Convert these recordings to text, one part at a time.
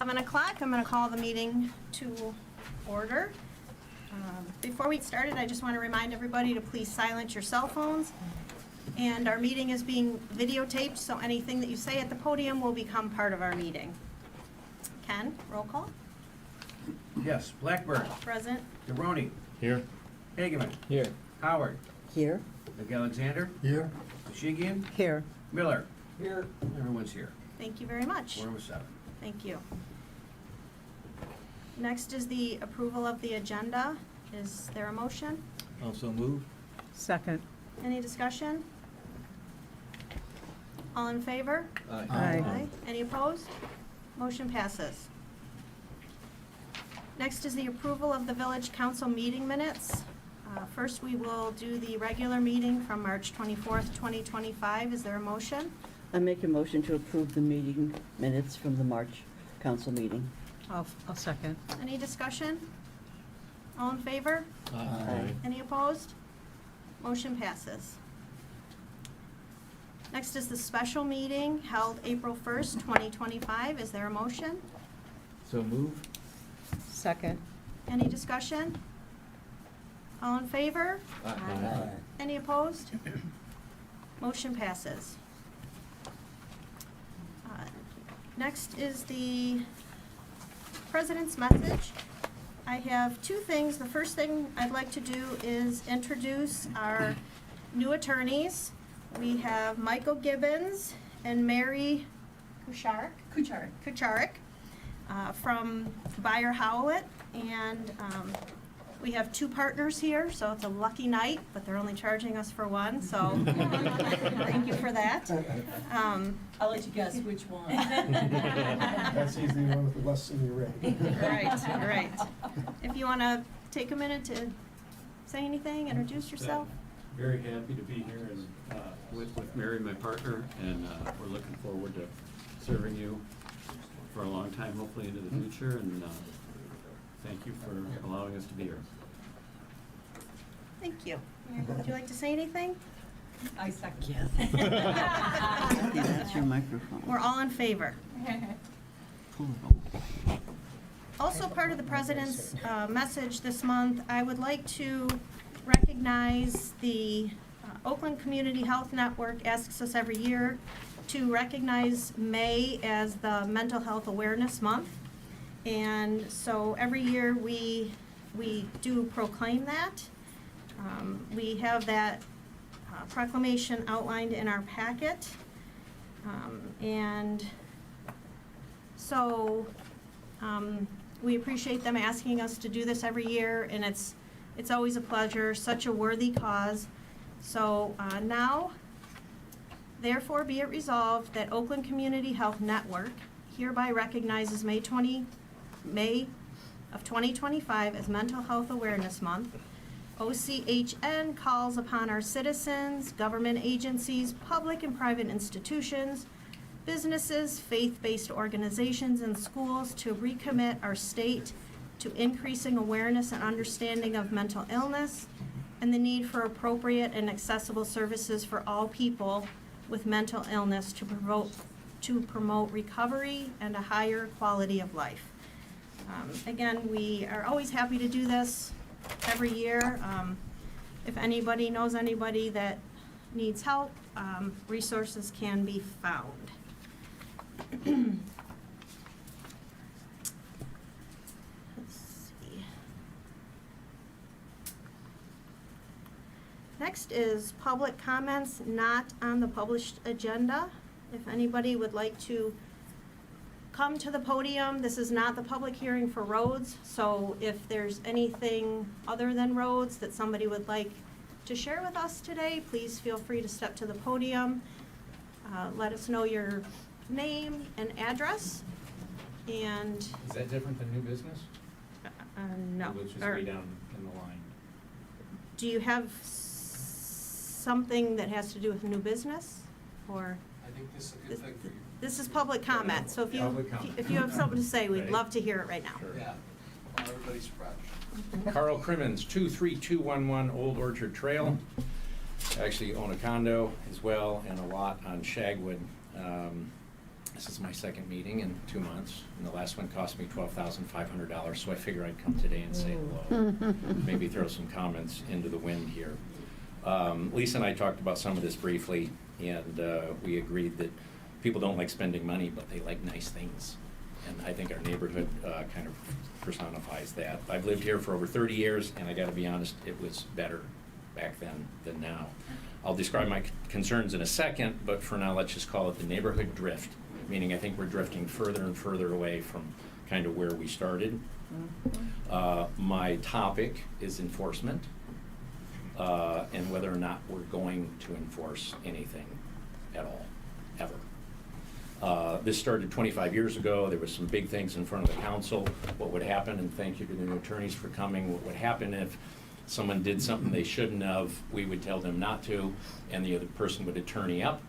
7 o'clock, I'm going to call the meeting to order. Before we get started, I just want to remind everybody to please silence your cell phones. And our meeting is being videotaped, so anything that you say at the podium will become part of our meeting. Ken, roll call. Yes, Blackburn, Present. DeRoney, Here. Hageman, Here. Howard, Here. McAlexander, Here. Shigian, Here. Miller. Here. Everyone's here. Thank you very much. Quorum is 7. Thank you. Next is the approval of the agenda. Is there a motion? Also move. Second. Any discussion? All in favor? Aye. Any opposed? Motion passes. Next is the approval of the village council meeting minutes. First, we will do the regular meeting from March 24th, 2025. Is there a motion? I make a motion to approve the meeting minutes from the March council meeting. I'll second. Any discussion? All in favor? Aye. Any opposed? Motion passes. Next is the special meeting held April 1st, 2025. Is there a motion? So move. Second. Any discussion? All in favor? Aye. Any opposed? Motion passes. Next is the president's message. I have two things. The first thing I'd like to do is introduce our new attorneys. We have Michael Gibbons and Mary Kucharik from Beyer Howlett, and we have two partners here, so it's a lucky night, but they're only charging us for one, so thank you for that. I'll let you guess which one. That's usually the one with the less senior rating. Right. If you want to take a minute to say anything, introduce yourself. Very happy to be here and with Mary, my partner, and we're looking forward to serving you for a long time, hopefully into the future, and thank you for allowing us to be here. Thank you. Would you like to say anything? I second. Yes. That's your microphone. We're all in favor. Pull it over. Also part of the president's message this month, I would like to recognize the Oakland Community Health Network asks us every year to recognize May as the Mental Health Awareness Month. And so every year we do proclaim that. We have that proclamation outlined in our packet. And so we appreciate them asking us to do this every year, and it's always a pleasure, such a worthy cause. So now, therefore be it resolved that Oakland Community Health Network hereby recognizes May of 2025 as Mental Health Awareness Month. OCHN calls upon our citizens, government agencies, public and private institutions, businesses, faith-based organizations, and schools to recommit our state to increasing awareness and understanding of mental illness and the need for appropriate and accessible services for all people with mental illness to promote recovery and a higher quality of life. Again, we are always happy to do this every year. If anybody knows anybody that needs help, resources can be found. Let's see. Next is public comments not on the published agenda. If anybody would like to come to the podium, this is not the public hearing for roads, so if there's anything other than roads that somebody would like to share with us today, please feel free to step to the podium. Let us know your name and address, and Is that different than new business? no. Which is Or way down in the line. do you have something that has to do with new business, or? I think this is a good thing for you. This is public comment, so if you, Public comment. if you have something to say, we'd Right. love to hear it right now. Sure. Yeah, everybody's fresh. Carl Crimmins, 23211 Old Orchard Trail. I actually own a condo as well and a lot on Shagwood. This is my second meeting in 2 months, and the last one cost me $12,500, so I figure I'd come today and say hello. Maybe throw some comments into the wind here. Lisa and I talked about some of this briefly, and we agreed that people don't like spending money, but they like nice things. And I think our neighborhood kind of personifies that. I've lived here for over 30 years, and I gotta be honest, it was better back then than now. I'll describe my concerns in a second, but for now, let's just call it the neighborhood drift, meaning I think we're drifting further and further away from kind of where we started. My topic is enforcement, and whether or not we're going to enforce anything at all, ever. This started 25 years ago. There was some big things in front of the council. What would happen, and thank you to the new attorneys for coming, what would happen if someone did something they shouldn't have, we would tell them not to, and the other person would attorney up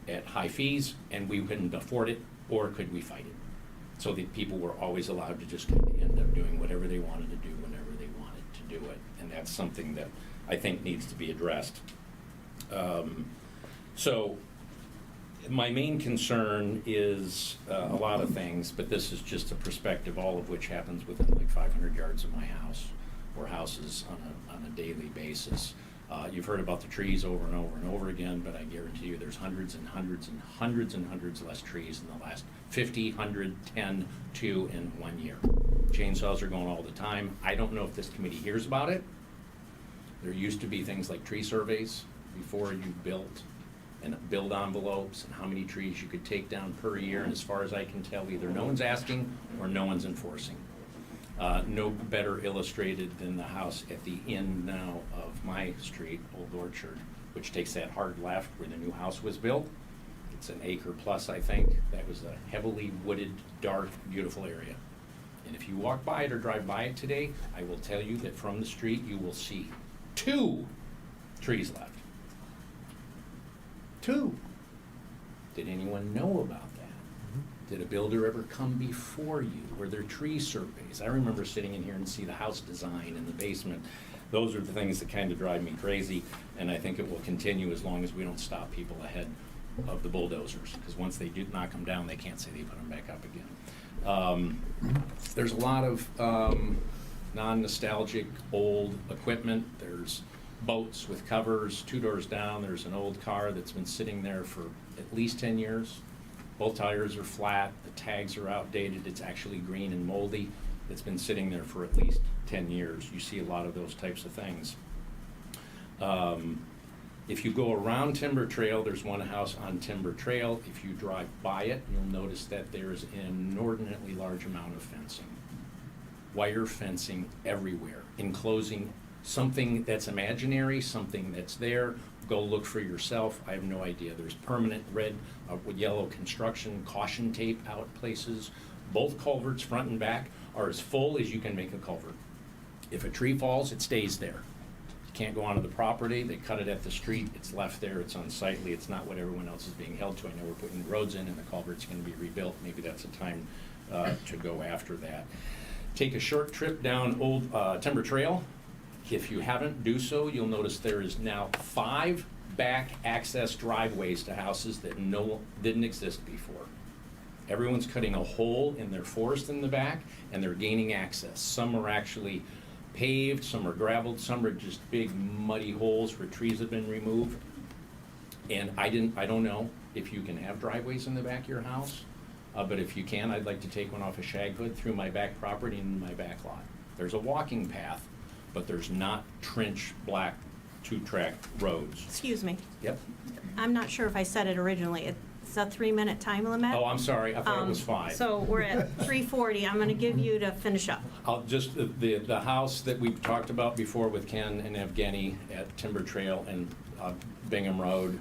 at high fees, and we couldn't afford it, or could we fight it? So the people were always allowed to just kind of end up doing whatever they wanted to do whenever they wanted to do it, and that's something that I think needs to be addressed. So my main concern is a lot of things, but this is just a perspective, all of which happens within like 500 yards of my house, or houses on a daily basis. You've heard about the trees over and over and over again, but I guarantee you there's hundreds and hundreds and hundreds and hundreds less trees in the last 50, 100, 10, 2 in 1 year. Chainsaws are going all the time. I don't know if this committee hears about it. There used to be things like tree surveys before you built, and build envelopes, and how many trees you could take down per year, and as far as I can tell, either no one's asking or no one's enforcing. No better illustrated than the house at the end now of my street, Old Orchard, which takes that hard left where the new house was built. It's an acre plus, I think. That was a heavily wooded, dark, beautiful area. And if you walk by it or drive by it today, I will tell you that from the street you will see 2 trees left. 2. Did anyone know about that? Did a builder ever come before you? Were there tree surveys? I remember sitting in here and see the house design in the basement. Those are the things that kind of drive me crazy, and I think it will continue as long as we don't stop people ahead of the bulldozers, because once they do knock them down, they can't say they put them back up again. There's a lot of non-nostalgic old equipment. There's boats with covers 2 doors down. There's an old car that's been sitting there for at least 10 years. Both tires are flat, the tags are outdated, it's actually green and moldy. It's been sitting there for at least 10 years. You see a lot of those types of things. If you go around Timber Trail, there's one house on Timber Trail. If you drive by it, you'll notice that there's an inordinately large amount of fencing. Wire fencing everywhere, enclosing something that's imaginary, something that's there. Go look for yourself. I have no idea. There's permanent red with yellow construction caution tape out places. Both culverts, front and back, are as full as you can make a culvert. If a tree falls, it stays there. You can't go onto the property. They cut it at the street. It's left there. It's unsightly. It's not what everyone else is being held to. I know we're putting roads in and the culvert's going to be rebuilt. Maybe that's a time to go after that. Take a short trip down Old Timber Trail. If you haven't, do so. You'll notice there is now 5 back access driveways to houses that didn't exist before. Everyone's cutting a hole in their forest in the back, and they're gaining access. Some are actually paved, some are gravelled, some are just big muddy holes where trees have been removed. And I don't know if you can have driveways in the back of your house, but if you can, I'd like to take one off of Shaghood through my back property and my back lot. There's a walking path, but there's not trench black 2-track roads. Excuse me. Yep. I'm not sure if I said it originally. It's a 3-minute time limit. Oh, I'm sorry, I thought it was 5. So we're at 3:40. I'm going to give you to finish up. I'll just, the house that we've talked about before with Ken and Evgeny at Timber Trail and Bingham Road,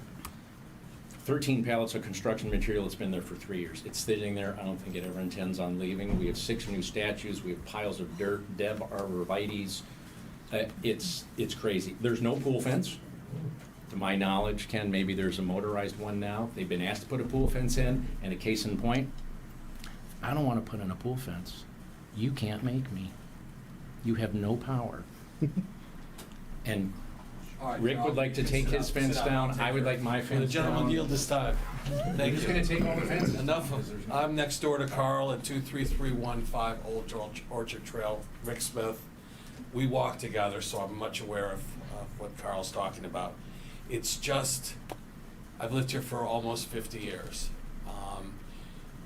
13 pallets of construction material. It's been there for 3 years. It's sitting there. I don't think it ever intends on leaving. We have 6 new statues. We have piles of dirt, Deb arborvitaes. It's crazy. There's no pool fence. To my knowledge, Ken, maybe there's a motorized one now. They've been asked to put a pool fence in, and a case in point, I don't want to put in a pool fence. You can't make me. You have no power. And All right, Rick I'll- would like to you can take sit his down. fence Sit down, I'll down, take I would care like my The fence gentleman down. yield this time. Thank Who's you. gonna take all the fences? Enough Because there's of, no- I'm next door to Carl at 23315 Old Orchard Trail, Rick Smith. We walk together, so I'm much aware of what Carl's talking about. It's just, I've lived here for almost 50 years.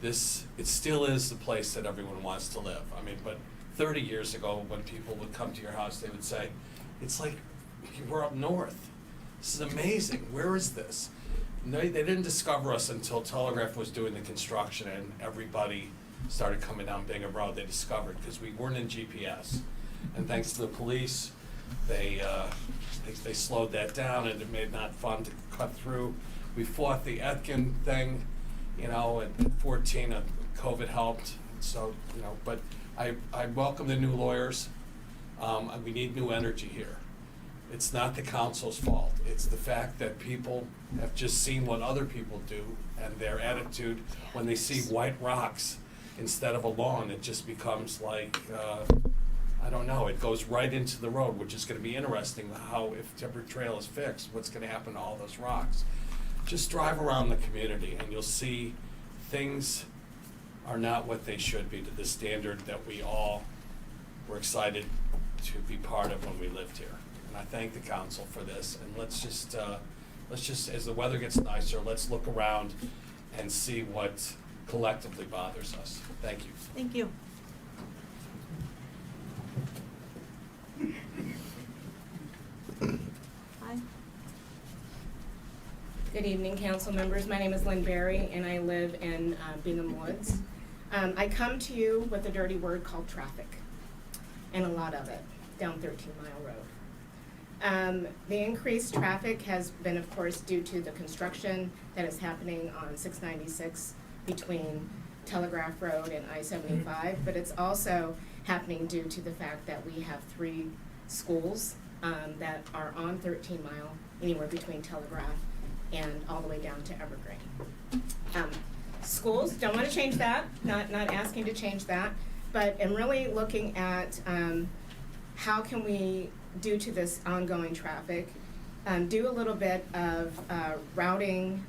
It still is the place that everyone wants to live. I mean, but 30 years ago, when people would come to your house, they would say, it's like we're up north. This is amazing. Where is this? And they didn't discover us until Telegraph was doing the construction and everybody started coming down Bingham Road. They discovered, because we weren't in GPS. And thanks to the police, they slowed that down, and it made it not fun to cut through. We fought the Etkin thing, you know, at 14, COVID helped, so, you know, but I welcome the new lawyers. We need new energy here. It's not the council's fault. It's the fact that people have just seen what other people do, and their attitude when they see white rocks instead of a lawn, it just becomes like, I don't know, it goes right into the road, which is gonna be interesting how, if Timber Trail is fixed, what's gonna happen to all those rocks. Just drive around the community and you'll see things are not what they should be to the standard that we all were excited to be part of when we lived here. And I thank the council for this, and let's just, as the weather gets nicer, let's look around and see what collectively bothers us. Thank you. Thank you. Hi. Good evening, council members. My name is Lynn Berry, and I live in Bingham Woods. I come to you with a dirty word called traffic, and a lot of it, down 13 Mile Road. The increased traffic has been, of course, due to the construction that is happening on 696 between Telegraph Road and I-75, but it's also happening due to the fact that we have 3 schools that are on 13 Mile, anywhere between Telegraph and all the way down to Evergreen. Schools, don't want to change that, not asking to change that, but I'm really looking at how can we, due to this ongoing traffic, do a little bit of routing,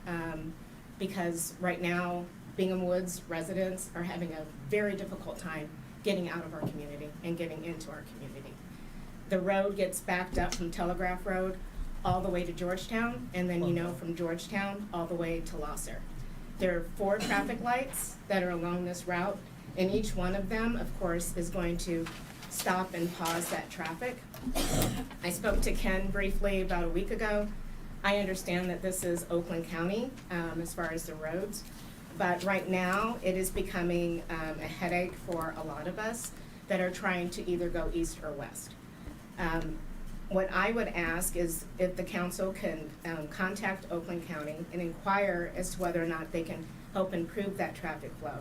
because right now Bingham Woods residents are having a very difficult time getting out of our community and getting into our community. The road gets backed up from Telegraph Road all the way to Georgetown, and then from Georgetown all the way to Losser. There are 4 traffic lights that are along this route, and each one of them, of course, is going to stop and pause that traffic. I spoke to Ken briefly about a week ago. I understand that this is Oakland County as far as the roads, but right now it is becoming a headache for a lot of us that are trying to either go east or west. What I would ask is if the council can contact Oakland County and inquire as to whether or not they can help improve that traffic flow.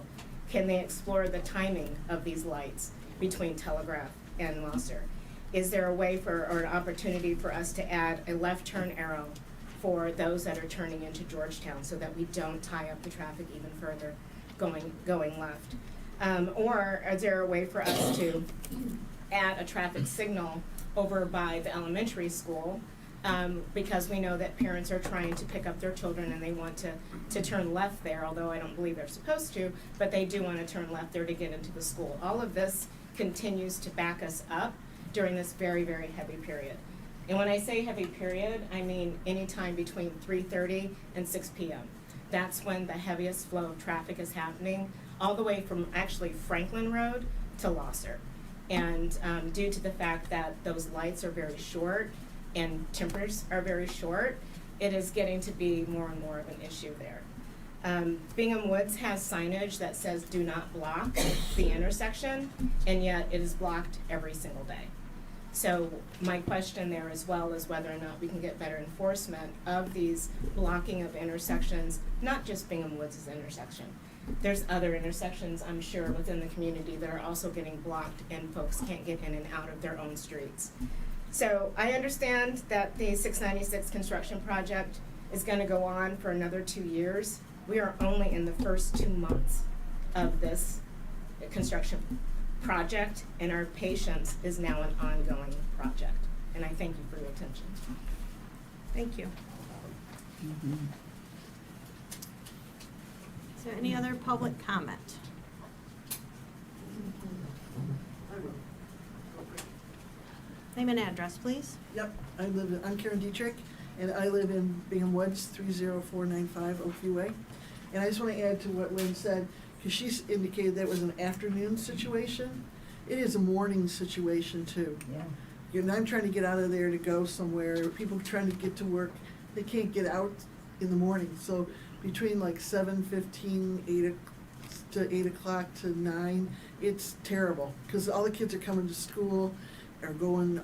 Can they explore the timing of these lights between Telegraph and Losser? Is there a way or an opportunity for us to add a left turn arrow for those that are turning into Georgetown so that we don't tie up the traffic even further going left? Or is there a way for us to add a traffic signal over by the elementary school, because we know that parents are trying to pick up their children and they want to turn left there, although I don't believe they're supposed to, but they do want to turn left there to get into the school. All of this continues to back us up during this very, very heavy period. And when I say heavy period, I mean anytime between 3:30 and 6 p.m. That's when the heaviest flow of traffic is happening, all the way from actually Franklin Road to Losser. And due to the fact that those lights are very short and tempers are very short, it is getting to be more and more of an issue there. Bingham Woods has signage that says do not block the intersection, and yet it is blocked every single day. So my question there as well is whether or not we can get better enforcement of these blocking of intersections, not just Bingham Woods' intersection. There's other intersections, I'm sure, within the community that are also getting blocked and folks can't get in and out of their own streets. So I understand that the 696 construction project is gonna go on for another 2 years. We are only in the first 2 months of this construction project, and our patience is now an ongoing project. And I thank you for your attention. Thank you. Mhm. Is there any other public comment? Name and address, please. Yep, I'm Karen Dietrich, and I live in Bingham Woods, 30495 Oakview Way. And I just want to add to what Lynn said, because she's indicated that it was an afternoon situation. It is a morning situation too. Yeah. And I'm trying to get out of there to go somewhere, people trying to get to work, they can't get out in the morning. So between like 7:15, 8 o'clock to 9, it's terrible, because all the kids are coming to school, are going,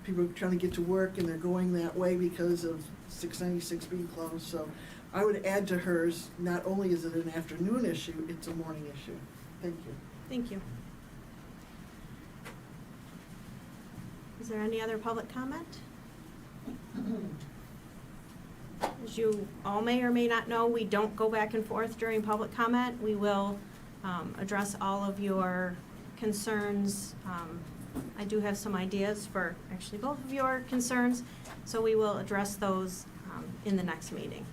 people are trying to get to work, and they're going that way because of 696 being closed. So I would add to hers, not only is it an afternoon issue, it's a morning issue. Thank you. Thank you. Is there any other public comment? As you all may or may not know, we don't go back and forth during public comment. We will address all of your concerns. I do have some ideas for actually both of your concerns, so we will address those in the next meeting.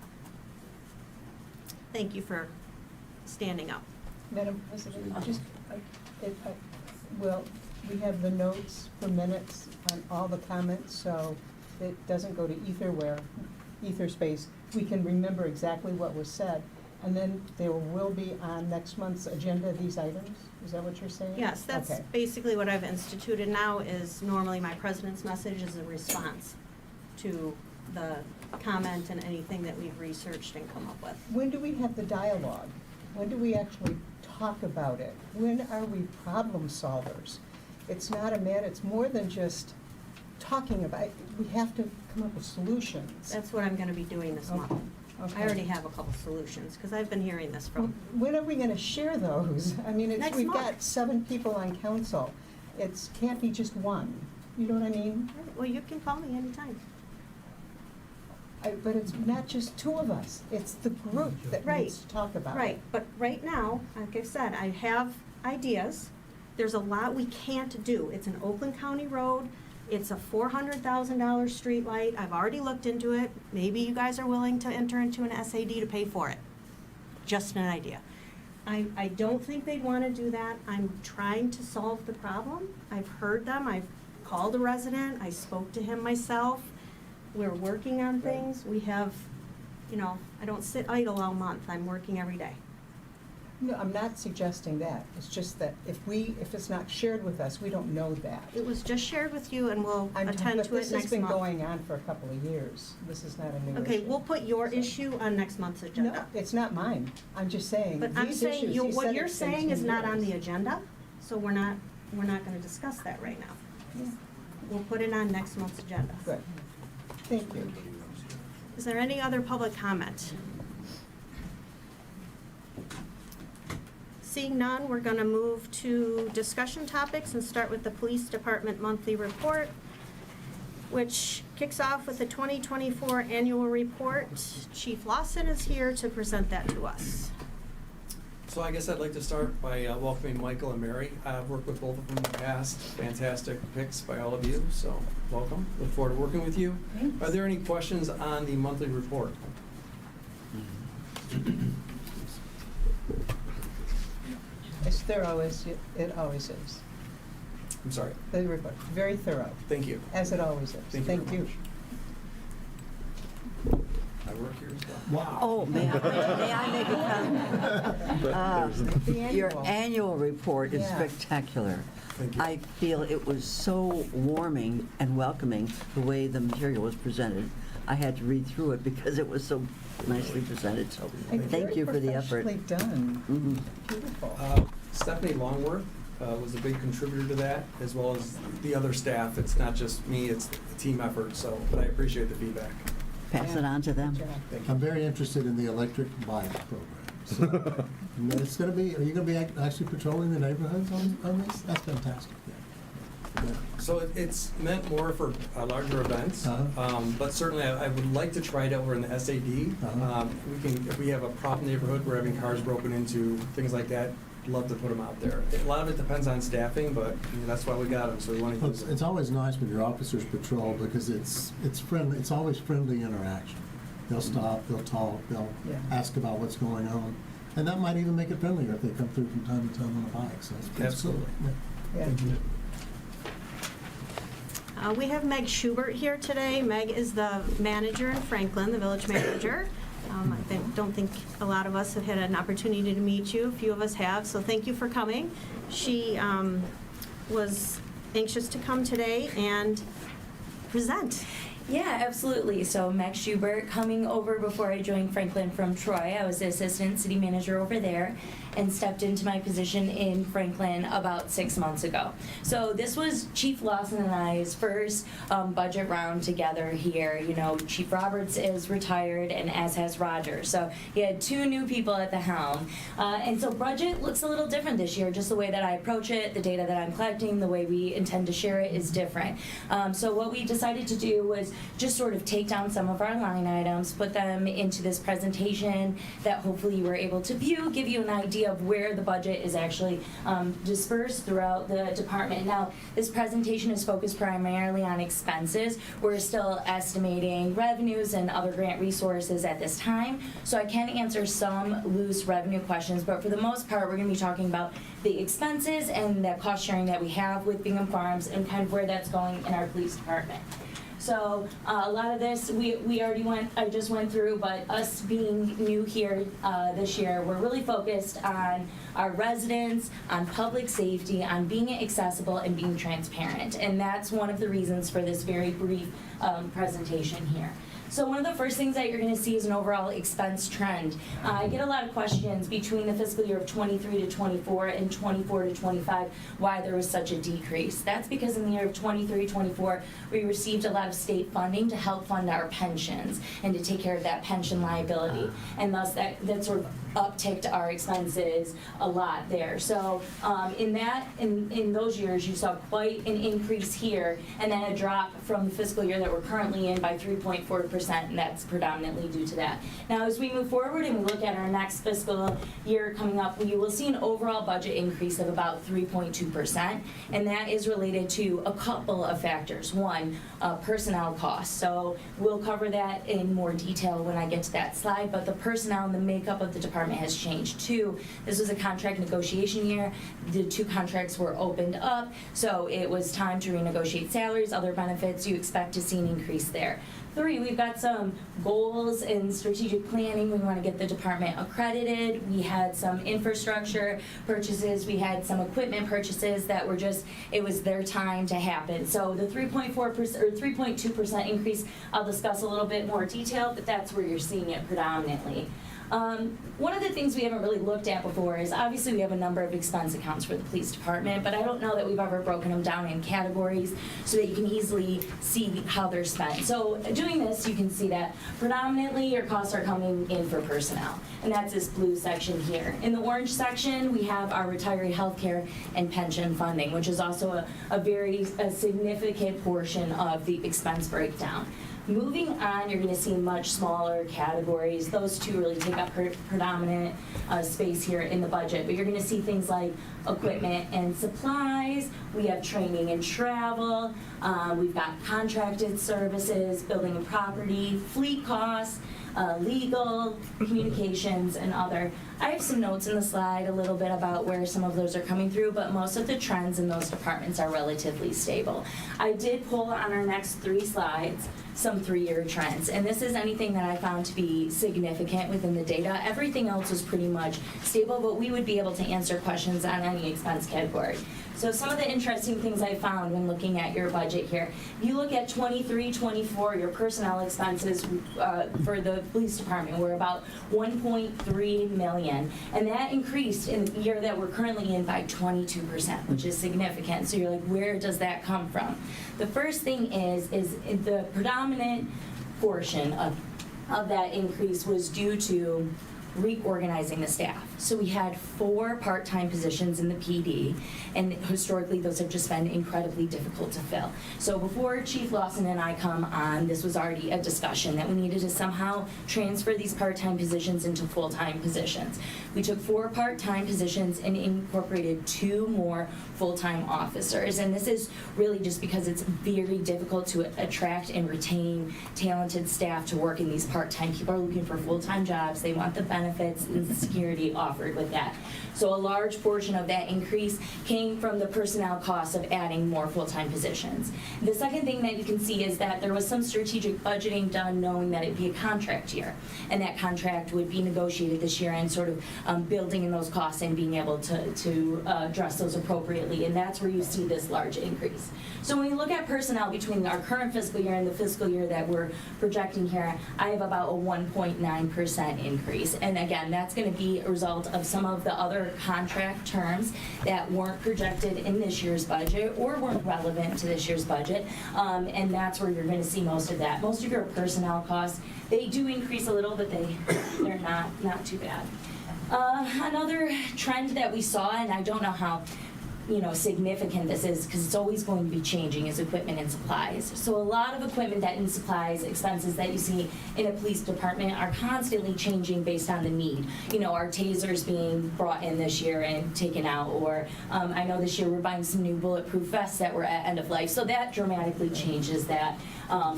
Thank you for standing up. Madam President, well, we have the notes for minutes on all the comments, so it doesn't go to ether space. We can remember exactly what was said, and then there will be on next month's agenda these items? Is that what you're saying? Yes, that's Okay. basically what I've instituted now. Is normally my president's message is a response to the comment and anything that we've researched and come up with. When do we have the dialogue? When do we actually talk about it? When are we problem solvers? It's not a matter, it's more than just talking about it. We have to come up with solutions. That's what I'm going to be doing this month. Okay. I already have a couple solutions, because I've been hearing this from. When are we gonna share those? I mean, Next we've month. got 7 people on council. Can't be just one. You know what I mean? Well, you can call me anytime. But it's not just 2 of us. It's the group that Right. needs to talk about it. Right, but right now, like I said, I have ideas. There's a lot we can't do. It's an Oakland County road. It's a $400,000 street light. I've already looked into it. Maybe you guys are willing to enter into an SAD to pay for it. Just an idea. I don't think they'd want to do that. I'm trying to solve the problem. I've heard them. I've called a resident. I spoke to him myself. We're working on things. We have, I don't sit idle all month. I'm working every day. No, I'm not suggesting that. It's just that if it's not shared with us, we don't know that. It was just shared with you, and we'll attend to it next month. But this has been going on for a couple of years. This is not a new issue. Okay, we'll put your So- issue on next month's No, agenda. it's not mine. I'm just saying, But I'm these saying, issues, he what said you're it's been saying 2 is not on the years. agenda, so we're not gonna discuss that right now. Yeah. We'll put it on next month's agenda. Good. Thank you. Is there any other public comment? Seeing none, we're gonna move to discussion topics and start with the Police Department Monthly Report, which kicks off with the 2024 Annual Report. Chief Lawson is here to present that to us. So I guess I'd like to start by welcoming Michael and Mary. I've worked with both of them in the past. Fantastic picks by all of you, so welcome. Look forward to working with you. Thanks. Are there any questions on the monthly report? As thorough as it always is. I'm sorry. The report, very thorough, Thank you. as it always is. Thank you very much. I work here as well. Wow. Oh, may I make a comment? The Your annual. annual report is Yeah. spectacular. Thank you. I feel it was so warming and welcoming, the way the material was presented. I had to read through it because it was so nicely presented, so And thank you for the effort. Very professionally done. Mhm. Beautiful. Stephanie Longworth was a big contributor to that, as well as the other staff. It's not just me, it's a team effort, so, but I appreciate the feedback. Pass it on to them. Good job. Thank you. I'm very interested in the electric bike program. So, it's gonna be, are you gonna be actually patrolling the neighborhoods on this? That's fantastic, yeah. So it's meant more for larger events, Uh-huh. but certainly I would like to try it over in the SAD. Uh-huh. We can, if we have a problem neighborhood, we're having cars broken into, things like that, love to put them out there. A lot of it depends on staffing, but that's why we got them, so we want to use them. It's always nice when your officers patrol because it's friendly, it's always friendly interaction. They'll stop, they'll talk, they'll Yeah. ask about what's going on. And that might even make it friendlier if they come through from time to time on a bike, so it's cool. Absolutely. Yeah. Yeah. We have Meg Schubert here today. Meg is the manager in Franklin, the village manager. Don't think a lot of us have had an opportunity to meet you. A few of us have, so thank you for coming. She was anxious to come today and present. Yeah, absolutely. So Meg Schubert, coming over before I joined Franklin from Troy. I was the assistant city manager over there and stepped into my position in Franklin about 6 months ago. So this was Chief Lawson and I's first budget round together here. You know, Chief Roberts is retired, and as has Roger. So he had 2 new people at the helm. And so budget looks a little different this year. Just the way that I approach it, the data that I'm collecting, the way we intend to share it is different. So what we decided to do was just sort of take down some of our line items, put them into this presentation that hopefully you were able to view, give you an idea of where the budget is actually dispersed throughout the department. Now, this presentation is focused primarily on expenses. We're still estimating revenues and other grant resources at this time, so I can answer some loose revenue questions, but for the most part, we're going to be talking about the expenses and the cost sharing that we have with Bingham Farms and kind of where that's going in our police department. So a lot of this I just went through, but us being new here this year, we're really focused on our residents, on public safety, on being accessible and being transparent. And that's one of the reasons for this very brief presentation here. So one of the first things that you're going to see is an overall expense trend. I get a lot of questions between the fiscal year of 23 to 24 and 24 to 25 why there was such a decrease. That's because in the year of 23-24 we received a lot of state funding to help fund our pensions and to take care of that pension liability, and thus that sort of upticked our expenses a lot there. So in those years you saw quite an increase here, and then a drop from the fiscal year that we're currently in by 3.4%, and that's predominantly due to that. Now as we move forward and we look at our next fiscal year coming up, we will see an overall budget increase of about 3.2%, and that is related to a couple of factors. One, personnel costs. So we'll cover that in more detail when I get to that slide, but the personnel and the makeup of the department has changed. 2, this was a contract negotiation year. The 2 contracts were opened up, so it was time to renegotiate salaries, other benefits. You expect to see an increase there. 3, we've got some goals in strategic planning. We want to get the department accredited. We had some infrastructure purchases. We had some equipment purchases that were just, it was their time to happen. So the 3.4% or 3.2% increase, I'll discuss a little bit more detail, but that's where you're seeing it predominantly. One of the things we haven't really looked at before is obviously we have a number of expense accounts for the police department, but I don't know that we've ever broken them down in categories so that you can easily see how they're spent. So doing this, you can see that predominantly your costs are coming in for personnel, and that's this blue section here. In the orange section, we have our retiree healthcare and pension funding, which is also a significant portion of the expense breakdown. Moving on, you're going to see much smaller categories. Those 2 really take up predominant space here in the budget. But you're going to see things like equipment and supplies. We have training and travel. We've got contracted services, building and property, fleet costs, legal, communications, and other. I have some notes in the slide a little bit about where some of those are coming through, but most of the trends in those departments are relatively stable. I did pull on our next 3 slides some 3-year trends, and this is anything that I found to be significant within the data. Everything else was pretty much stable, but we would be able to answer questions on any expense category. So some of the interesting things I found when looking at your budget here, if you look at 23-24, your personnel expenses for the police department were about $1.3 million, and that increased in the year that we're currently in by 22%, which is significant. So you're like, where does that come from? The first thing is the predominant portion of that increase was due to reorganizing the staff. So we had 4 part-time positions in the PD, and historically, those have just been incredibly difficult to fill. So before Chief Lawson and I come on, this was already a discussion that we needed to somehow transfer these part-time positions into full-time positions. We took 4 part-time positions and incorporated 2 more full-time officers, and this is really just because it's very difficult to attract and retain talented staff to work in these part-time. People are looking for full-time jobs. They want the benefits and the security offered with that. So a large portion of that increase came from the personnel costs of adding more full-time positions. The second thing that you can see is that there was some strategic budgeting done knowing that it'd be a contract year, and that contract would be negotiated this year, and sort of building in those costs and being able to address those appropriately, and that's where you see this large increase. So when you look at personnel between our current fiscal year and the fiscal year that we're projecting here, I have about a 1.9% increase, and again, that's going to be a result of some of the other contract terms that weren't projected in this year's budget or weren't relevant to this year's budget, and that's where you're going to see most of that. Most of your personnel costs, they do increase a little, but they're not too bad. Another trend that we saw, and I don't know how significant this is because it's always going to be changing, is equipment and supplies. So a lot of equipment and supplies expenses that you see in a police department are constantly changing based on the need. Our tasers being brought in this year and taken out, or I know this year we're buying some new bulletproof vests that were at end of life. So that dramatically changes that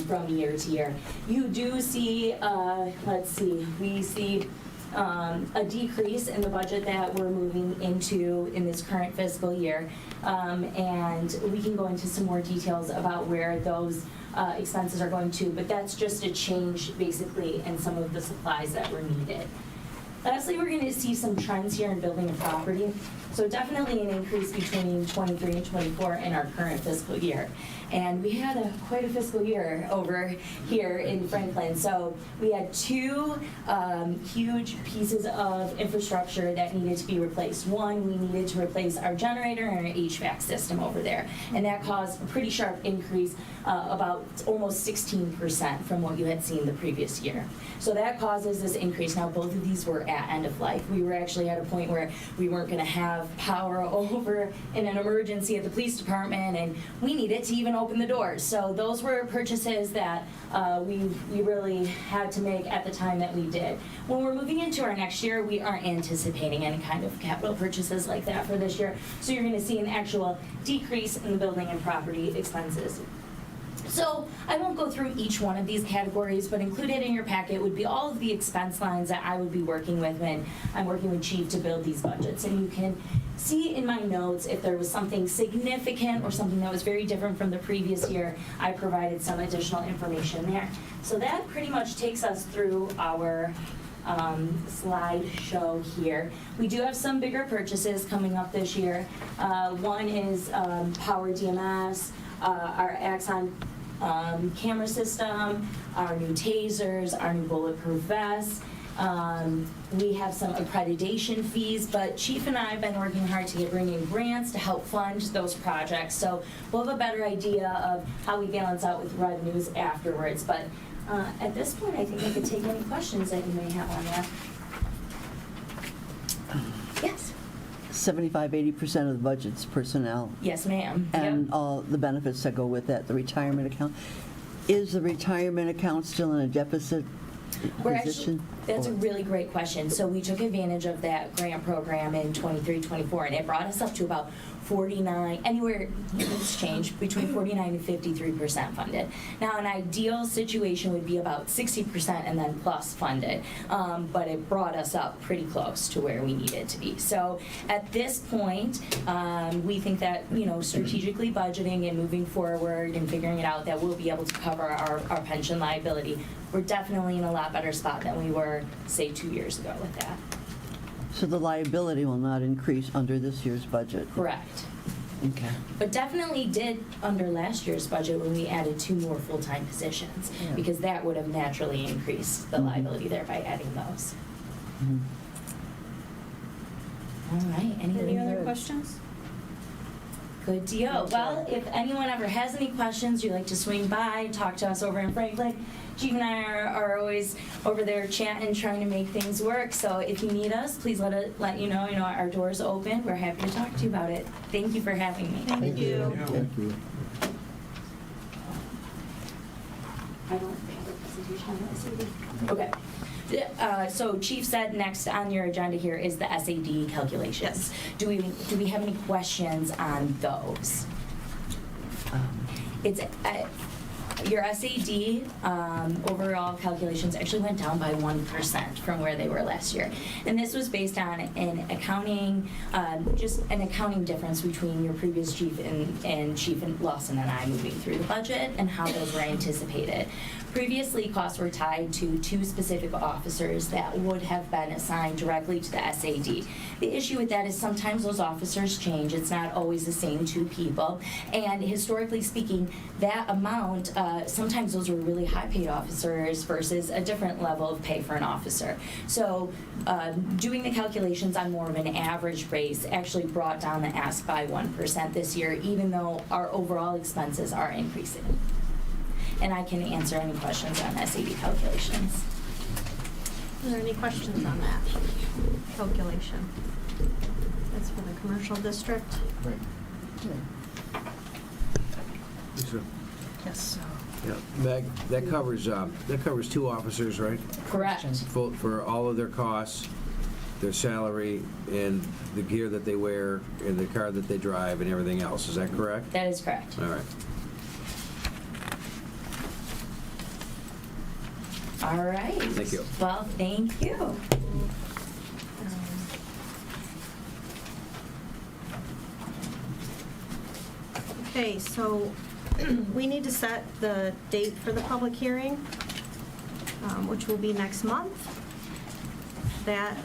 from year to year. You do see, we see a decrease in the budget that we're moving into in this current fiscal year, and we can go into some more details about where those expenses are going to, but that's just a change basically in some of the supplies that were needed. Lastly, we're going to see some trends here in building and property. So definitely an increase between 23 and 24 in our current fiscal year. And we had quite a fiscal year over here in Franklin. So we had 2 huge pieces of infrastructure that needed to be replaced. One, we needed to replace our generator and our HVAC system over there. And that caused a pretty sharp increase, about almost 16% from what you had seen the previous year. So that causes this increase. Now, both of these were at end of life. We were actually at a point where we weren't going to have power over in an emergency at the police department, and we needed to even open the doors. So those were purchases that we really had to make at the time that we did. When we're moving into our next year, we aren't anticipating any kind of capital purchases like that for this year. So you're going to see an actual decrease in the building and property expenses. So I won't go through each one of these categories, but included in your packet would be all of the expense lines that I would be working with when I'm working with Chief to build these budgets. And you can see in my notes if there was something significant or something that was very different from the previous year, I provided some additional information there. So that pretty much takes us through our slide show here. We do have some bigger purchases coming up this year. One is Power DMS, our Axon camera system, our new tasers, our new bulletproof vests. We have some accreditation fees, but Chief and I have been working hard to bring in grants to help fund those projects. So we'll have a better idea of how we balance out with revenues afterwards. But at this point, I think I could take any questions that you may have on that. Yes. 75-80% of the budget's personnel. Yes, ma'am. And Yep. all the benefits that go with that, the retirement account. Is the retirement account still in a deficit position? That's a Or- really great question. So we took advantage of that grant program in 23-24, and it brought us up to about 49, anywhere, it's changed, between 49 and 53% funded. Now, an ideal situation would be about 60% and then plus funded, but it brought us up pretty close to where we needed to be. So at this point, we think that, strategically budgeting and moving forward and figuring it out, that we'll be able to cover our pension liability. We're definitely in a lot better spot than we were, say, 2 years ago with that. So the liability will not increase under this year's budget? Correct. Okay. But definitely did under last year's budget when we added 2 more full-time positions, Yeah. because that would have naturally increased the liability there by adding those. Mhm. All right, Any other Good. questions? Good deal. Well, if anyone ever has any questions, you'd like to swing by, talk to us over in Franklin, Chief and I are always over there chatting, trying to make things work. So if you need us, please let you know. Our door's open. We're happy to talk to you about it. Thank you for having me. Thank you. Thank you. I don't have a presentation on the SAD. Okay. So Chief said next on your agenda here is the SAD calculations. Yes. Do we have any questions on those? It's your SAD overall calculations actually went down by 1% from where they were last year, and this was based on an accounting, just an accounting difference between your previous chief and Chief Lawson and I moving through the budget and how those were anticipated. Previously, costs were tied to 2 specific officers that would have been assigned directly to the SAD. The issue with that is sometimes those officers change. It's not always the same 2 people. And historically speaking, that amount, sometimes those were really high-paid officers versus a different level of pay for an officer. So doing the calculations on more of an average base actually brought down the ask by 1% this year, even though our overall expenses are increasing. And I can answer any questions on SAD calculations. Are there any questions on that calculation? That's for the commercial district. Right. Yes. Yeah, that covers 2 officers, right? Correct. For all of their costs, their salary, and the gear that they wear, and the car that they drive, and everything else. Is that correct? That is correct. All right. All right. Thank you. Well, thank you. Okay, so we need to set the date for the public hearing, which will be next month. That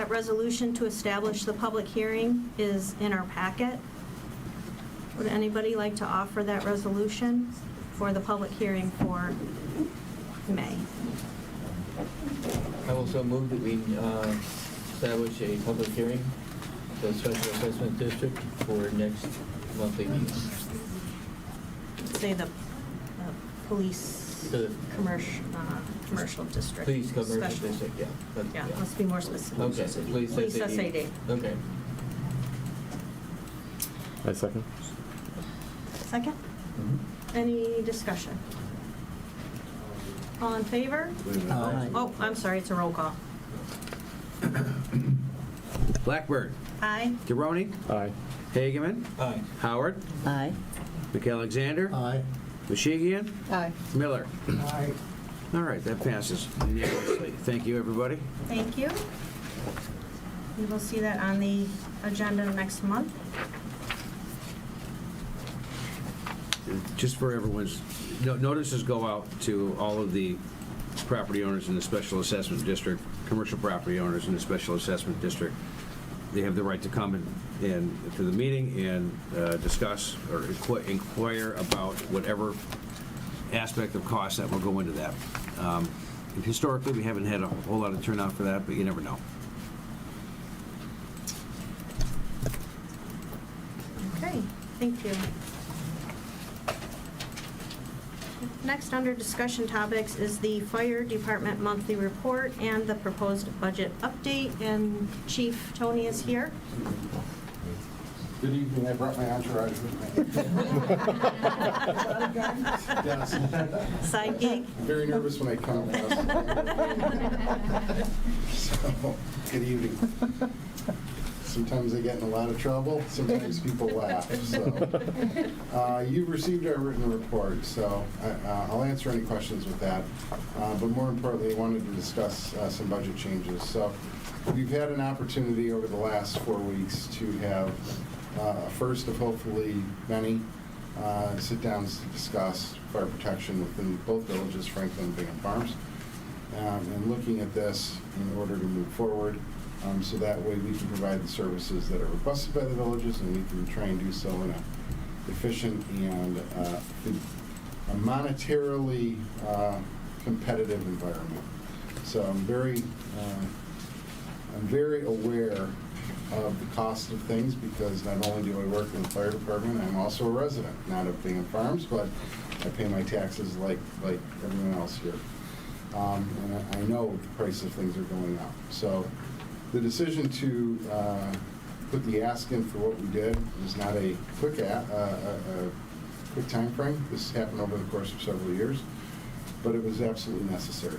resolution to establish the public hearing is in our packet. Would anybody like to offer that resolution for the public hearing for May? I also move that we establish a public hearing for the Special Assessment District for next monthly meeting. Say the police The commercial district. Police commercial Special. district, yeah. Yeah, let's be more specific. Okay, police SAD. Okay. I second. Second? Any discussion? All in favor? Aye. Oh, I'm sorry, it's a roll call. Blackburn. Aye. Garoni. Aye. Hageman. Aye. Howard. Aye. McAlexander. Aye. Mashigian. Aye. Miller. Aye. All right, that passes unanimously. Thank you, everybody. Thank you. We will see that on the agenda next month. Just for everyone's, notices go out to all of the property owners in the Special Assessment District, commercial property owners in the Special Assessment District. They have the right to come in to the meeting and discuss or inquire about whatever aspect of cost that will go into that. And historically, we haven't had a whole lot of turnout for that, but you never know. Okay, thank you. Next, under discussion topics, is the Fire Department monthly report and the proposed budget update, and Chief Tony is here. Good evening, I brought my entourage with me. Yes. Side gig? I'm very nervous when I come. So, good evening. Sometimes I get in a lot of trouble, sometimes people laugh, so. You've received our written report, so I'll answer any questions with that. But more importantly, I wanted to discuss some budget changes. So we've had an opportunity over the last 4 weeks to have a first of hopefully many sit-downs to discuss fire protection within both villages, Franklin and Bingham Farms, and looking at this in order to move forward. So that way we can provide the services that are requested by the villages, and we can try and do so in an efficient and a monetarily competitive environment. So I'm very aware of the cost of things, because not only do I work in the fire department, I'm also a resident, not of Bingham Farms, but I pay my taxes like everyone else here. And I know the price of things are going up. So the decision to put the ask in for what we did was not a quick time frame. This happened over the course of several years, but it was absolutely necessary.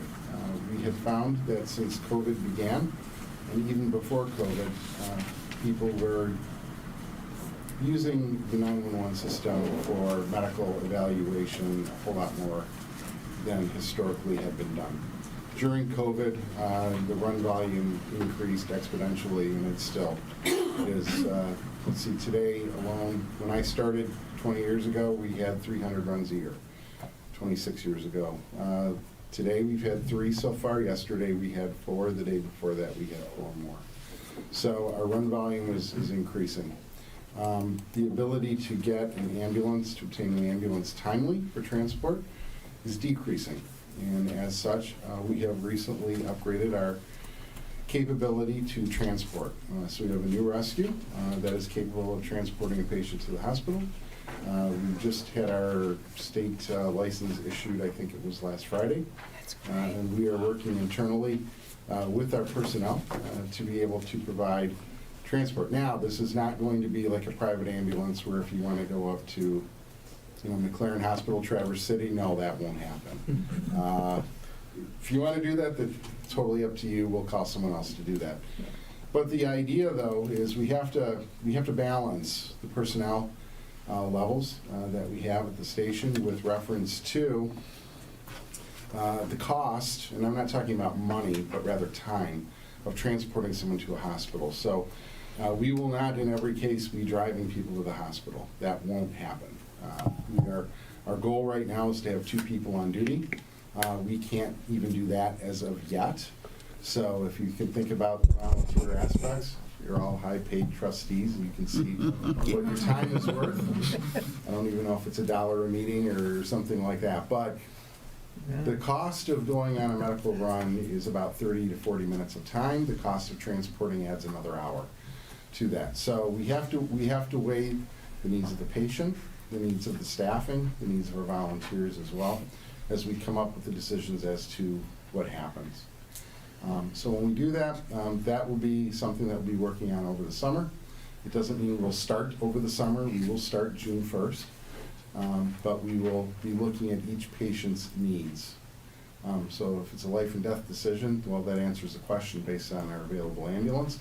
We have found that since COVID began, and even before COVID, people were using the 911 system for medical evaluation a whole lot more than historically had been done. During COVID, the run volume increased exponentially, and it still is. Let's see, today alone, when I started 20 years ago, we had 300 runs a year, 26 years ago. Today we've had 3 so far. Yesterday we had 4. The day before that we had 4 more. So our run volume is increasing. The ability to get an ambulance, to obtain an ambulance timely for transport, is decreasing. And as such, we have recently upgraded our capability to transport. So we have a new rescue that is capable of transporting a patient to the hospital. We just had our state license issued, I think it was last Friday. That's great. And we are working internally with our personnel to be able to provide transport. Now, this is not going to be like a private ambulance where if you want to go up to, McLaren Hospital, Traverse City, no, that won't happen. If you want to do that, that's totally up to you. We'll call someone else to do that. But the idea, though, is we have to balance the personnel levels that we have at the station with reference to the cost, and I'm not talking about money, but rather time, of transporting someone to a hospital. So we will not, in every case, be driving people to the hospital. That won't happen. Our goal right now is to have 2 people on duty. We can't even do that as of yet. So if you can think about the volunteer aspects, you're all high-paid trustees, and you can see what your time is worth. I don't even know if it's $1 a meeting or something like that, but the cost of going on a medical run is about 30 to 40 minutes of time. The cost of transporting adds another hour to that. So we have to weigh the needs of the patient, the needs of the staffing, the needs of our volunteers as well, as we come up with the decisions as to what happens. So when we do that, that will be something that we'll be working on over the summer. It doesn't mean we'll start over the summer. We will start June 1st, but we will be looking at each patient's needs. So if it's a life and death decision, well, that answers the question based on our available ambulance.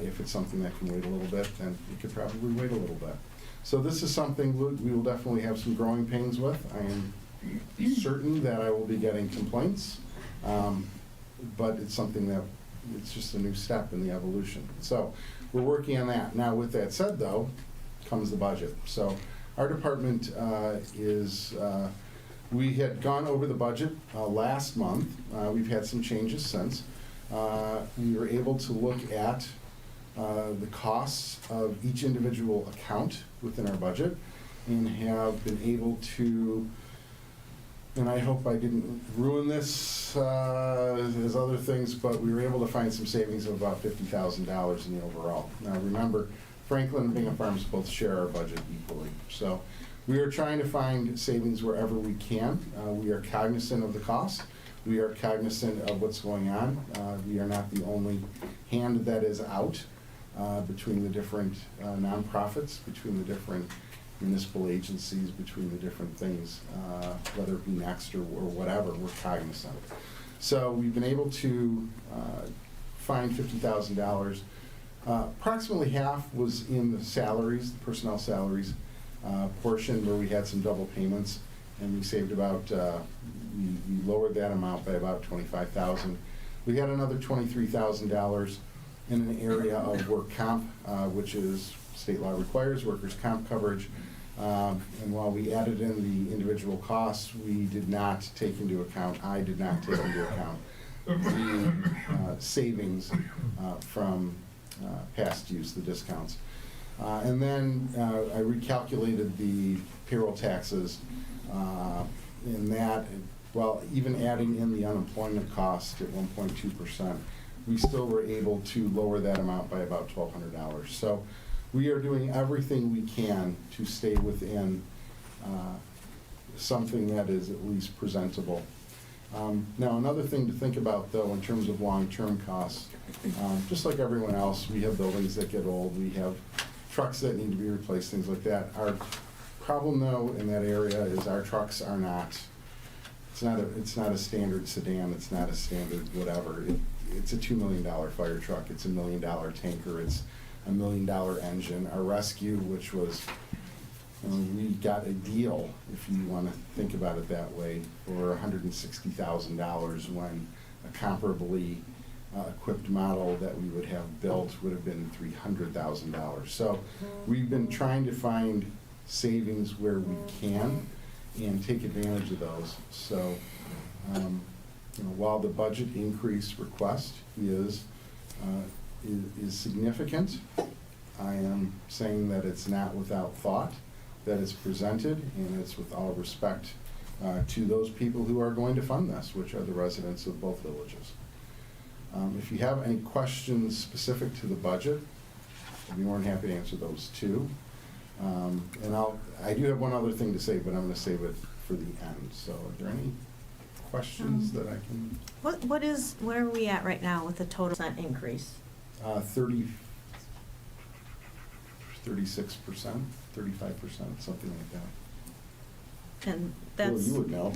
If it's something that can wait a little bit, then it could probably wait a little bit. So this is something we will definitely have some growing pains with. I am certain that I will be getting complaints, but it's something that, it's just a new step in the evolution. So we're working on that. Now, with that said, though, comes the budget. So our department we had gone over the budget last month. We've had some changes since. We were able to look at the costs of each individual account within our budget and have been able to, and I hope I didn't ruin this as other things, but we were able to find some savings of about $50,000 in the overall. Now remember, Franklin and Bingham Farms both share our budget equally. So we are trying to find savings wherever we can. We are cognizant of the cost. We are cognizant of what's going on. We are not the only hand that is out between the different nonprofits, between the different municipal agencies, between the different things, whether it be Next or whatever, we're cognizant. So we've been able to find $50,000. Approximately half was in the salaries, the personnel salaries portion, where we had some double payments, and we saved about, we lowered that amount by about $25,000. We had another $23,000 in an area of work comp, which is state law requires workers' comp coverage. And while we added in the individual costs, we did not take into account, I did not take into account the savings from past use, the discounts. And then I recalculated the payroll taxes in that, well, even adding in the unemployment cost at 1.2%, we still were able to lower that amount by about $1,200. So we are doing everything we can to stay within something that is at least presentable. Now, another thing to think about, though, in terms of long-term costs, just like everyone else, we have buildings that get old, we have trucks that need to be replaced, things like that. Our problem, though, in that area is our trucks are not, it's not a standard sedan, it's not a standard whatever. It's a $2 million fire truck, it's a $1 million tanker, it's a $1 million engine. Our rescue, which was, we got a deal, if you want to think about it that way, for $160,000 when a comparably equipped model that we would have built would have been $300,000. So we've been trying to find savings where we can and take advantage of those. So while the budget increase request is significant, I am saying that it's not without thought, that it's presented, and it's with all respect to those people who are going to fund this, which are the residents of both villages. If you have any questions specific to the budget, I'd be more than happy to answer those too. And I do have one other thing to say, but I'm going to save it for the end. So are there any questions that I can? Where are we at right now with the total % increase? 36%, 35%, something like that. And that's. Well, you would know.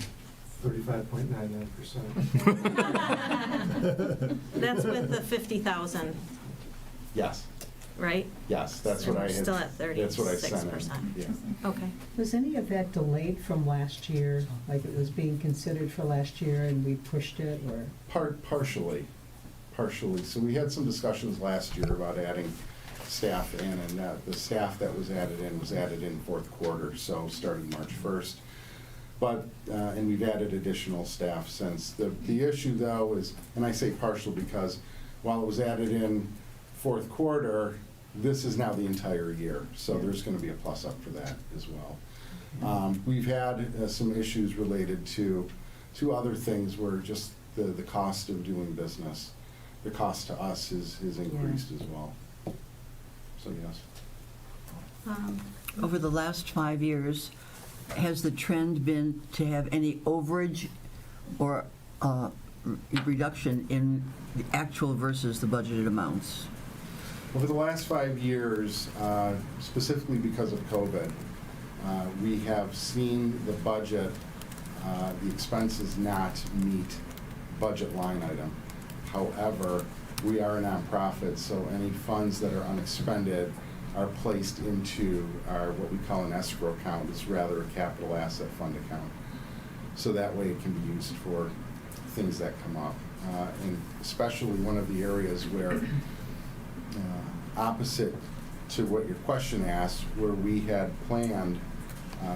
35.99%. That's with the 50,000, Yes. right? Yes, that's So what I we're had. still at That's what I sent in. 36%. Yeah. Okay. Was any of that delayed from last year, like it was being considered for last year and we pushed it, or? Partially. So we had some discussions last year about adding staff in, and the staff that was added in fourth quarter, so starting March 1st. But, and we've added additional staff since. The issue, though, is, and I say partial because while it was added in fourth quarter, this is now the entire year, so there's going to be a plus up for that as well. We've had some issues related to other things where just the cost of doing business, the cost to us is increased as well. So, yes. Over the last 5 years, has the trend been to have any overage or reduction in the actual versus the budgeted amounts? Over the last 5 years, specifically because of COVID, we have seen the budget, the expenses not meet budget line item. However, we are a nonprofit, so any funds that are unexpended are placed into our, what we call an escrow account. It's rather a capital asset fund account. So that way it can be used for things that come up. And especially one of the areas where, opposite to what your question asked, where we had planned,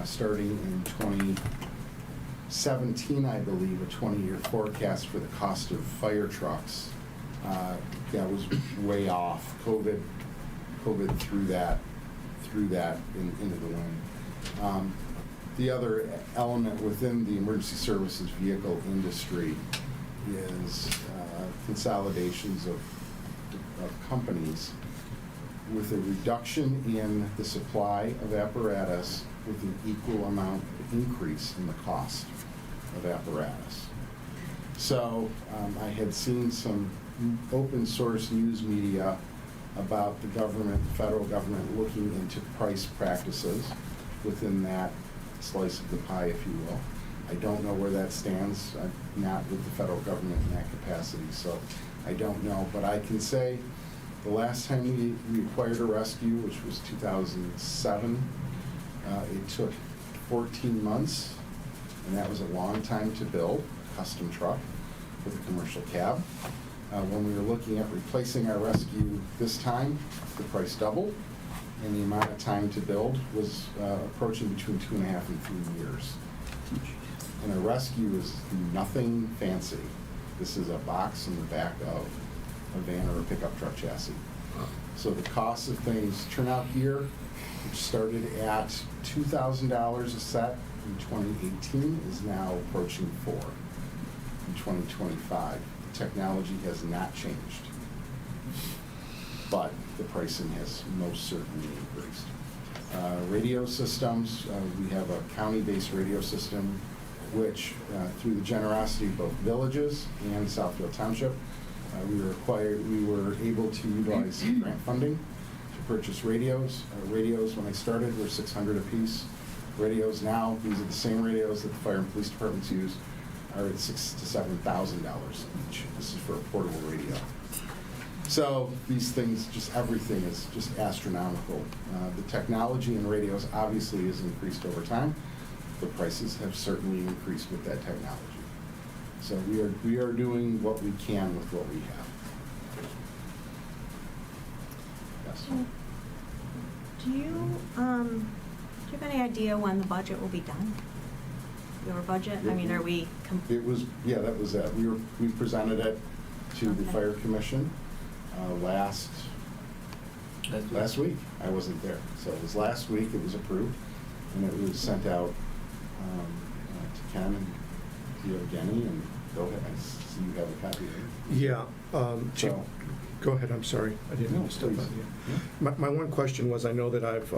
starting in 2017, I believe, a 20-year forecast for the cost of fire trucks. That was way off. COVID threw that into the wind. The other element within the emergency services vehicle industry is consolidations of companies with a reduction in the supply of apparatus with an equal amount of increase in the cost of apparatus. So I had seen some open source news media about the government, the federal government, looking into price practices within that slice of the pie, if you will. I don't know where that stands. I'm not with the federal government in that capacity, so I don't know. But I can say the last time we acquired a rescue, which was 2007, it took 14 months, and that was a long time to build a custom truck with a commercial cab. When we were looking at replacing our rescue this time, the price doubled, and the amount of time to build was approaching between 2.5 and 3 years. And a rescue is nothing fancy. This is a box in the back of a van or a pickup truck chassis. So the cost of things turn out here, which started at $2,000 a set in 2018, is now approaching $4,000 in 2025. technology has not changed, but the pricing has most certainly increased. Radio systems, we have a county-based radio system, which through the generosity of both villages and Southfield Township, we were able to utilize grant funding to purchase radios. Radios, when I started, were $600 apiece. Radios now, these are the same radios that the fire and police departments use, are at $6,000 to $7,000 each. This is for a portable radio. So these things, just everything is just astronomical. The technology in radios obviously has increased over time. The prices have certainly increased with that technology. So we are doing what we can with what we have. Yes. Do you have any idea when the budget will be done? Your budget? I mean, are we? It was, yeah, that was it. We presented it to the Okay. Fire Commission last week. I wasn't there. So it was last week, it was approved, and it was sent out to Ken and to Evgeny, and go ahead, I see you have a copy of it. Yeah, Chief, So- go ahead, I'm sorry. I didn't mean to step on please. you. My one question was, I know that I've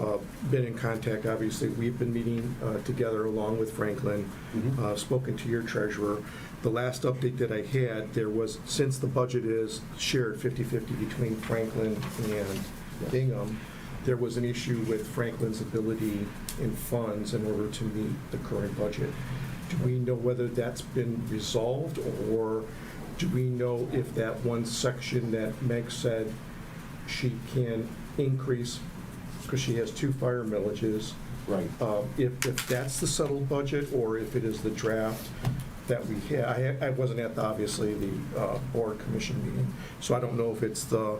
been in contact, obviously, we've been meeting together along with Franklin, Mhm. spoken to your treasurer. The last update that I had, there was, since the budget is shared 50-50 between Franklin and Yes. Bingham, there was an issue with Franklin's ability in funds in order to meet the current budget. Do we know whether that's been resolved, or do we know if that one section that Meg said she can increase, because she has 2 fire millages, Right. if that's the settled budget, or if it is the draft that we had? I wasn't at, obviously, the board commission meeting, so I don't know if it's the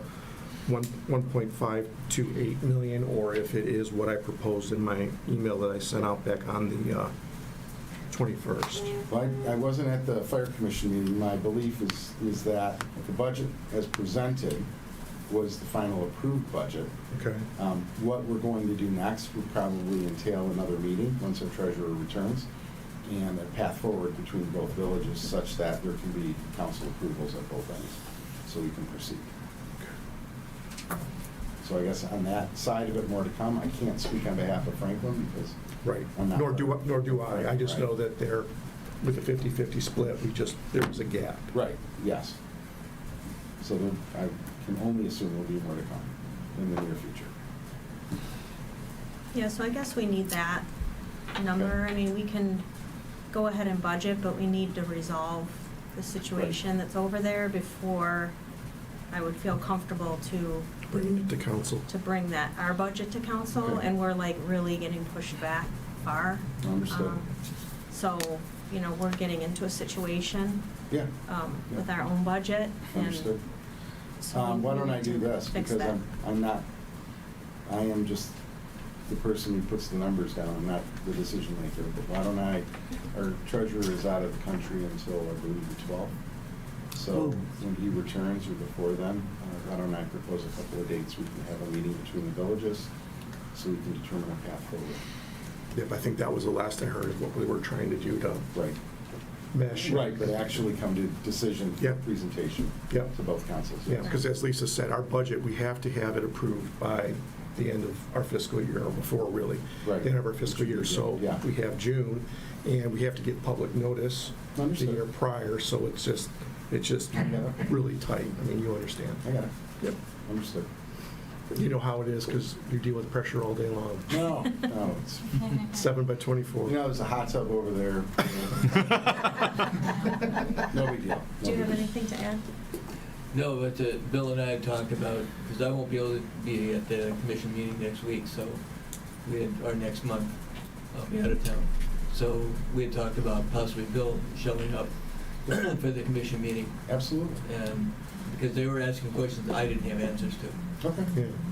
1.528 million, or if it is what I proposed in my email that I sent out back on the 21st. Well, I wasn't at the Fire Commission meeting. My belief is that the budget as presented was the final approved budget. Okay. What we're going to do next would probably entail another meeting once our treasurer returns, and a path forward between both villages such that there can be council approvals at both ends, so we can proceed. So I guess on that side of it, more to come. I can't speak on behalf of Franklin because Right. I'm not. Nor do I. I just Right. know that there, with the 50-50 split, there was a gap. Right, yes. So I can only assume there'll be more to come in the near future. Yeah, so I guess we need that number. I mean, we can go ahead and budget, but we need to resolve the situation that's over there before I would feel comfortable to Bringing it to council. bring our budget to council, Okay. and we're like really getting pushed back far. Understood. So, we're getting into a situation Yeah. with our own budget. and Understood. so Why we don't I need do to this, fix because that. I am just the person who puts the numbers down, I'm not the decision maker, but why don't our treasurer is out of the country until, I believe, the 12th. So Oh. when he returns or before then, why don't I propose a couple of dates, we can have a meeting between the villages, so we can determine a path forward. Yep, I think that was the last I heard of what we were trying to do to Right. mesh. Right, but actually come to decision, Yep. presentation Yep. to both councils. Yeah, because as Lisa said, our budget, we have to have it approved by the end of our fiscal year, or before, really. Right. The end of our fiscal year, so Yeah. we have June, and we have to get public notice the Understood. year prior, so it's just I get it. really tight. I mean, you understand. I got it. Yep. Understood. You know how it is, because you deal with pressure all day long. No, it's, 7 by 24. you know, there's a hot tub over there. No big deal. Do you No have big deal. anything to add? No, but Bill and I had talked about, because I won't be able to be at the commission meeting next week, so our next month, I'll be out of town. So we had talked about possibly Bill showing up for the commission meeting, Absolutely. and, because they were asking questions I didn't have answers to. Okay.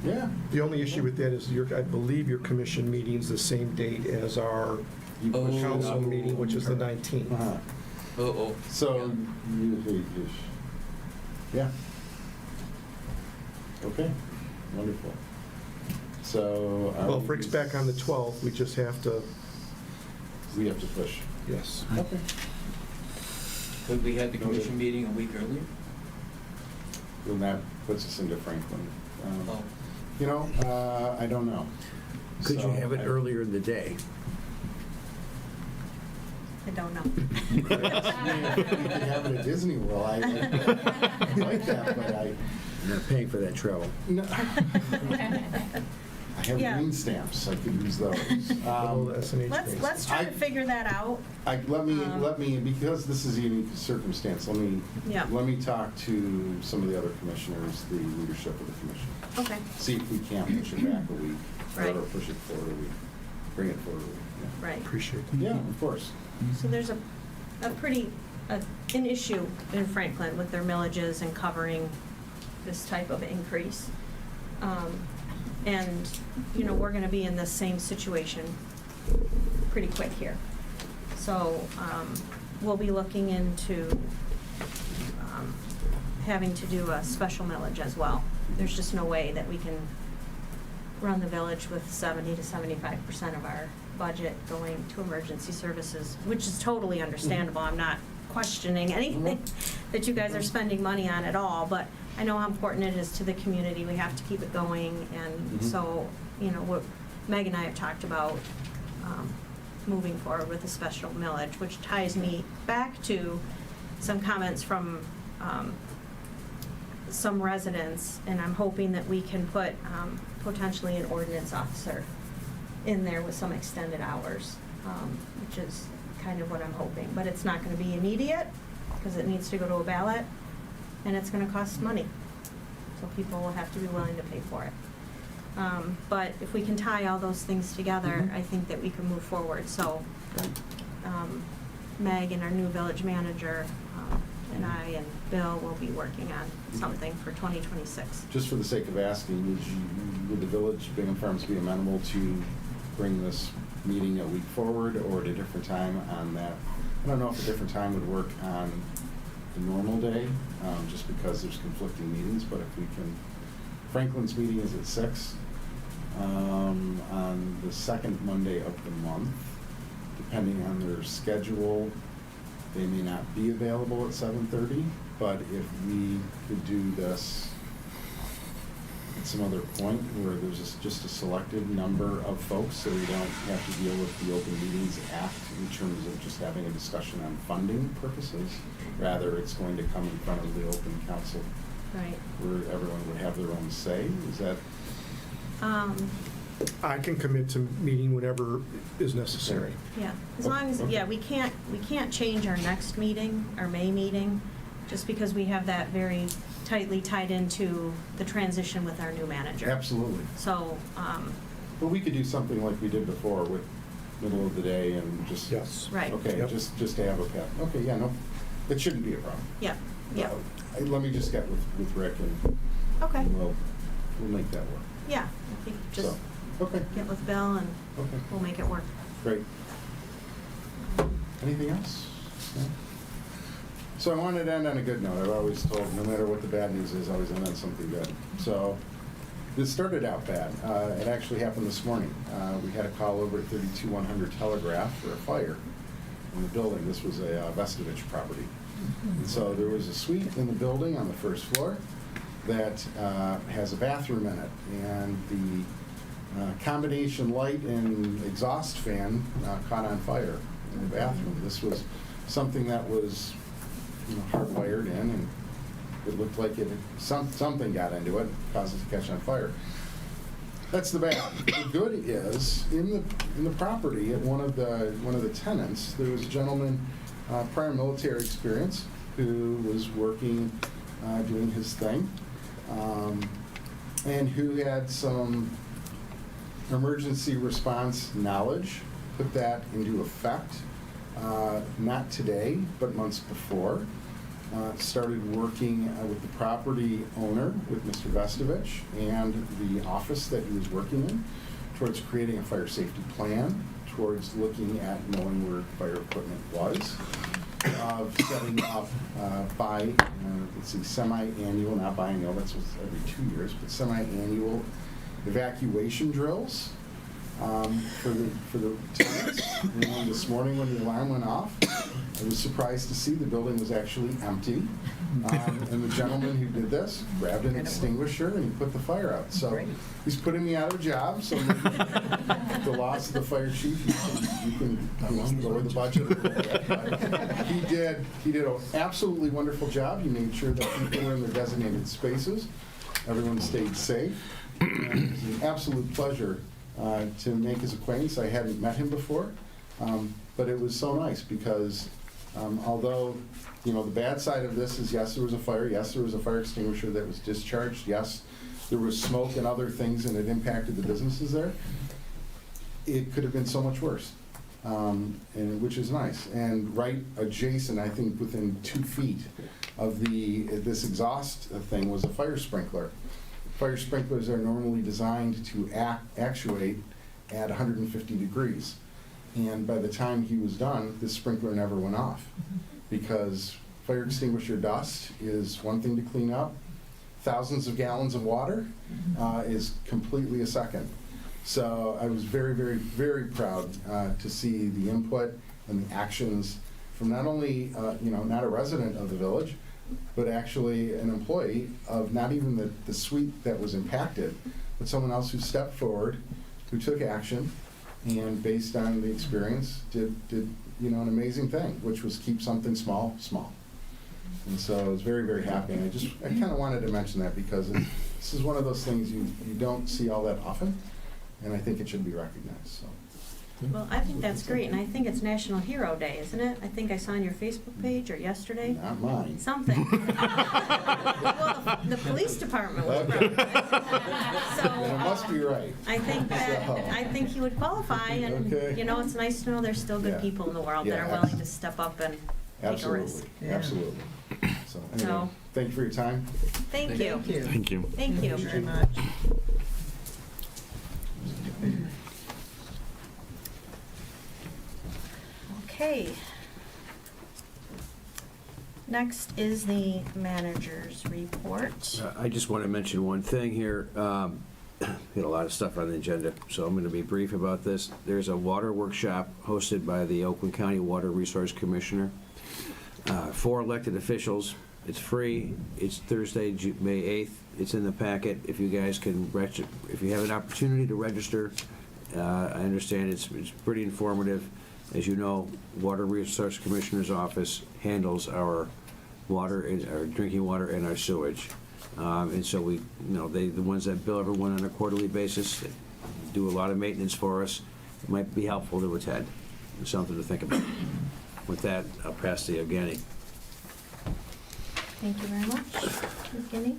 Yeah. Yeah. The only issue with that is I believe your commission meeting's the same date as our You push it council up. meeting, which is the 19th. Uh-huh. Uh-oh. So, yeah. Okay, wonderful. So. are Well, we- Frick's back on the 12th, we just have to, We have to push. yes. Okay. Could we have the commission meeting a week earlier? Well, that puts us into Franklin. Oh. You know, I don't know. Could you So have it earlier in the day? I don't know. You could have it at Disney World. I like that, but I'm not paying for that travel. no. I have Yeah. green stamps. I could use those. Let's try to figure that out. Let me, because this is a unique circumstance, Yeah. let me talk to some of the other commissioners, the leadership of the commission. Okay. See if we can't push it back a week, Right. or push it forward a week, bring it forward a week. Yeah. Right. Appreciate that. Yeah, of course. So there's an issue in Franklin with their millages and covering this type of increase. And, you know, we're gonna be in the same situation pretty quick here. So, we'll be looking into, having to do a special millage as well. There's just no way that we can run the village with 70 to 75% of our budget going to emergency services, which is totally understandable. I'm not questioning anything that you guys are spending money on at all, but I know how important it is to the community. We have to keep it going, and so, you know, what Meg and I have talked about, moving forward with a special millage, which ties me back to some comments from some residents, and I'm hoping that we can put potentially an ordinance officer in there with some extended hours, which is kind of what I'm hoping. But it's not going to be immediate, because it needs to go to a ballot, and it's going to cost money. So people will have to be willing to pay for it. But if we can tie all those things together, I think that we can move forward. So Meg and our new village manager and I and Bill will be working on something for 2026. Just for the sake of asking, would the village, Bingham Farms, be amenable to bring this meeting a week forward or at a different time on that? I don't know if a different time would work on the normal day, just because there's conflicting meetings, but if we can, Franklin's meeting is at 6 on the second Monday of the month. Depending on their schedule, they may not be available at 7:30, but if we could do this at some other point where there's just a selected number of folks, so we don't have to deal with the Open Meetings Act in terms of just having a discussion on funding purposes. Rather, it's going to come in front of the open council, Right. where everyone would have their own say. Is that? I can commit to meeting whenever is necessary. Yeah, as long as, yeah, we can't change our next meeting, our May meeting, just because we have that very tightly tied into the transition with our new manager. Absolutely. So, But we could do something like we did before with middle of the day and just. Yes. Right. Okay, Yep. just to have a pet. Okay, yeah, no, it shouldn't be a problem. yeah, yeah, Let me just get with Rick and okay, we'll make that work. yeah, I think just So, okay, get with Bill and okay, we'll make it work. great. Anything else? No? So I wanted to end on a good note. I've always told, no matter what the bad news is, always end on something good. So this started out bad. It actually happened this morning. We had a call over at 32100 Telegraph for a fire in the building. This was a Vestovich property. And so there was a suite in the building on the first floor that has a bathroom in it. And the combination light and exhaust fan caught on fire in the bathroom. This was something that was, hardwired in, and it looked like something got into it, caused it to catch on fire. That's the bad. The good is in the property at one of the tenants, there was a gentleman, prior military experience, who was working, doing his thing, and who had some emergency response knowledge, put that into effect, not today, but months before. Started working with the property owner, with Mr. Vestovich, and the office that he was working in, towards creating a fire safety plan, towards looking at knowing where fire equipment was, setting up semi-annual, not biannual, that's every 2 years, but semi-annual evacuation drills for the tenants. And this morning when the alarm went off, I was surprised to see the building was actually empty. And the gentleman who did this grabbed an extinguisher and he put the fire out. So he's putting me out of a job, so maybe with the loss of the fire chief, you can lower the budget a little bit. But he did an absolutely wonderful job. He made sure that people were in their designated spaces. Everyone stayed safe. And it was an absolute pleasure to make his acquaintance. I hadn't met him before, but it was so nice because although, the bad side of this is, yes, there was a fire, yes, there was a fire extinguisher that was discharged, yes, there was smoke and other things and it impacted the businesses there, it could have been so much worse, which is nice. And right adjacent, I think within 2 feet of this exhaust thing was a fire sprinkler. Fire sprinklers are normally designed to actuate at 150 degrees. And by the time he was done, the sprinkler never went off because fire extinguisher dust is one thing to clean up. Thousands of gallons of water is completely a second. So I was very, very, very proud to see the input and the actions from not only, not a resident of the village, but actually an employee of not even the suite that was impacted, but someone else who stepped forward, who took action, and based on the experience, did an amazing thing, which was keep something small, small. And so I was very, very happy. And I kind of wanted to mention that because this is one of those things you don't see all that often, and I think it should be recognized. So. Well, I think that's great, and I think it's National Hero Day, isn't it? I think I saw on your Facebook page or yesterday. Not mine. Something. Well, the police department was proud of it. So, Then it must be right. I think he would qualify, and Okay. It's nice to know there's still good Yeah. people in the world that Yeah, are willing to step up and take a risk. Absolutely. So, anyway, So- thank you for your time. Thank you. Thank you. Thank you. Thank you. Very much. Okay. Next is the manager's report. I just want to mention one thing here. We had a lot of stuff on the agenda, so I'm going to be brief about this. There's a water workshop hosted by the Oakland County Water Resource Commissioner. 4 elected officials. It's free. It's Thursday, May 8th. It's in the packet. If you guys can if you have an opportunity to register, I understand it's pretty informative. As you know, Water Resource Commissioner's Office handles our water, our drinking water, and our sewage. And so the ones that bill everyone on a quarterly basis, they do a lot of maintenance for us. It might be helpful to attend. It's something to think about. With that, I'll pass to Evgeny. Thank you very much. Evgeny?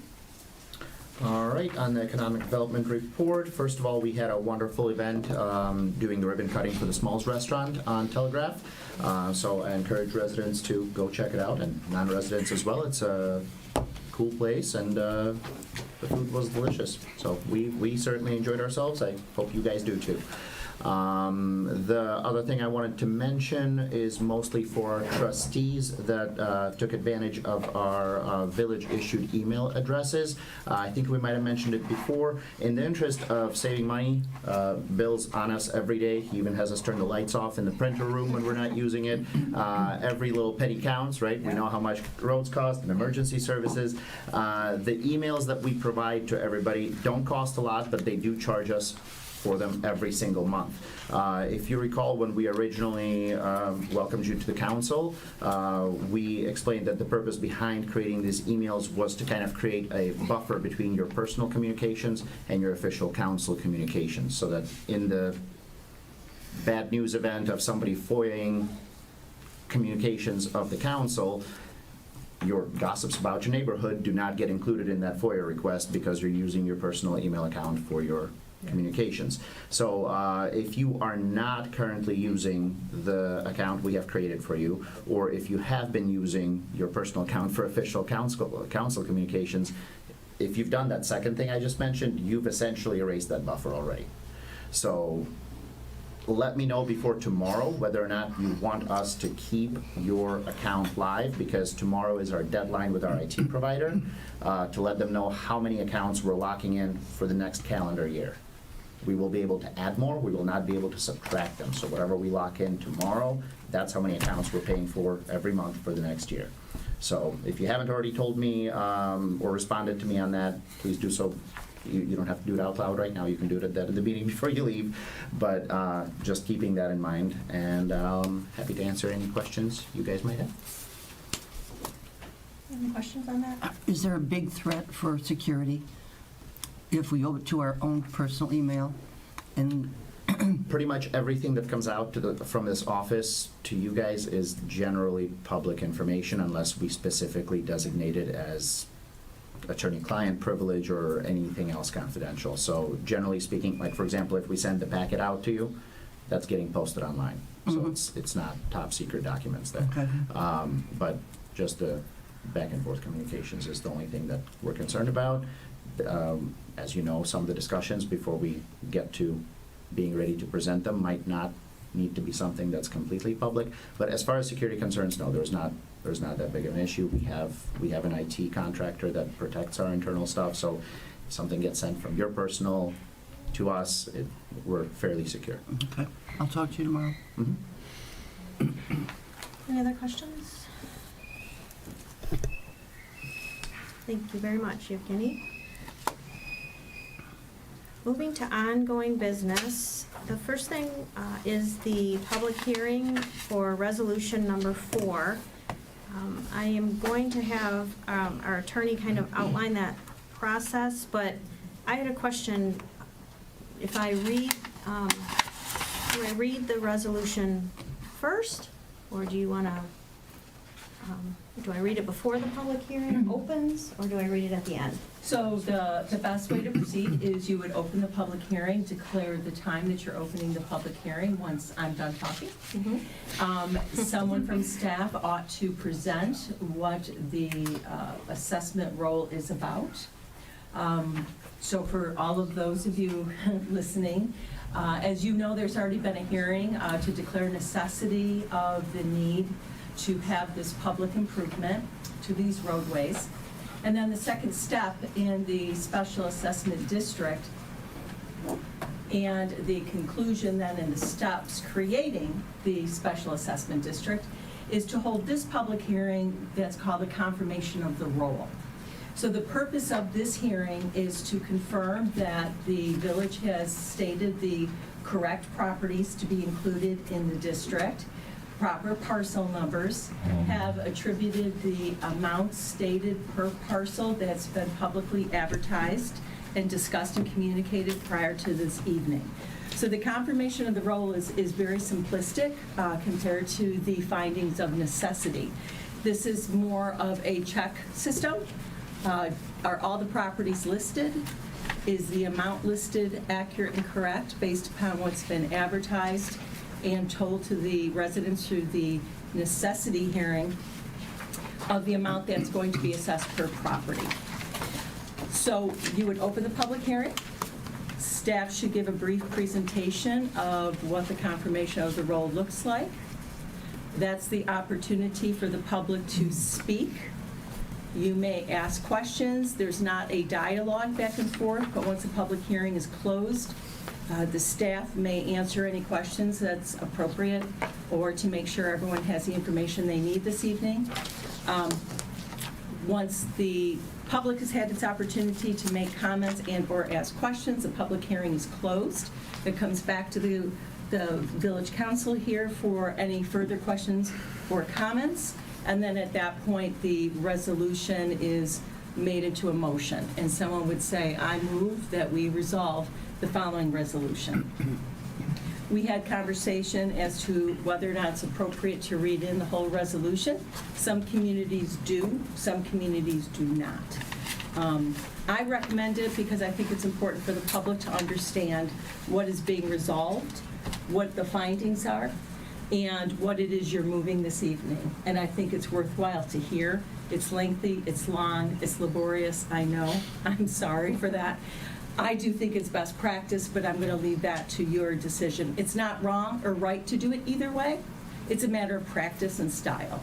All right, on the economic development report, first of all, we had a wonderful event doing the ribbon cutting for the Smalls Restaurant on Telegraph. So I encourage residents to go check it out, and non-residents as well. It's a cool place, and the food was delicious. So we certainly enjoyed ourselves. I hope you guys do too. The other thing I wanted to mention is mostly for our trustees that took advantage of our village-issued email addresses. I think we might have mentioned it before. In the interest of saving money, Bill's on us every day. He even has us turn the lights off in the printer room when we're not using it. Every little penny counts, right? We know how much roads cost and emergency services. The emails that we provide to everybody don't cost a lot, but they do charge us for them every single month. If you recall, when we originally welcomed you to the council, we explained that the purpose behind creating these emails was to kind of create a buffer between your personal communications and your official council communications, so that in the bad news event of somebody FOIAing communications of the council, your gossips about your neighborhood do not get included in that FOIA request because you're using your personal email account for your communications. So if you are not currently using the account we have created for you, or if you have been using your personal account for official council communications, if you've done that second thing I just mentioned, you've essentially erased that buffer already. So let me know before tomorrow whether or not you want us to keep your account live, because tomorrow is our deadline with our IT provider to let them know how many accounts we're locking in for the next calendar year. We will be able to add more, we will not be able to subtract them. So whatever we lock in tomorrow, that's how many accounts we're paying for every month for the next year. So if you haven't already told me or responded to me on that, please do so. You don't have to do it out loud right now, you can do it at the meeting before you leave, but just keeping that in mind, and happy to answer any questions you guys might have. Any questions on that? Is there a big threat for security if we go to our own personal email? And Pretty much everything that comes out from this office to you guys is generally public information unless we specifically designate it as attorney-client privilege or anything else confidential. So generally speaking, like for example, if we send the packet out to you, that's getting posted online. So it's not top secret documents there. Okay. But just the back and forth communications is the only thing that we're concerned about. As you know, some of the discussions before we get to being ready to present them might not need to be something that's completely public. But as far as security concerns, no, there's not that big of an issue. We have an IT contractor that protects our internal stuff, so if something gets sent from your personal to us, we're fairly secure. Okay, I'll talk to you tomorrow. Any other questions? Thank you very much, Evgeny. Moving to ongoing business, the first thing is the public hearing for resolution number 4. I am going to have our attorney kind of outline that process, but I had a question. If I read, do I read the resolution first, or do you want to, do I read it before the public hearing opens, or do I read it at the end? So the best way to proceed is you would open the public hearing, declare the time that you're opening the public hearing once I'm done talking. Someone from staff ought to present what the assessment role is about. So for all of those of you listening, as you know, there's already been a hearing to declare necessity of the need to have this public improvement to these roadways. And then the second step in the special assessment district and the conclusion then in the steps creating the special assessment district is to hold this public hearing that's called a confirmation of the role. So the purpose of this hearing is to confirm that the village has stated the correct properties to be included in the district, proper parcel numbers, have attributed the amounts stated per parcel that's been publicly advertised and discussed and communicated prior to this evening. So the confirmation of the role is very simplistic compared to the findings of necessity. This is more of a check system. Are all the properties listed? Is the amount listed accurate and correct based upon what's been advertised and told to the residents through the necessity hearing of the amount that's going to be assessed per property? So you would open the public hearing. Staff should give a brief presentation of what the confirmation of the role looks like. That's the opportunity for the public to speak. You may ask questions. There's not a dialogue back and forth, but once the public hearing is closed, the staff may answer any questions that's appropriate or to make sure everyone has the information they need this evening. Once the public has had its opportunity to make comments and or ask questions, the public hearing is closed. It comes back to the village council here for any further questions or comments. And then at that point, the resolution is made into a motion. And someone would say, I move that we resolve the following resolution. We had conversation as to whether or not it's appropriate to read in the whole resolution. Some communities do, some communities do not. I recommend it because I think it's important for the public to understand what is being resolved, what the findings are, and what it is you're moving this evening. And I think it's worthwhile to hear. It's lengthy, it's long, it's laborious, I know. I'm sorry for that. I do think it's best practice, but I'm going to leave that to your decision. It's not wrong or right to do it either way. It's a matter of practice and style.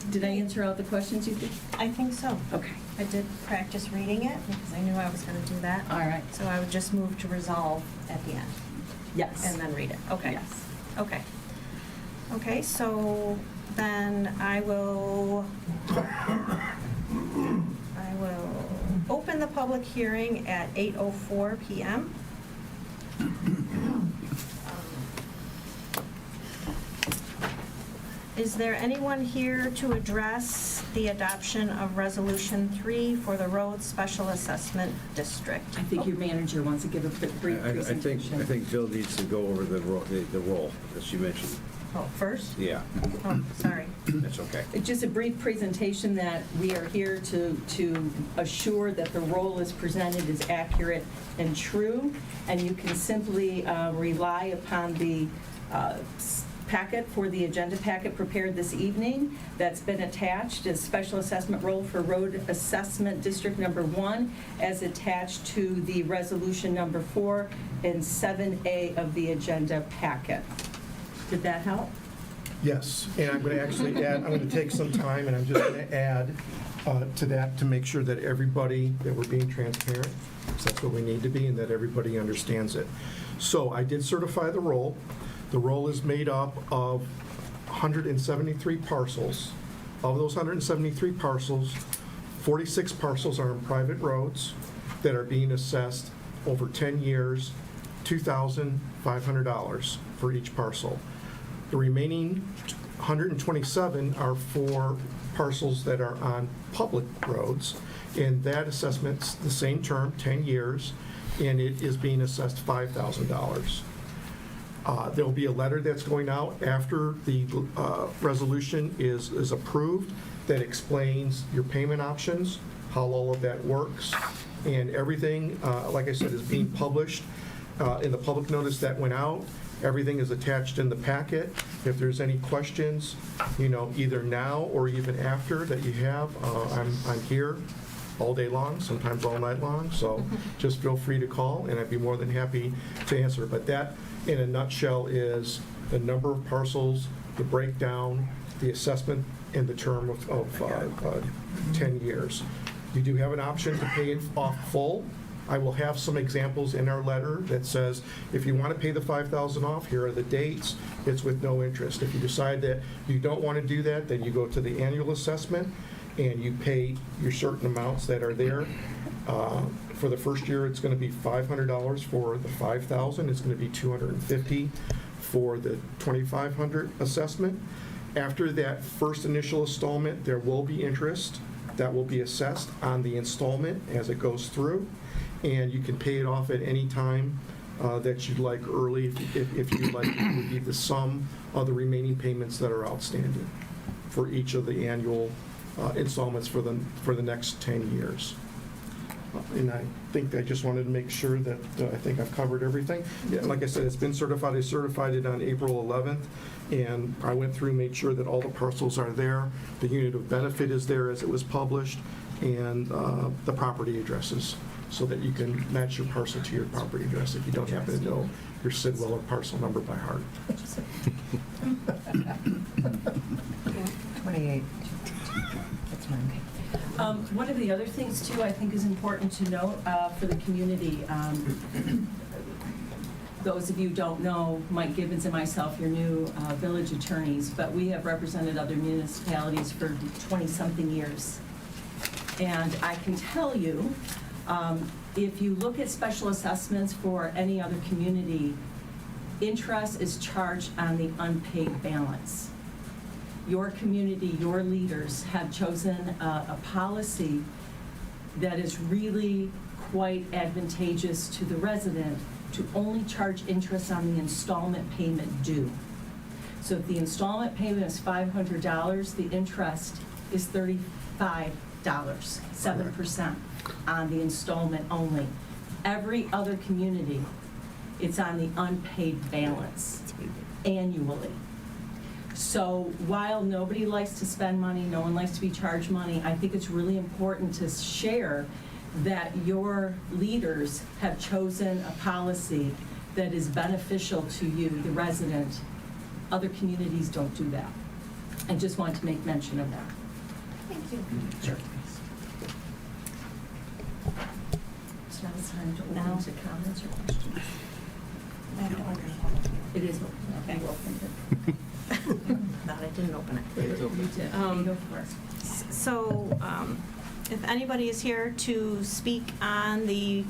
Did I answer all the questions you did? I think so. Okay. I did practice reading it because I knew I was going to do that. All right. So I would just move to resolve at the end Yes. and then read it. Okay. Yes. Okay. Okay, so then I will open the public hearing at 8:04 PM. Is there anyone here to address the adoption of Resolution 3 for the Road Special Assessment District? I think your manager wants to give a brief I presentation. think Bill needs to go over the role that she mentioned. Oh, first? Yeah, Oh, sorry. that's okay. It's just a brief presentation that we are here to assure that the role is presented is accurate and true, and you can simply rely upon the packet for the agenda packet prepared this evening that's been attached as special assessment role for Road Assessment District Number 1 as attached to the resolution number 4 and 7A of the agenda packet. Did that help? Yes, and I'm going to actually add, I'm going to take some time, and I'm just going to add to that to make sure that everybody, that we're being transparent, because that's what we need to be, and that everybody understands it. So I did certify the roll. The roll is made up of 173 parcels. Of those 173 parcels, 46 parcels are in private roads that are being assessed over 10 years, $2,500 for each parcel. The remaining 127 are for parcels that are on public roads, and that assessment's the same term, 10 years, and it is being assessed $5,000. There will be a letter that's going out after the resolution is approved that explains your payment options, how all of that works, and everything, like I said, is being published in the public notice that went out. Everything is attached in the packet. If there's any questions, either now or even after that you have, I'm here all day long, sometimes all night long, so just feel free to call, and I'd be more than happy to answer. But that, in a nutshell, is the number of parcels, the breakdown, the assessment, and the term of 10 years. You do have an option to pay it off full. I will have some examples in our letter that says, if you want to pay the $5,000 off, here are the dates. It's with no interest. If you decide that you don't want to do that, then you go to the annual assessment and you pay your certain amounts that are there. For the first year, it's going to be $500 for the $5,000. It's going to be $250 for the $2,500 assessment. After that first initial installment, there will be interest that will be assessed on the installment as it goes through, and you can pay it off at any time that you'd like early if you'd like. It would be the sum of the remaining payments that are outstanding for each of the annual installments for the next 10 years. And I think I just wanted to make sure that I think I've covered everything. Yeah, like I said, it's been certified. I certified it on April 11th, and I went through and made sure that all the parcels are there. The unit of benefit is there as it was published, and the property addresses, so that you can match your parcel to your property address if you don't happen to know your Sidwell or parcel number by heart. 28. That's mine. One of the other things, too, I think is important to note for the community. Those of you who don't know, Mike Gibbons and myself, your new village attorneys, but we have represented other municipalities for 20-something years. And I can tell you, if you look at special assessments for any other community, interest is charged on the unpaid balance. Your community, your leaders have chosen a policy that is really quite advantageous to the resident to only charge interest on the installment payment due. So if the installment payment is $500, the interest is $35, 7% on the installment only. Every other community, it's on the unpaid balance annually. So while nobody likes to spend money, no one likes to be charged money, I think it's really important to share that your leaders have chosen a policy that is beneficial to you, the resident. Other communities don't do that. I just wanted to make mention of that. Thank you. Sure. So now it's time to Now. open to comments or questions. It is open. Okay. You opened it. Thought I didn't open it. You did. Um, Go for it. So, if anybody is here to speak on the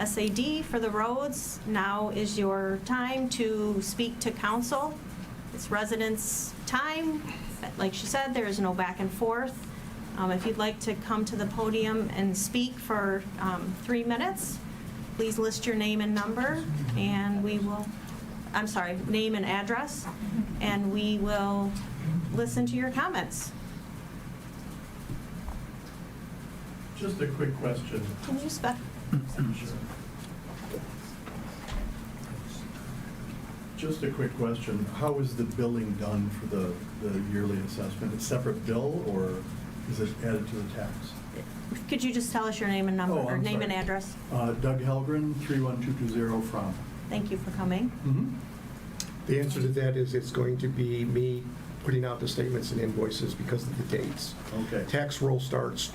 SAD for the roads, now is your time to speak to council. It's residents' time. Like she said, there is no back and forth. If you'd like to come to the podium and speak for 3 minutes, please list your name and number, and we will, I'm sorry, name and address, and we will listen to your comments. Just a quick question. Can you spec? Just a quick question. How is the billing done for the yearly assessment? A separate bill, or is it added to the tax? Could you just tell us your name and number, Oh, or I'm name and sorry. address? Doug Helgren, 31220 from. Thank you for coming. The answer to that is it's going to be me putting out the statements and invoices because of the dates. Okay. Tax roll starts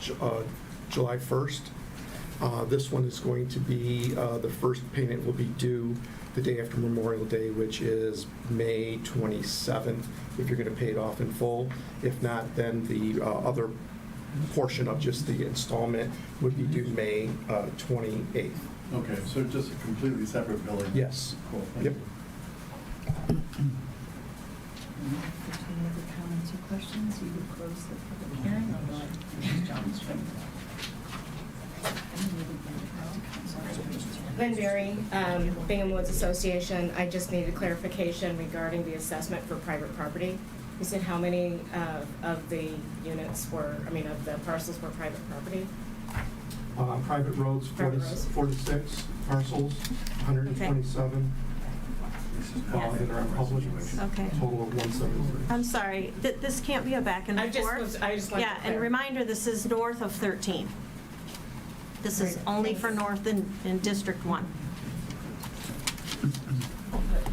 July 1st. This one is going to be, the first payment will be due the day after Memorial Day, which is May 27th, if you're going to pay it off in full. If not, then the other portion of just the installment would be due May 28th. Okay, so just a completely separate billing? Yes. Cool, thank Yep. you. If any other comments or questions, you would close the public hearing, although John's trying to. Lynn Berry, Bingham Woods Association. I just needed clarification regarding the assessment for private property. You said how many of the units were, of the parcels were private property? Private roads, Private roads. 46 parcels, 127. That are public. Okay. Total of 173. I'm sorry, this can't be a back and I just forth. wanted Yeah, to and clarify. reminder, this is north of 13. This is Great, only thanks. for north in District 1.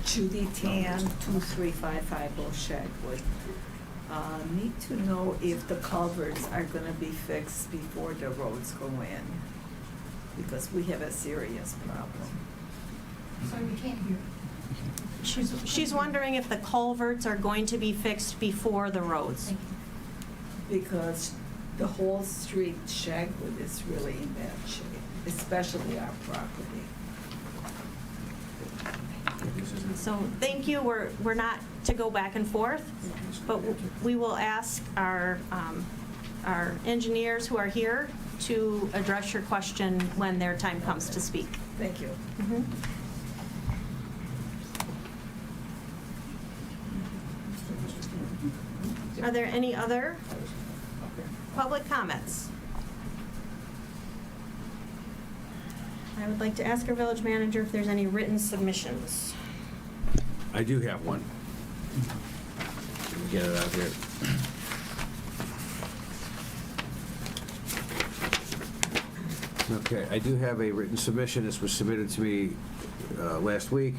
Judy Tan, 2355 Shagwood. Need to know if the culverts are gonna be fixed before the roads go in, because we have a serious problem. Sorry, we can't hear. She's wondering if the culverts are going to be fixed before the roads. Because the whole street Shagwood is really in bad shape, especially our property. So thank you. We're not to go back and forth, but we will ask our engineers who are here to address your question when their time comes to speak. Thank you. Are there any other public comments? I would like to ask our village manager if there's any written submissions. I do have one. Let me get it out here. Okay, I do have a written submission. This was submitted to me last week.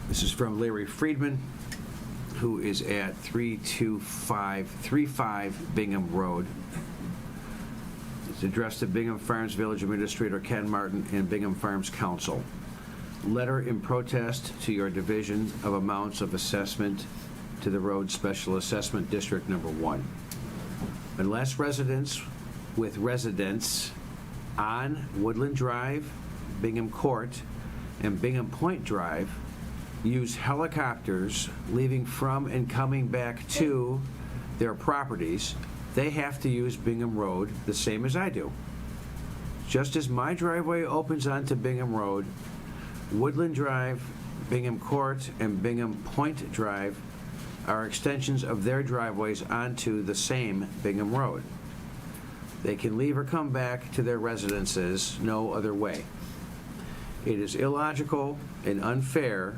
This is from Larry Friedman, who is at 32535 Bingham Road. It's addressed to Bingham Farms Village Administrator Ken Martin and Bingham Farms Council. Letter in protest to your division of amounts of assessment to the Road Special Assessment District Number 1. Unless residents with residents on Woodland Drive, Bingham Court, and Bingham Point Drive use helicopters leaving from and coming back to their properties, they have to use Bingham Road the same as I do. Just as my driveway opens onto Bingham Road, Woodland Drive, Bingham Court, and Bingham Point Drive are extensions of their driveways onto the same Bingham Road. They can leave or come back to their residences no other way. It is illogical and unfair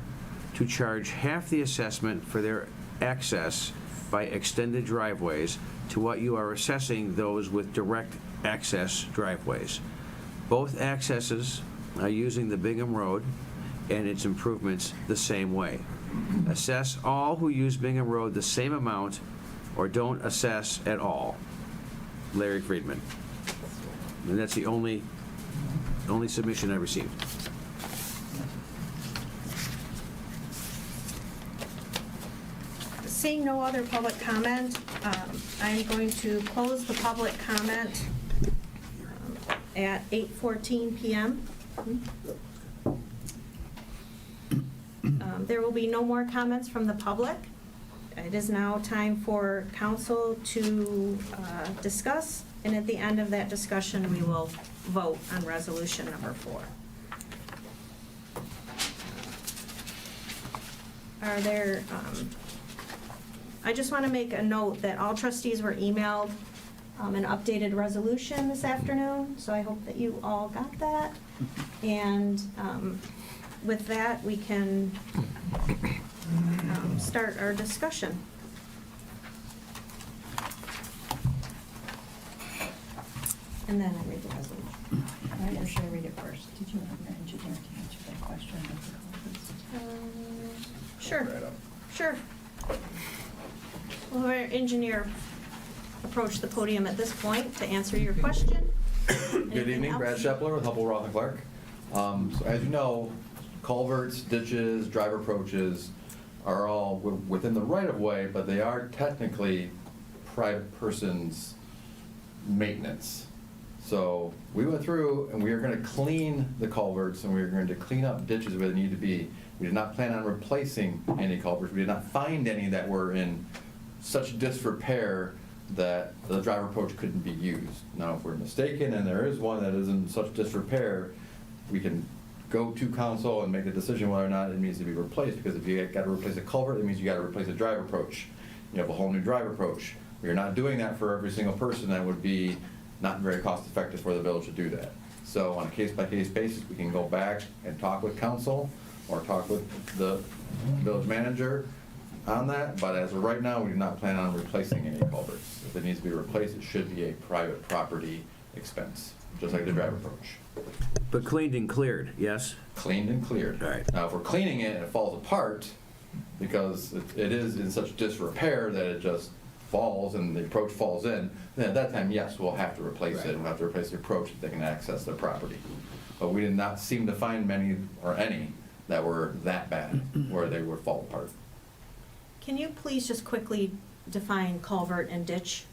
to charge half the assessment for their access by extended driveways to what you are assessing those with direct access driveways. Both accesses are using the Bingham Road and its improvements the same way. Assess all who use Bingham Road the same amount or don't assess at all. Larry Friedman. And that's the only submission I received. Seeing no other public comment, I'm going to close the public comment at 8:14 PM. There will be no more comments from the public. It is now time for council to discuss, and at the end of that discussion, we will vote on resolution number 4. Are there, I just want to make a note that all trustees were emailed an updated resolution this afternoon, so I hope that you all got that. And with that, we can start our discussion. And then I read the resolution. Right, or should I read it first? Did you want your engineer to answer that question about the culverts? Sure, sure. Will our engineer approach the podium at this point to answer your question? Good evening, Brad Shepler with Hubbell Roth & Clark. So as you know, culverts, ditches, drive approaches are all within the right-of-way, but they are technically private persons' maintenance. So we went through and we are going to clean the culverts and we are going to clean up ditches where they need to be. We did not plan on replacing any culverts. We did not find any that were in such disrepair that the drive approach couldn't be used. Now, if we're mistaken and there is one that is in such disrepair, we can go to council and make a decision whether or not it needs to be replaced, because if you got to replace a culvert, it means you got to replace a drive approach. You have a whole new drive approach. We are not doing that for every single person. That would be not very cost effective for the village to do that. So on a case-by-case basis, we can go back and talk with council or talk with the village manager on that, but as of right now, we do not plan on replacing any culverts. If it needs to be replaced, it should be a private property expense, just like the drive approach. But cleaned and cleared, yes? Cleaned and cleared. All right. Now, if we're cleaning it and it falls apart, because it is in such disrepair that it just falls and the approach falls in, then at that time, yes, we'll have to replace it. We'll have to replace the approach so they can access their property. But we did not seem to find many or any that were that bad where they would fall apart. Can you please just quickly define culvert and ditch?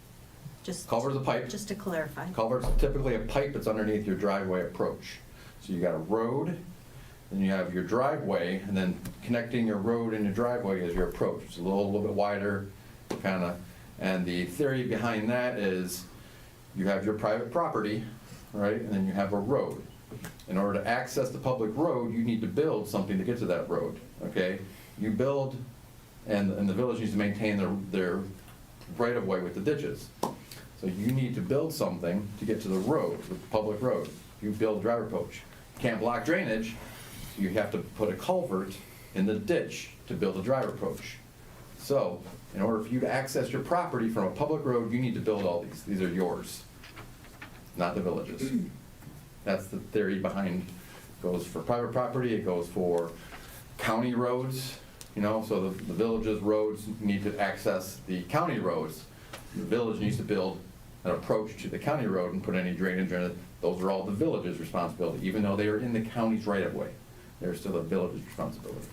Culvert's a pipe. Just to clarify. Culvert's typically a pipe that's underneath your driveway approach. So you got a road, then you have your driveway, and then connecting your road and your driveway is your approach. It's a little bit wider, kind of. And the theory behind that is you have your private property, right, and then you have a road. In order to access the public road, you need to build something to get to that road, okay? You build, and the village needs to maintain their right-of-way with the ditches. So you need to build something to get to the road, the public road. You build drive approach. You can't block drainage, so you have to put a culvert in the ditch to build a drive approach. So, in order for you to access your property from a public road, you need to build all these. These are yours, not the village's. That's the theory behind, goes for private property, it goes for county roads, you know, so the village's roads need to access the county roads. The village needs to build an approach to the county road and put any drainage in it. Those are all the village's responsibility, even though they are in the county's right-of-way. They're still the village's responsibility.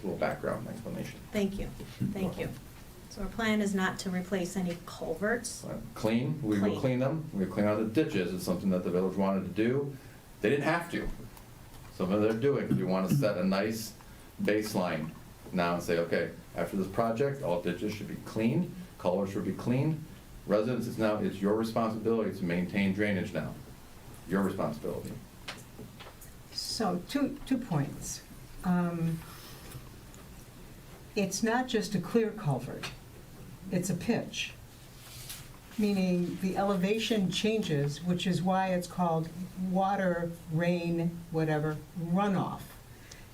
A little background explanation. Thank you, thank you. So our plan is not to replace any culverts? Clean, we will clean them. We will clean out the ditches. It's something that the village wanted to do. They didn't have to. Some of they're doing. We want to set a nice baseline now and say, okay, after this project, all ditches should be cleaned, culverts should be cleaned. Residents, it's your responsibility to maintain drainage now. Your responsibility. So, two points. It's not just a clear culvert, it's a pitch, meaning the elevation changes, which is why it's called water, rain, whatever, runoff.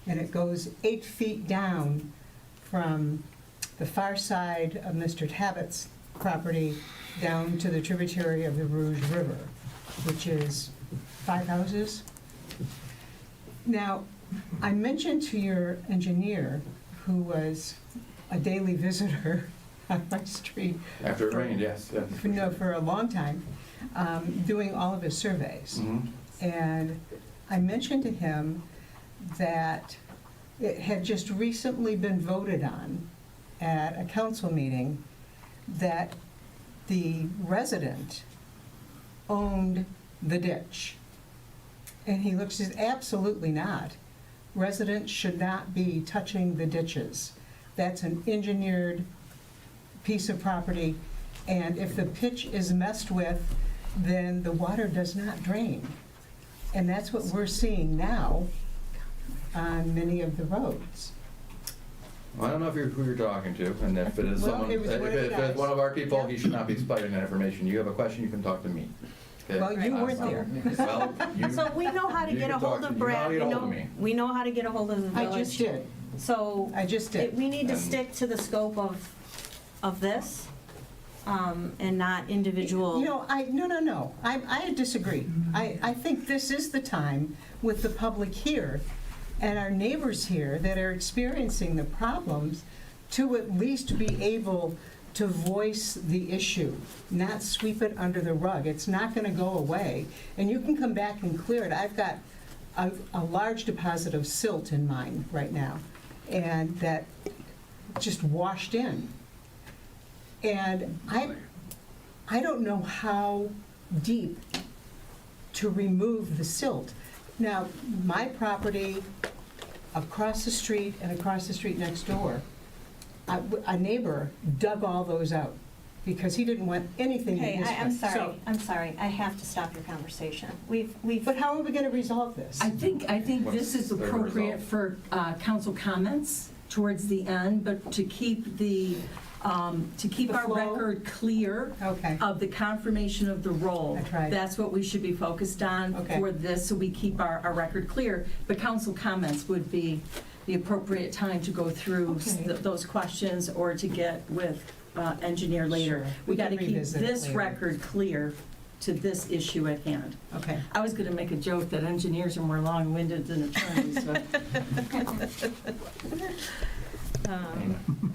And it goes 8 feet down from the far side of Mr. Tabbitt's property down to the tributary of the Rouge River, which is 5 houses. Now, I mentioned to your engineer, who was a daily visitor on my street. After it rained, yes, yes. For a long time, doing all of his surveys. Mhm. And I mentioned to him that it had just recently been voted on at a council meeting that the resident owned the ditch. And he looks, says, absolutely not. Residents should not be touching the ditches. That's an engineered piece of property, and if the pitch is messed with, then the water does not drain. And that's what we're seeing now on many of the roads. Well, I don't know if who you're talking to, and if it is Well, someone, it was if one of the it's guys. one of our people, he Yep. should not be spreading that information. You have a question, you can talk to me. Okay? Well, you weren't there. Well, you. So we know how to you get can a hold talk of to- you know how Brad, to we get hold know, of me. we know how to get a hold of the I village. just did. So. I just did. We need to And- stick to the scope of this, and not individual. You know, no. I disagree. I think this is the time with the public here and our neighbors here that are experiencing the problems to at least be able to voice the issue, not sweep it under the rug. It's not going to go away. And you can come back and clear it. I've got a large deposit of silt in mine right now, and that just washed in. And I don't know how deep to remove the silt. Now, my property across the street and across the street next door, a neighbor dug all those out because he didn't want anything in Okay, his I'm front. sorry, I'm sorry, I have to stop your conversation. We've. But how are we gonna resolve this? I think this is What's the appropriate result? for council comments towards the end, but to keep The our flow? record clear Okay. of the confirmation of the role. That's right. That's what we should be focused on Okay. for this, so we keep our record clear. But council comments would be the appropriate time to go through Okay. those questions or to get with engineer later. Sure. We We got to can keep revisit it this later. record clear to this issue at hand. Okay. I was going to make a joke that engineers are more long-winded than attorneys, but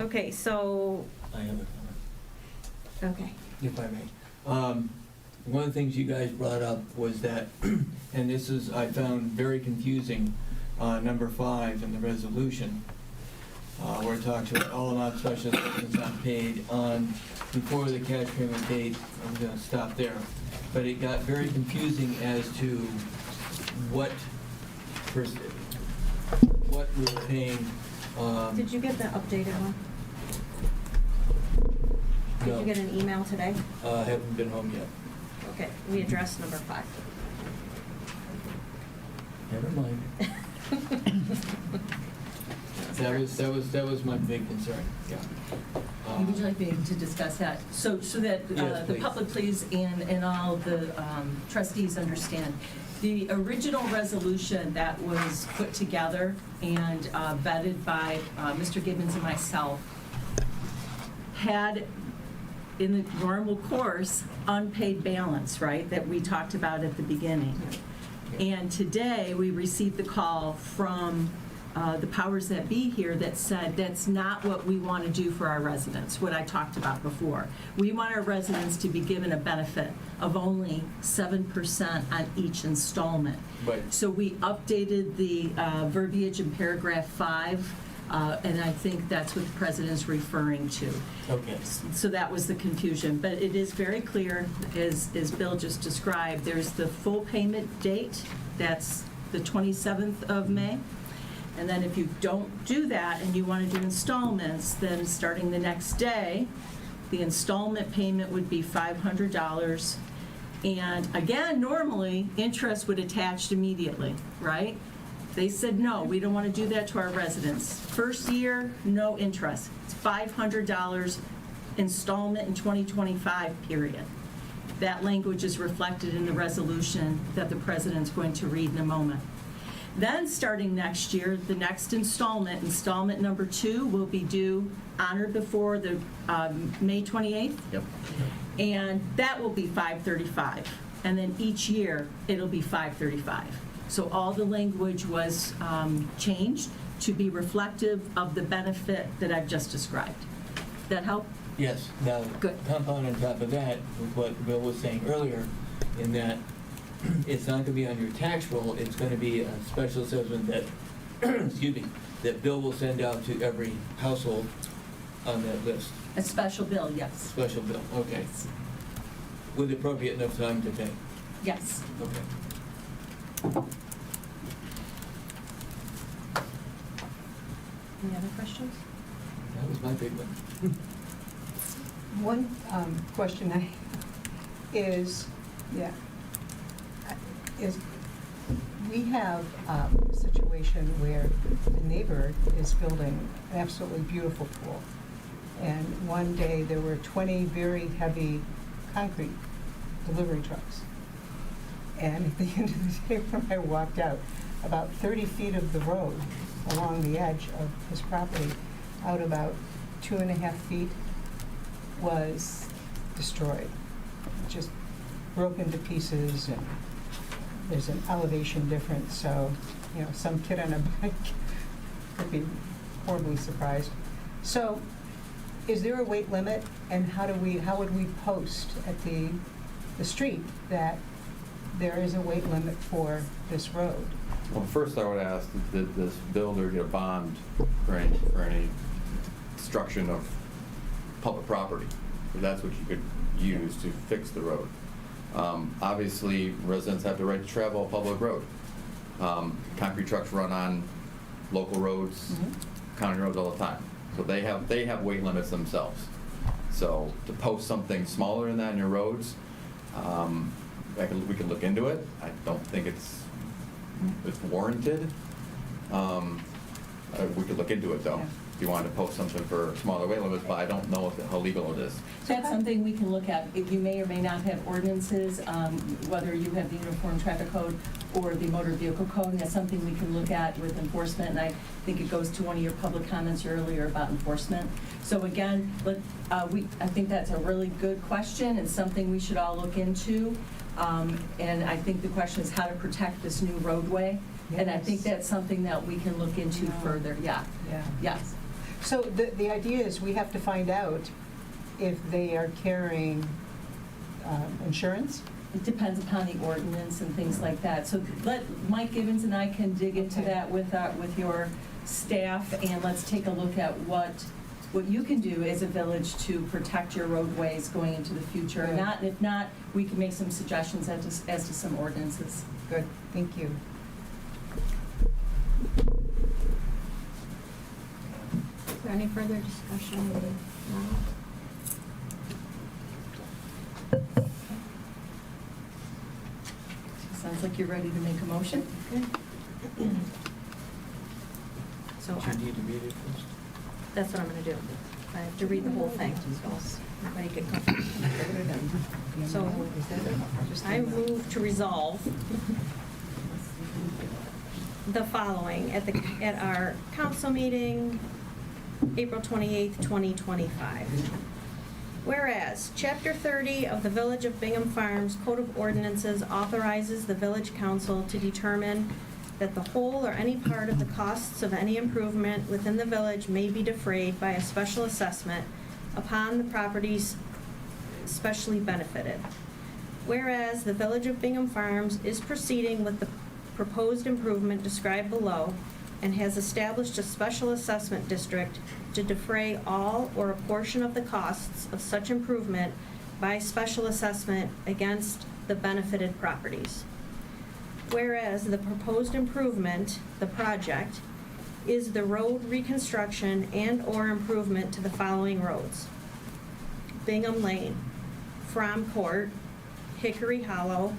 Okay, so, I have a comment, okay. if I may. One of the things you guys brought up was that, and this is, I found very confusing, number 5 in the resolution, where it talks about all amount special assessments not paid on before the cash payment date. I'm gonna stop there. But it got very confusing as to what we were paying. Did you get the updated one? Did No. you get an email today? Haven't been home yet. Okay, we addressed number 5. Never mind. That was my big concern, yeah. would you like me to discuss that? So that Yes, the please. public, please, and all the trustees understand. The original resolution that was put together and vetted by Mr. Gibbons and myself had, in the normal course, unpaid balance, right, that we talked about at the beginning. And today, we received the call from the powers that be here that said that's not what we want to do for our residents, what I talked about before. We want our residents to be given a benefit of only 7% on each installment. Right. So we updated the verbiage in paragraph 5, and I think that's what the president's referring to. Okay. So that was the confusion, but it is very clear, as Bill just described, there's the full payment date, that's the 27th of May. And then if you don't do that and you want to do installments, then starting the next day, the installment payment would be $500. And again, normally, interest would attach immediately, right? They said, no, we don't want to do that to our residents. First year, no interest. It's $500 installment in 2025, period. That language is reflected in the resolution that the president's going to read in a moment. Then, starting next year, the next installment number 2, will be due on or before the May 28th. Yep. And that will be $535. And then each year, it'll be $535. So all the language was changed to be reflective of the benefit that I've just described. That help? Yes, now, Good. compound on top of that, with what Bill was saying earlier, in that it's not gonna be on your tax roll, it's gonna be a special assessment that, excuse me, that Bill will send out to every household on that list. A special bill, yes. Special bill, okay. With appropriate enough time to pay. Yes. Okay. Any other questions? That was my big one. One question I, is we have a situation where a neighbor is building an absolutely beautiful pool. And one day there were 20 very heavy concrete delivery trucks. And at the end of the day, when I walked out, about 30 feet of the road along the edge of his property, out about 2.5 feet, was destroyed, just broken to pieces, and there's an elevation difference, so, you know, some kid on a bike could be horribly surprised. So, is there a weight limit, and how would we post at the street that there is a weight limit for this road? Well, first I would ask that this builder get a bond for any destruction of public property, because that's what you could use to fix the road. Obviously, residents have the right to travel a public road. Concrete trucks run on local roads, county roads all the time, so they have weight limits themselves. So to post something smaller than that in your roads, we can look into it. I don't think it's warranted. We could look into it though. If you wanted to post something for smaller weight limits, but I don't know how legal it is. That's something we can look at. If you may or may not have ordinances, whether you have the Uniform Traffic Code or the Motor Vehicle Code, and that's something we can look at with enforcement, and I think it goes to one of your public comments earlier about enforcement. So again, I think that's a really good question and something we should all look into. And I think the question is how to protect this new roadway. Yes. And I think that's something that we can look into further, yeah. Yes. So the idea is we have to find out if they are carrying insurance? It depends upon the ordinance and things like that. So let Mike Gibbons and I can dig into that with your staff, and let's take a look at what you can do as a village to protect your roadways going into the future. Good. If not, we can make some suggestions as to some ordinances. Good, thank you. Is there any further discussion? No? Sounds like you're ready to make a motion. Good. So Do you need to read it first? that's what I'm going to do. I have to read the whole thing, so everybody get comfortable. So I move to resolve the following at our council meeting, April 28th, 2025. Whereas, Chapter 30 of the Village of Bingham Farms Code of Ordinances authorizes the village council to determine that the whole or any part of the costs of any improvement within the village may be defrayed by a special assessment upon the properties specially benefited. Whereas, the Village of Bingham Farms is proceeding with the proposed improvement described below and has established a special assessment district to defray all or a portion of the costs of such improvement by special assessment against the benefited properties. Whereas the proposed improvement, the project, is the road reconstruction and/or improvement to the following roads: Bingham Lane, From Court, Hickory Hollow,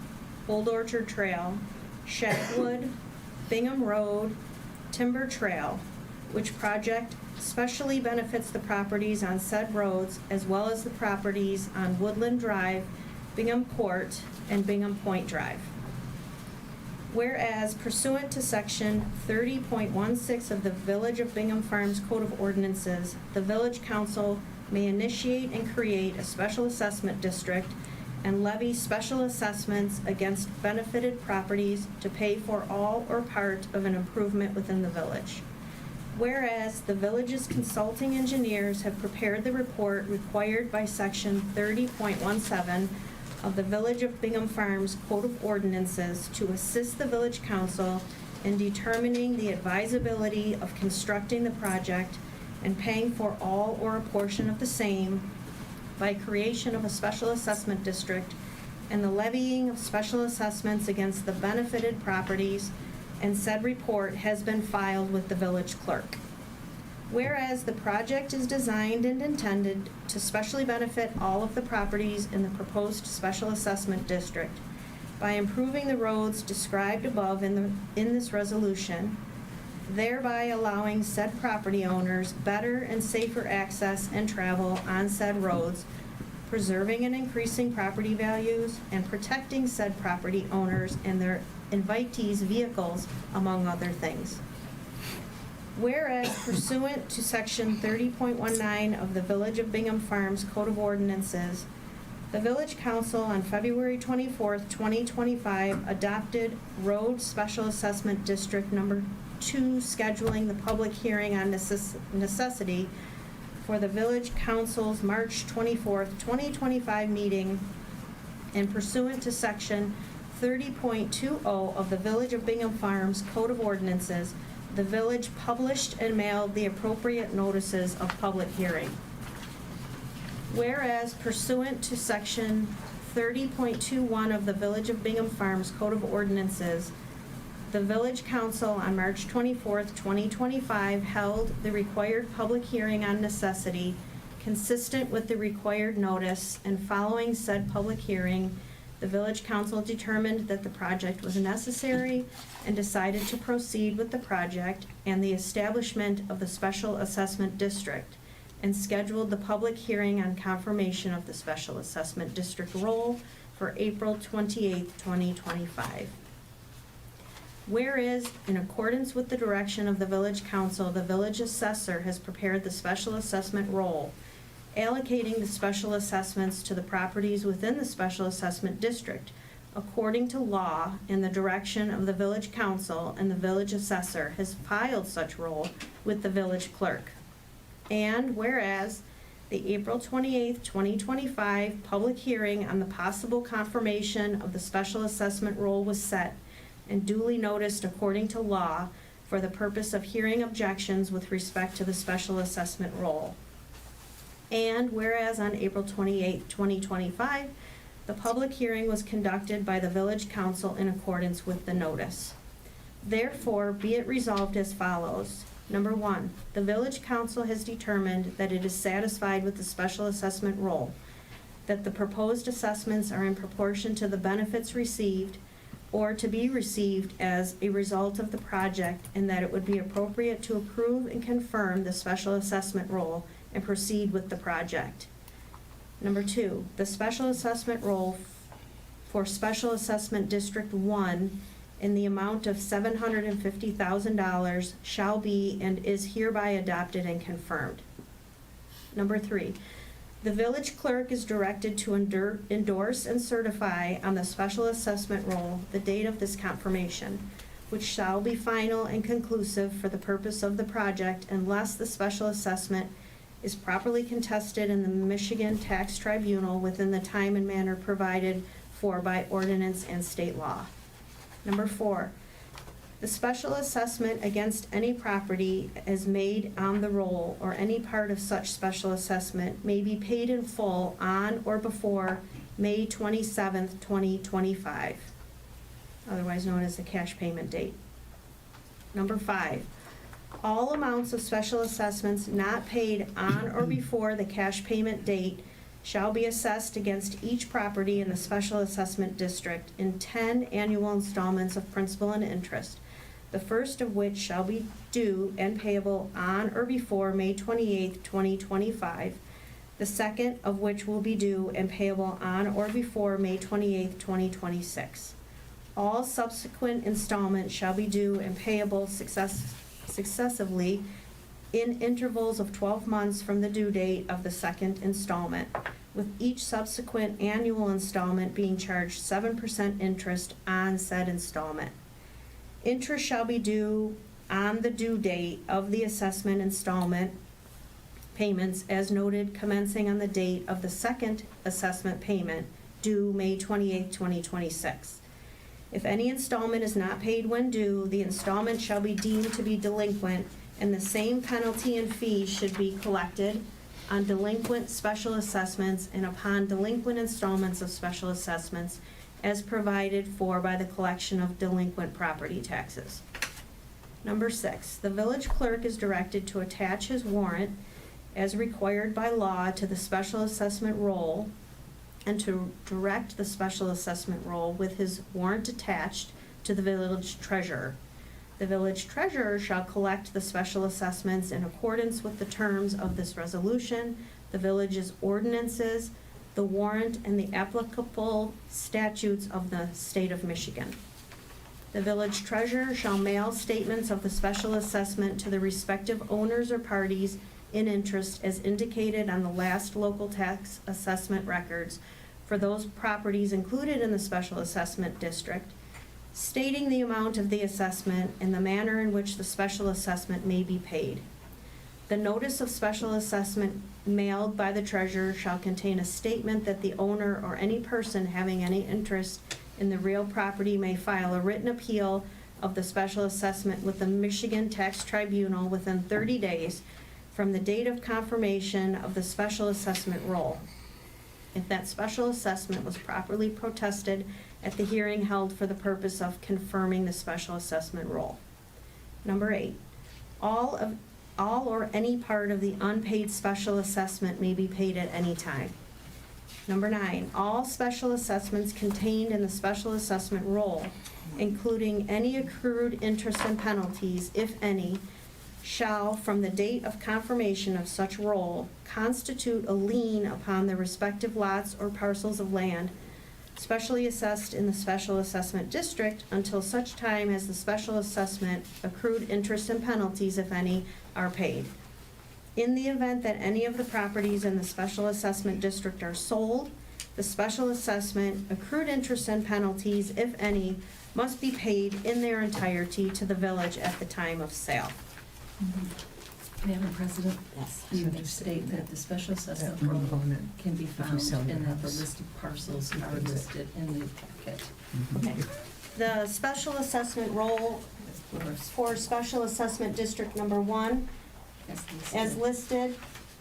Old Orchard Trail, Shagwood, Bingham Road, Timber Trail, which project specially benefits the properties on said roads as well as the properties on Woodland Drive, Bingham Court, and Bingham Point Drive. Whereas pursuant to section 30.16 of the Village of Bingham Farms Code of Ordinances, the Village Council may initiate and create a special assessment district and levy special assessments against benefited properties to pay for all or part of an improvement within the village. Whereas the village's consulting engineers have prepared the report required by section 30.17 of the Village of Bingham Farms Code of Ordinances to assist the village council in determining the advisability of constructing the project and paying for all or a portion of the same by creation of a special assessment district and the levying of special assessments against the benefited properties, and said report has been filed with the village clerk. Whereas the project is designed and intended to specially benefit all of the properties in the proposed special assessment district by improving the roads described above in this resolution, thereby allowing said property owners better and safer access and travel on said roads, preserving and increasing property values, and protecting said property owners and their invitees' vehicles, among other things. Whereas pursuant to section 30.19 of the Village of Bingham Farms Code of Ordinances, the Village Council on February 24th, 2025 adopted Road Special Assessment District Number 2, scheduling the public hearing on necessity for the Village Council's March 24th, 2025 meeting, and pursuant to section 30.20 of the Village of Bingham Farms Code of Ordinances, the village published and mailed the appropriate notices of public hearing. Whereas pursuant to section 30.21 of the Village of Bingham Farms Code of Ordinances, the Village Council on March 24th, 2025 held the required public hearing on necessity consistent with the required notice, and following said public hearing, the Village Council determined that the project was necessary and decided to proceed with the project and the establishment of the Special Assessment District, and scheduled the public hearing on confirmation of the Special Assessment District role for April 28, 2025. Whereas, in accordance with the direction of the Village Council, the village assessor has prepared the special assessment roll, allocating the special assessments to the properties within the special assessment district according to law, in the direction of the Village Council, and the village assessor has filed such roll with the village clerk. And whereas the April 28th, 2025 public hearing on the possible confirmation of the special assessment roll was set and duly noticed according to law for the purpose of hearing objections with respect to the special assessment roll. And whereas on April 28, 2025, the public hearing was conducted by the Village Council in accordance with the notice. Therefore, be it resolved as follows. Number 1, the Village Council has determined that it is satisfied with the special assessment roll, that the proposed assessments are in proportion to the benefits received or to be received as a result of the project, and that it would be appropriate to approve and confirm the special assessment roll and proceed with the project. Number 2, the special assessment roll for Special Assessment District 1 in the amount of $750,000 shall be and is hereby adopted and confirmed. Number 3, the village clerk is directed to endorse and certify on the special assessment roll the date of this confirmation, which shall be final and conclusive for the purpose of the project unless the special assessment is properly contested in the Michigan Tax Tribunal within the time and manner provided for by ordinance and state law. Number 4, the special assessment against any property as made on the roll or any part of such special assessment may be paid in full on or before May 27th, 2025, otherwise known as the cash payment date. Number 5, all amounts of special assessments not paid on or before the cash payment date shall be assessed against each property in the special assessment district in 10 annual installments of principal and interest, the first of which shall be due and payable on or before May 28, 2025, the second of which will be due and payable on or before May 28, 2026. All subsequent installments shall be due and payable successively in intervals of 12 months from the due date of the second installment, with each subsequent annual installment being charged 7% interest on said installment. Interest shall be due on the due date of the assessment installment payments as noted commencing on the date of the second assessment payment due May 28, 2026. If any installment is not paid when due, the installment shall be deemed to be delinquent, and the same penalty and fee should be collected on delinquent special assessments and upon delinquent installments of special assessments as provided for by the collection of delinquent property taxes. Number 6, the village clerk is directed to attach his warrant as required by law to the special assessment roll and to direct the special assessment roll with his warrant attached to the village treasurer. The village treasurer shall collect the special assessments in accordance with the terms of this resolution, the village's ordinances, the warrant, and the applicable statutes of the state of Michigan. The village treasurer shall mail statements of the special assessment to the respective owners or parties in interest as indicated on the last local tax assessment records for those properties included in the special assessment district, stating the amount of the assessment and the manner in which the special assessment may be paid. The notice of special assessment mailed by the treasurer shall contain a statement that the owner or any person having any interest in the real property may file a written appeal of the special assessment with the Michigan Tax Tribunal within 30 days from the date of confirmation of the special assessment roll, if that special assessment was properly protested at the hearing held for the purpose of confirming the special assessment roll. Number 8, all or any part of the unpaid special assessment may be paid at any time. Number 9, all special assessments contained in the special assessment roll, including any accrued interest and penalties, if any, shall, from the date of confirmation of such roll, constitute a lien upon the respective lots or parcels of land specially assessed in the special assessment district until such time as the special assessment accrued interest and penalties, if any, are paid. In the event that any of the properties in the special assessment district are sold, the special assessment, accrued interest and penalties, if any, must be paid in their entirety to the village at the time of sale. Madam President? Yes. You may state that the special assessment roll can be found and that the listed parcels are listed in the packet. Okay. The special assessment roll for special assessment district number 1, as listed,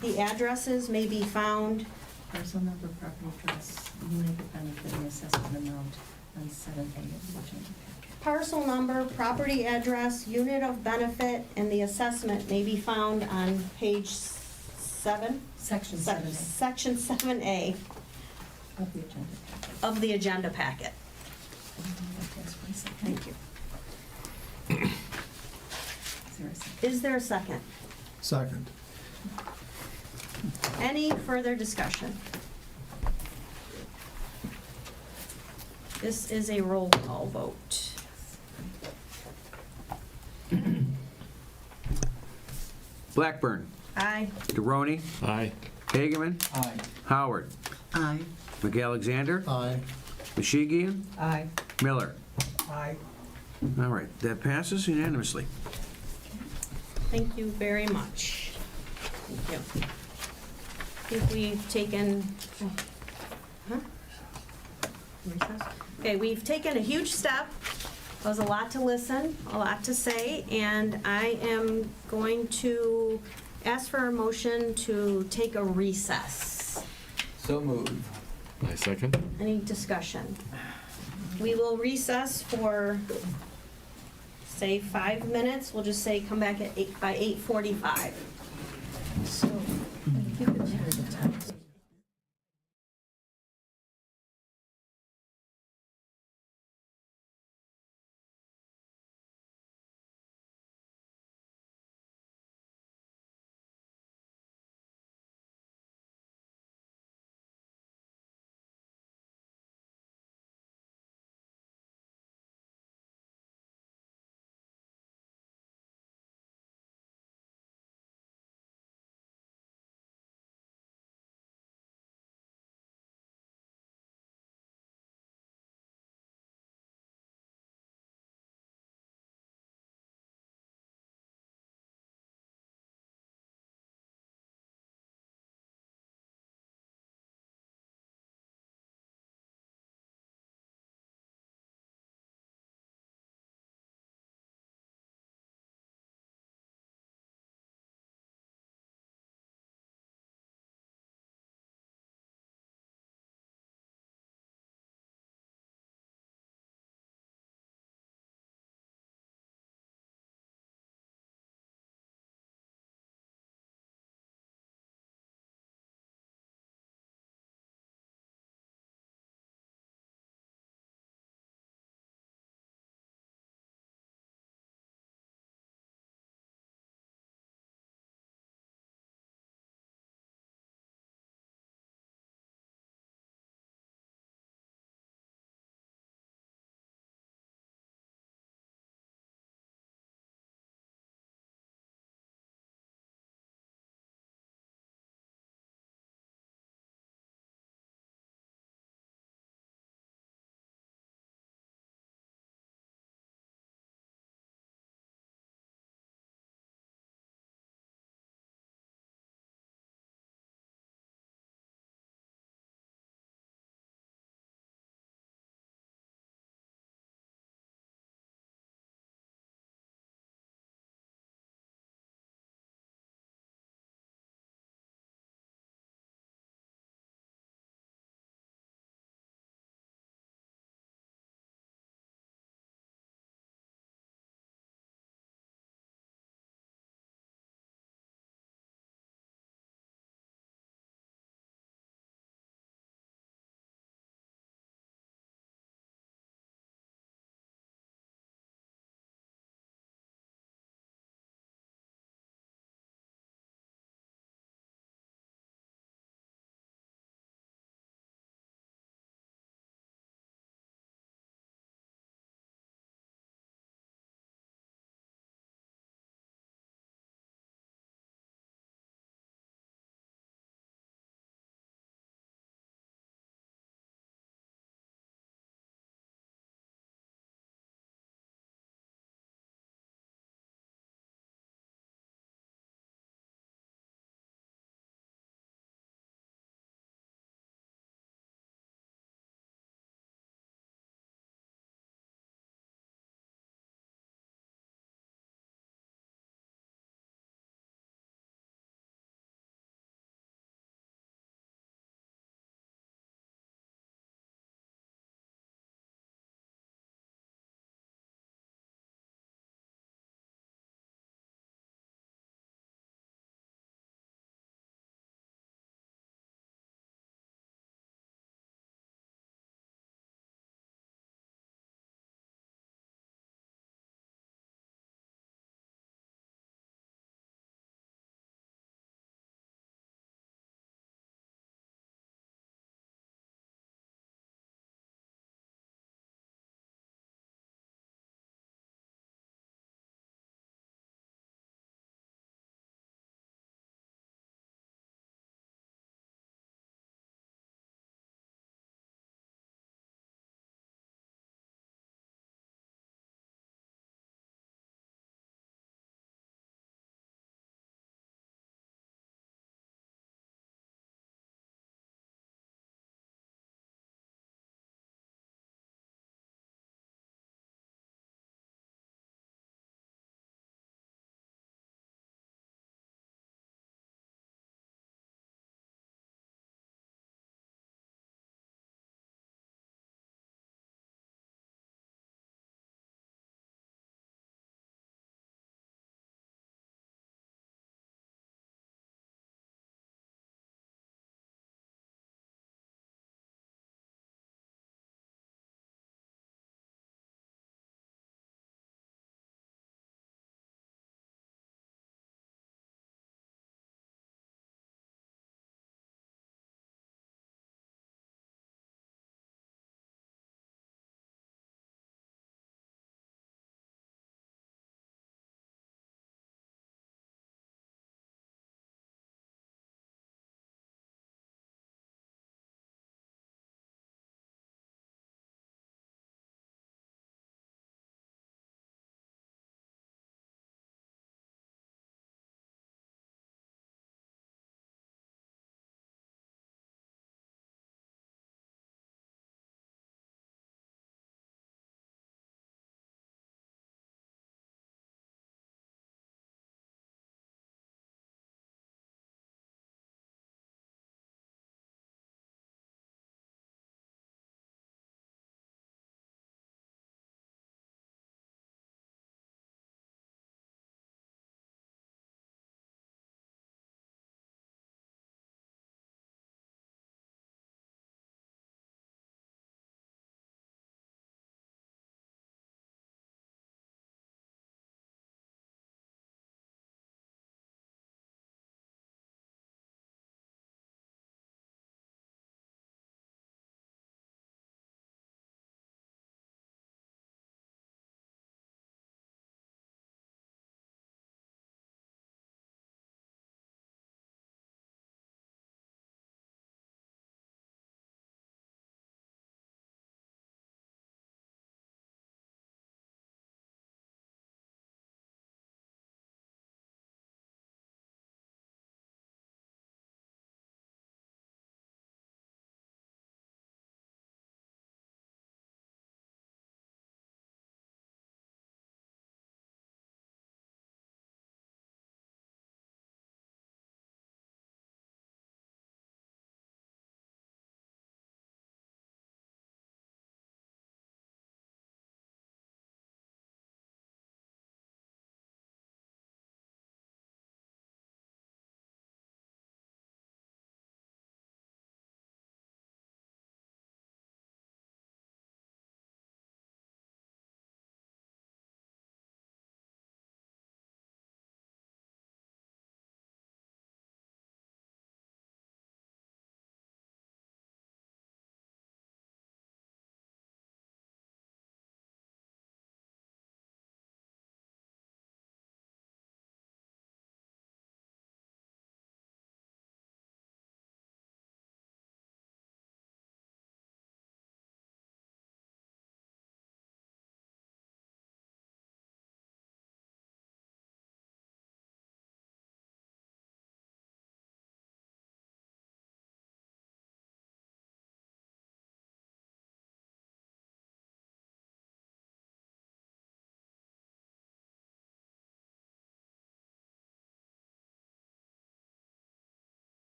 the addresses may be found. Parcel number, property address, unit of benefit, and assessment amount on 7A of the agenda packet. Parcel number, property address, unit of benefit, and the assessment may be found on page 7? Section 7A. Section 7A Of the agenda packet. of the agenda packet. Thank you. Is there a second? Is there a second? Second. Any further discussion? This is a roll call vote. Blackburn. Aye. DeRoney. Aye. Hageman. Aye. Howard. Aye. McAlexander. Aye. Mashigian. Aye. Miller. Aye. All right, that passes unanimously. Thank you very much. Thank you. I think we've taken, recess? Okay, we've taken a huge step. It was a lot to listen, a lot to say, and I am going to ask for a motion to take a recess. So moved. I second. Any discussion? We will recess for, say, 5 minutes. We'll just say come back at by 8:45. So, if you could share the time.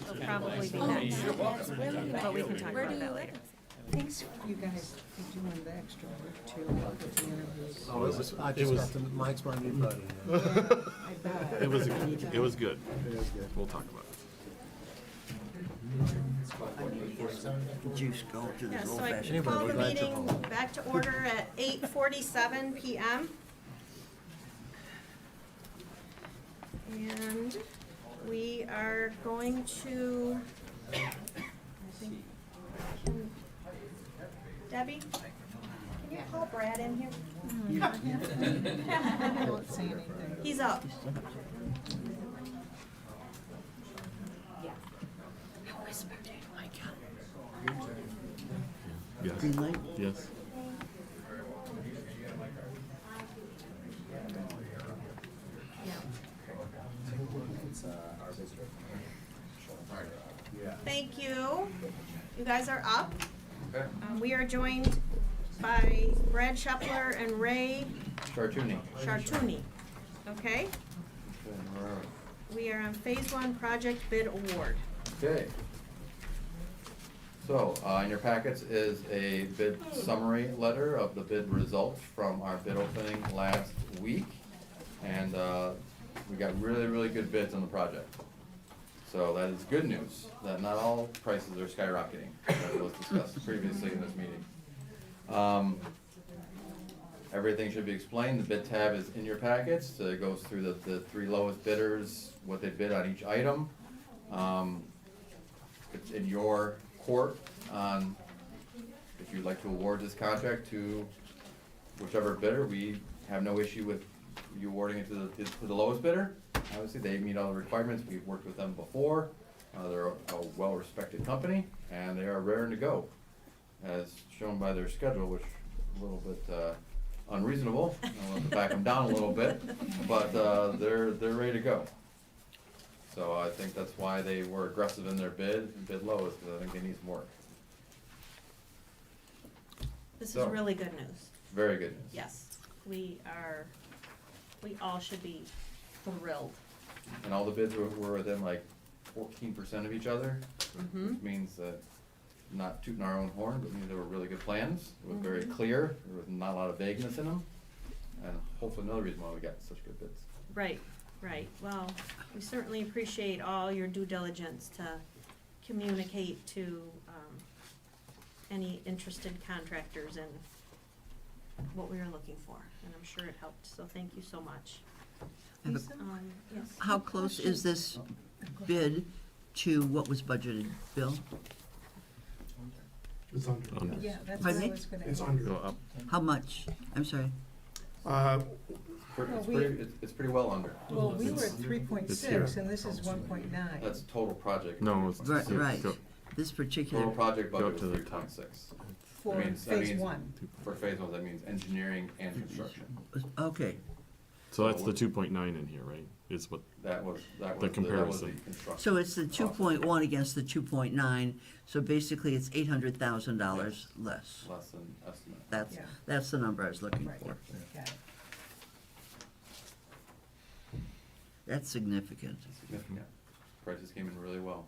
It'll probably be next. But we can talk about that later. Thanks, you guys, for doing the extra work too, with the interviews. Oh, it was, I just got to, Mike's my new buddy. I bet. It was good. It was good. It was good. We'll talk about it. Juice go to Yeah, this so old I fashioned. call the meeting back to order at 8:47 PM. And we are going to, I think, Debbie, can you call Brad in here? I won't say anything. He's up. Yes. Green light? Yes. Thank you. You guys are up. Okay. We are joined by Brad Shepler and Ray Chartuni. Chartuni. Okay? We are on phase one project bid award. Okay. So, in your packets is a bid summary letter of the bid results from our bid opening last week. And we got really, really good bids on the project. So that is good news, that not all prices are skyrocketing, as was discussed previously in this meeting. Everything should be explained. The bid tab is in your packets. It goes through the three lowest bidders, what they bid on each item. It's in your court on if you'd like to award this contract to whichever bidder. We have no issue with you awarding it to the lowest bidder. Obviously, they meet all the requirements. We've worked with them before. They're a well-respected company, and they are raring to go, as shown by their schedule, which is a little bit unreasonable. I'll have to back them down a little bit, but they're ready to go. So I think that's why they were aggressive in their bid and bid lowest, because I think they need some work. This is So, really good news. Very good news. Yes, we all should be thrilled. And all the bids were within like 14% of each other, Mhm. which means that, not tooting our own horn, but means they were really good plans. It was very clear, there was not a lot of vagueness in them, and hopefully another reason why we got such good bids. Right, right. Well, we certainly appreciate all your due diligence to communicate to any interested contractors in what we were looking for, and I'm sure it helped, so thank you so much. Yes. How close is this bid to what was budgeted, Bill? It's under. Yeah, that's what Pardon I me? was gonna It's ask. under. Go up. How much? I'm sorry. It's pretty well under. Well, we were at 3.6 and this is 1.9. That's total project. No, it's Right, right. Go- This particular. Total project Go budget to was the top. 3.6. For phase one. For phase one, that means engineering and construction. Okay, So that's the 2.9 in here, right? Is what That was the comparison. construction. so it's the 2.1 against the 2.9, so basically it's $800,000 less. Less than estimate. Yeah. That's the number I was looking Right. for. Got it. That's significant. Significant. Prices came in really well.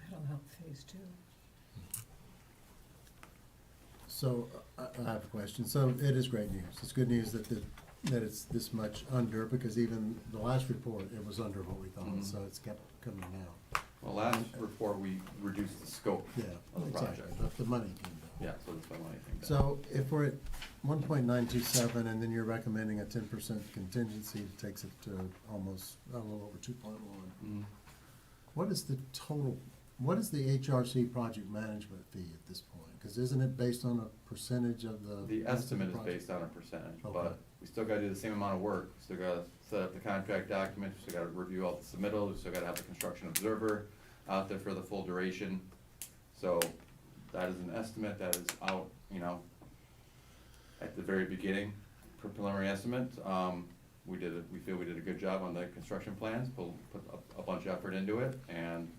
That'll help phase two. So, I have a question. So it is great news. It's good news that that it's this much under, because even the last report, it was under what we thought, so it's kept coming down. Well, last report, we reduced the scope Yeah, of the exactly. project. But the money came down. Yeah, so that's why money came down. So if we're at 1.927, and then you're recommending a 10% contingency, it takes it to almost, a little over 2.1. Mhm. What is the total, what is the HRC project management fee at this point? Because isn't it based on a percentage of the? The estimate is project? based on a percentage, Okay. but we still gotta do the same amount of work. We still gotta set up the contract documents, we still gotta review all the submittals, we still gotta have the construction observer out there for the full duration. So that is an estimate that is out, at the very beginning, preliminary estimate. We feel we did a good job on the construction plans, put a bunch of effort into it, and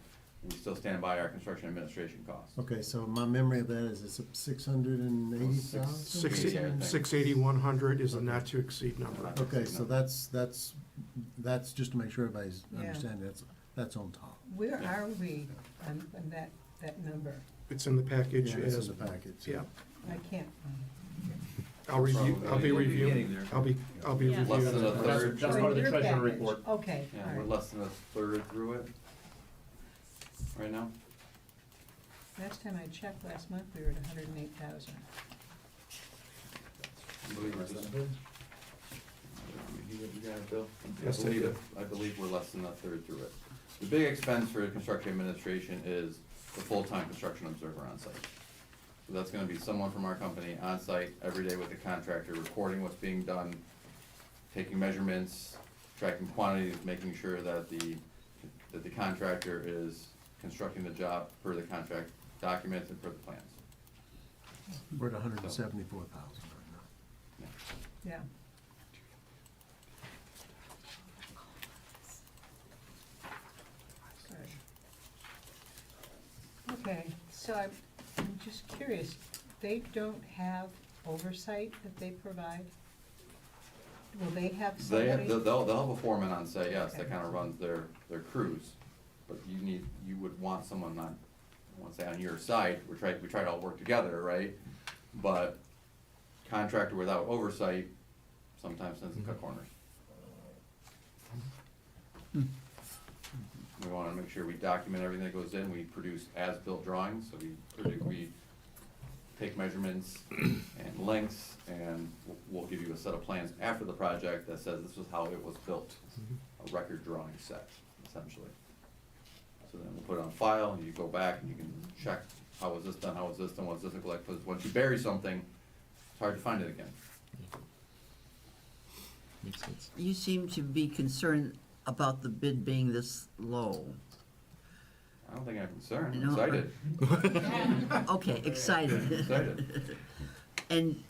we still stand by our construction administration costs. Okay, so my memory of that is it's 680,000? 680, 100 is a not to exceed number. Okay, so that's just to make sure everybody's Yeah. understanding, that's on top. Where Yeah. are we on that number? It's in the package. Yeah, it's in as- the package. Yeah. I can't, I'll review, I'll be You'll be reviewing, getting there. I'll be Yeah. reviewing. Less than a third. That's Oh, part of in the your treasurer package. report. Okay, all Yeah, we're right. less than a third through it right now. Last time I checked last month, we were at 108,000. I believe we're just- You got it, Bill? Yes, I do. I believe we're less than a third through it. The big expense for construction administration is the full-time construction observer on site. So that's gonna be someone from our company on site every day with the contractor, recording what's being done, taking measurements, tracking quantities, making sure that the contractor is constructing the job per the contract documents and per the plans. We're at 174,000 right now. Yeah. Good. Okay, so I'm just curious, they don't have oversight that they provide? Will they have They'll somebody? have a foreman on site, yes, that Okay. kinda runs their crews. But you would want someone not, I wanna say on your side, we try to all work together, right? But contractor without oversight sometimes tends to cut corners. We wanna make sure we document everything that goes in, we produce as-built drawings, so we take measurements and lengths, and we'll give you a set of plans after the project that says this was how it was built. A record drawing set, essentially. So then we'll put it on file, and you go back and you can check, how was this done, how was this done, what's this look like? Because once you bury something, it's hard to find it again. Makes sense. You seem to be concerned about the bid being this low. I don't think I'm concerned, I'm No. excited. Okay, excited. Excited. And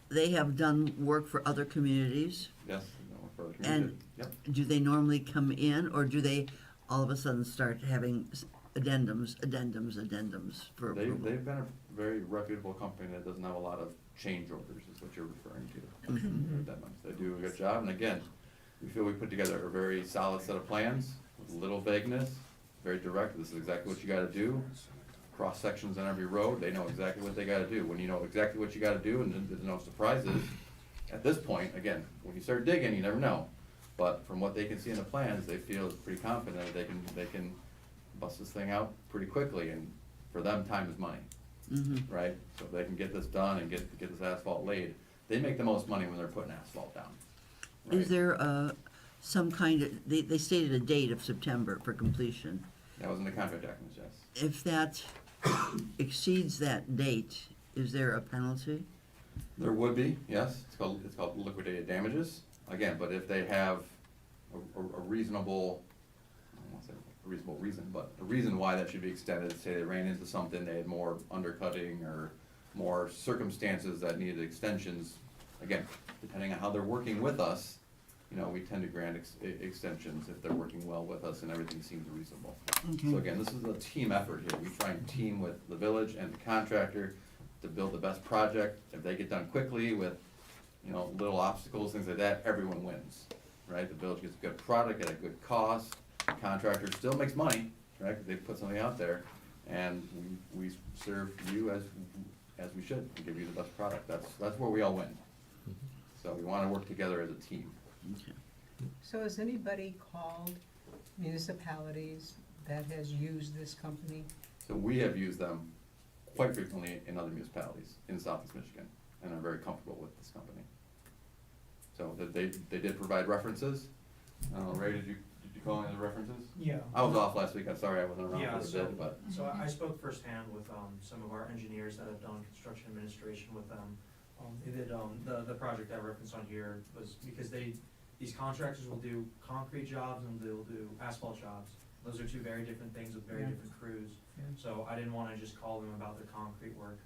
they have done work for other communities? Yes, no, for the community, And yep. do they normally come in, or do they all of a sudden start having addendums for approval? They've been a very reputable company that doesn't have a lot of change orders, is what you're referring to. Mhm. Addendums. They do a good job, and again, we feel we put together a very solid set of plans, with little vagueness, very direct, this is exactly what you gotta do. Cross sections on every road, they know exactly what they gotta do. When you know exactly what you gotta do, and then there's no surprises, at this point, again, when you start digging, you never know. But from what they can see in the plans, they feel pretty confident that they can bust this thing out pretty quickly, and for them, time is money. Mhm. Right? So if they can get this done and get this asphalt laid, they make the most money when they're putting asphalt down. Is right? there some kind of, they stated a date of September for completion. That was in the contract documents, yes. If that exceeds that date, is there a penalty? There would be, yes, it's called liquidated damages, again, but if they have a reasonable, I don't wanna say a reasonable reason, but a reason why that should be extended, say they ran into something, they had more undercutting or more circumstances that needed extensions, again, depending on how they're working with us, you know, we tend to grant extensions if they're working well with us and everything seems reasonable. Okay. So again, this is a team effort here, we try and team with the village and the contractor to build the best project. If they get done quickly with, you know, little obstacles, things like that, everyone wins, right? The village gets a good product at a good cost, the contractor still makes money, right, because they put something out there, and we serve you as we should, and give you the best product, that's where we all win. So we wanna work together as a team. Okay. So has anybody called municipalities that has used this company? So we have used them quite frequently in other municipalities in Southeast Michigan, and are very comfortable with this company. So they did provide references. Ray, did you call any of the references? Yeah. I was off last week, I'm sorry I wasn't around Yeah, for the so, bid, but. so I spoke firsthand with, some of our engineers that have done construction administration with them. They did, the project I referenced on here was because these contractors will do concrete jobs and they'll do asphalt jobs. Those are two very different things with very Yeah. different crews. Yeah. So I didn't wanna just call them about the concrete work.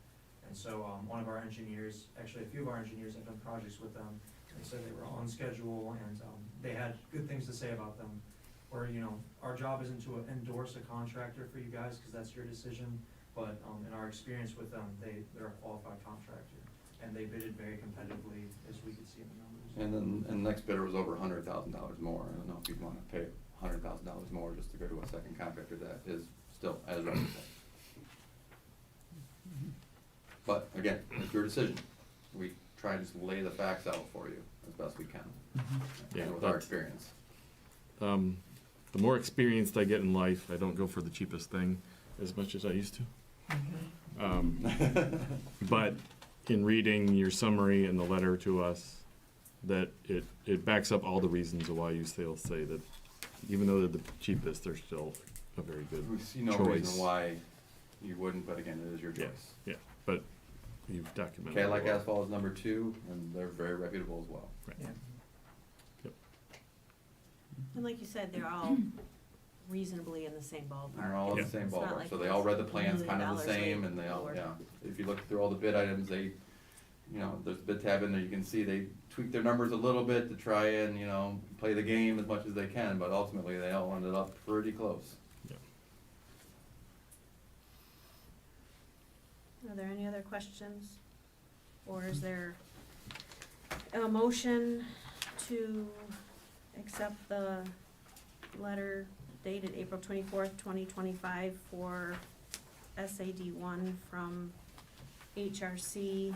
And so, one of our engineers, actually a few of our engineers have done projects with them. They said they were on schedule and, they had good things to say about them. Where, you know, our job isn't to endorse a contractor for you guys, cause that's your decision. But, in our experience with them, they're a qualified contractor. And they bidded very competitively, as we could see in the numbers. And then, and the next bidder was over $100,000 more, I don't know if you'd wanna pay $100,000 more just to go to a second contractor that is still as reputable. But again, it's your decision. We try and just lay the facts out for you as best we can, Yeah, and with our that's- experience. The more experienced I get in life, I don't go for the cheapest thing as much as I used to. But in reading your summary and the letter to us, that it backs up all the reasons why you still say that even though they're the cheapest, they're still a very good We see no choice. reason why you wouldn't, but again, it is your choice. Yeah, but you've documented. Cadillac it well. Asphalt is number 2, and they're very reputable as well. Right. And like you said, they're all reasonably in the same ballpark. They're all in the Yeah. same It's not ballpark, like so they all read the plans $1 kind of the million same, and they all, lower. yeah. If you look through all the bid items, they, you know, there's a bid tab in there, you can see they tweak their numbers a little bit to try and, you know, play the game as much as they can, but ultimately, they all ended up pretty close. Are there any other questions? Or is there a motion to accept the letter dated April 24th, 2025 for SAD 1 from HRC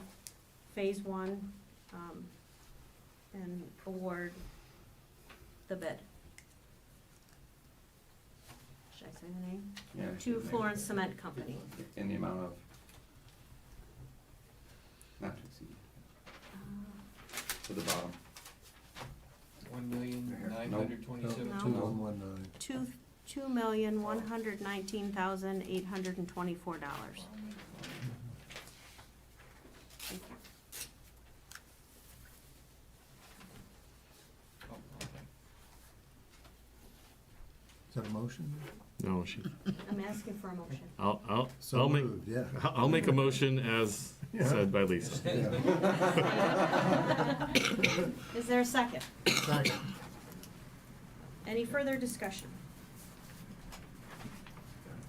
Phase 1 and award the bid? Should I say the name? Yeah, To should name Florence it. Cement Company. In the amount of, not to exceed, to the bottom. $1,927,000. No. 2119. $2,119,824. Thank you. Is that a motion? No, she, I'm asking for a motion. So I'll make, moved, yeah. I'll make a motion as Yeah. said by Lisa. Is there a second? Second. Any further discussion?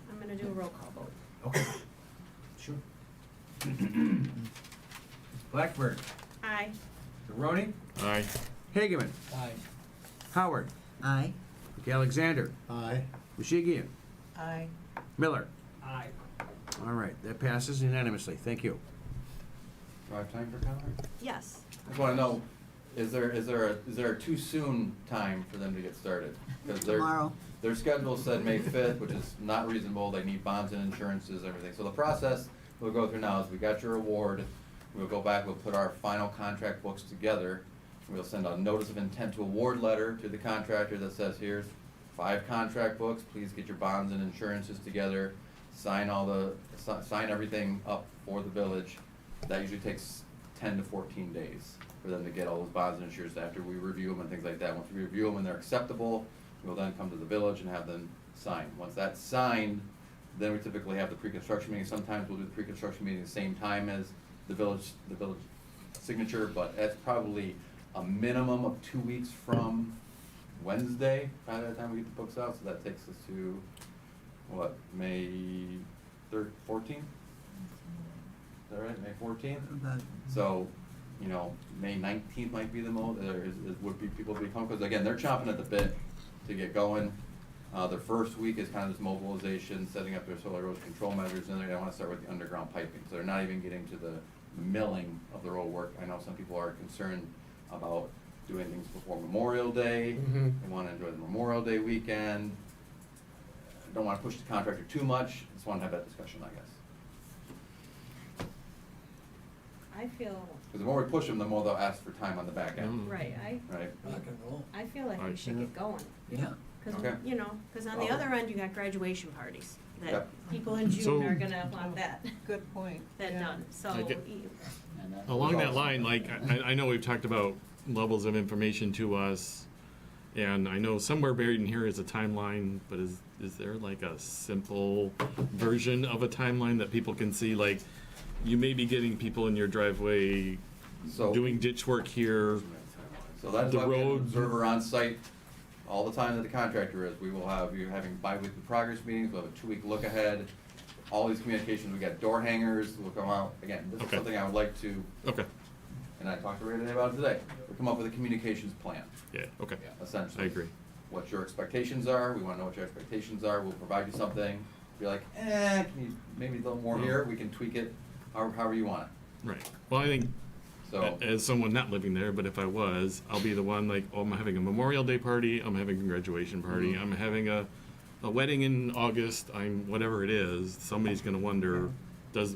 I'm gonna do a roll call vote. Okay. Sure. Blackburn. Aye. Barone. Aye. Hageman. Aye. Howard. Aye. Alexander. Aye. Bushigian. Aye. Miller. Aye. All right, that passes unanimously. Thank you. Do I have time for comment? Yes. I just wanna know, is there a too soon time for them to get started? 'Cause Tomorrow. their schedule said May 5th, which is not reasonable, they need bonds and insurances, everything. So the process we'll go through now is we got your award, we'll go back, we'll put our final contract books together, we'll send a notice of intent to award letter to the contractor that says, here's 5 contract books, please get your bonds and insurances together, sign everything up for the village. That usually takes 10 to 14 days for them to get all those bonds and insurances after we review them and things like that. Once we review them and they're acceptable, we'll then come to the village and have them signed. Once that's signed, then we typically have the pre-construction meeting. Sometimes we'll do the pre-construction meeting the same time as the village signature, but that's probably a minimum of 2 weeks from Wednesday by the time we get the books out. So that takes us to, what, May 14th? Is that right, May 14th? About- So, you know, May 19th might be the would be people be comfortable, because again, they're chomping at the bit to get going. Their first week is kind of this mobilization, setting up their soil erosion control measures, and they want to start with the underground piping. So they're not even getting to the milling of the road work. I know some people are concerned about doing things before Memorial Day. They want to enjoy the Memorial Day weekend. Don't want to push the contractor too much. Just want to have that discussion, I guess. I feel, Because the more we push them, the more they'll ask for time on the back end. right, Right? Rock and roll. I feel like we should get going. Yeah. Cause, Okay. you know, cause on the Okay. other end, you got graduation parties, that Yep. people in So- June are gonna want that, Good point. that Yeah. done, so. I get- e- Along that line, like, I know we've talked about levels of information to us, and I know somewhere buried in here is a timeline, but is there like a simple version of a timeline that people can see? Like, you may be getting people in your driveway So- doing ditch work here. So that's The why we have an road- observer on site all the time that the contractor is. We will have you having bi-weekly progress meetings, we'll have a 2-week look ahead. All these communications, we got door hangers, will come out. Again, this is Okay. something I would like to, Okay, and I talked to Ray today about it today. We'll come up with a communications plan, yeah, okay. essentially. I agree. what your expectations are, we wanna know what your expectations are, we'll provide you something. If you're like, can you maybe a little more here, we can tweak it however you want it. Right. Well, I think, So, as someone not living there, but if I was, I'll be the one like, oh, I'm having a Memorial Day party, I'm having a graduation party, I'm having a wedding in August, I'm, whatever it is, somebody's gonna wonder,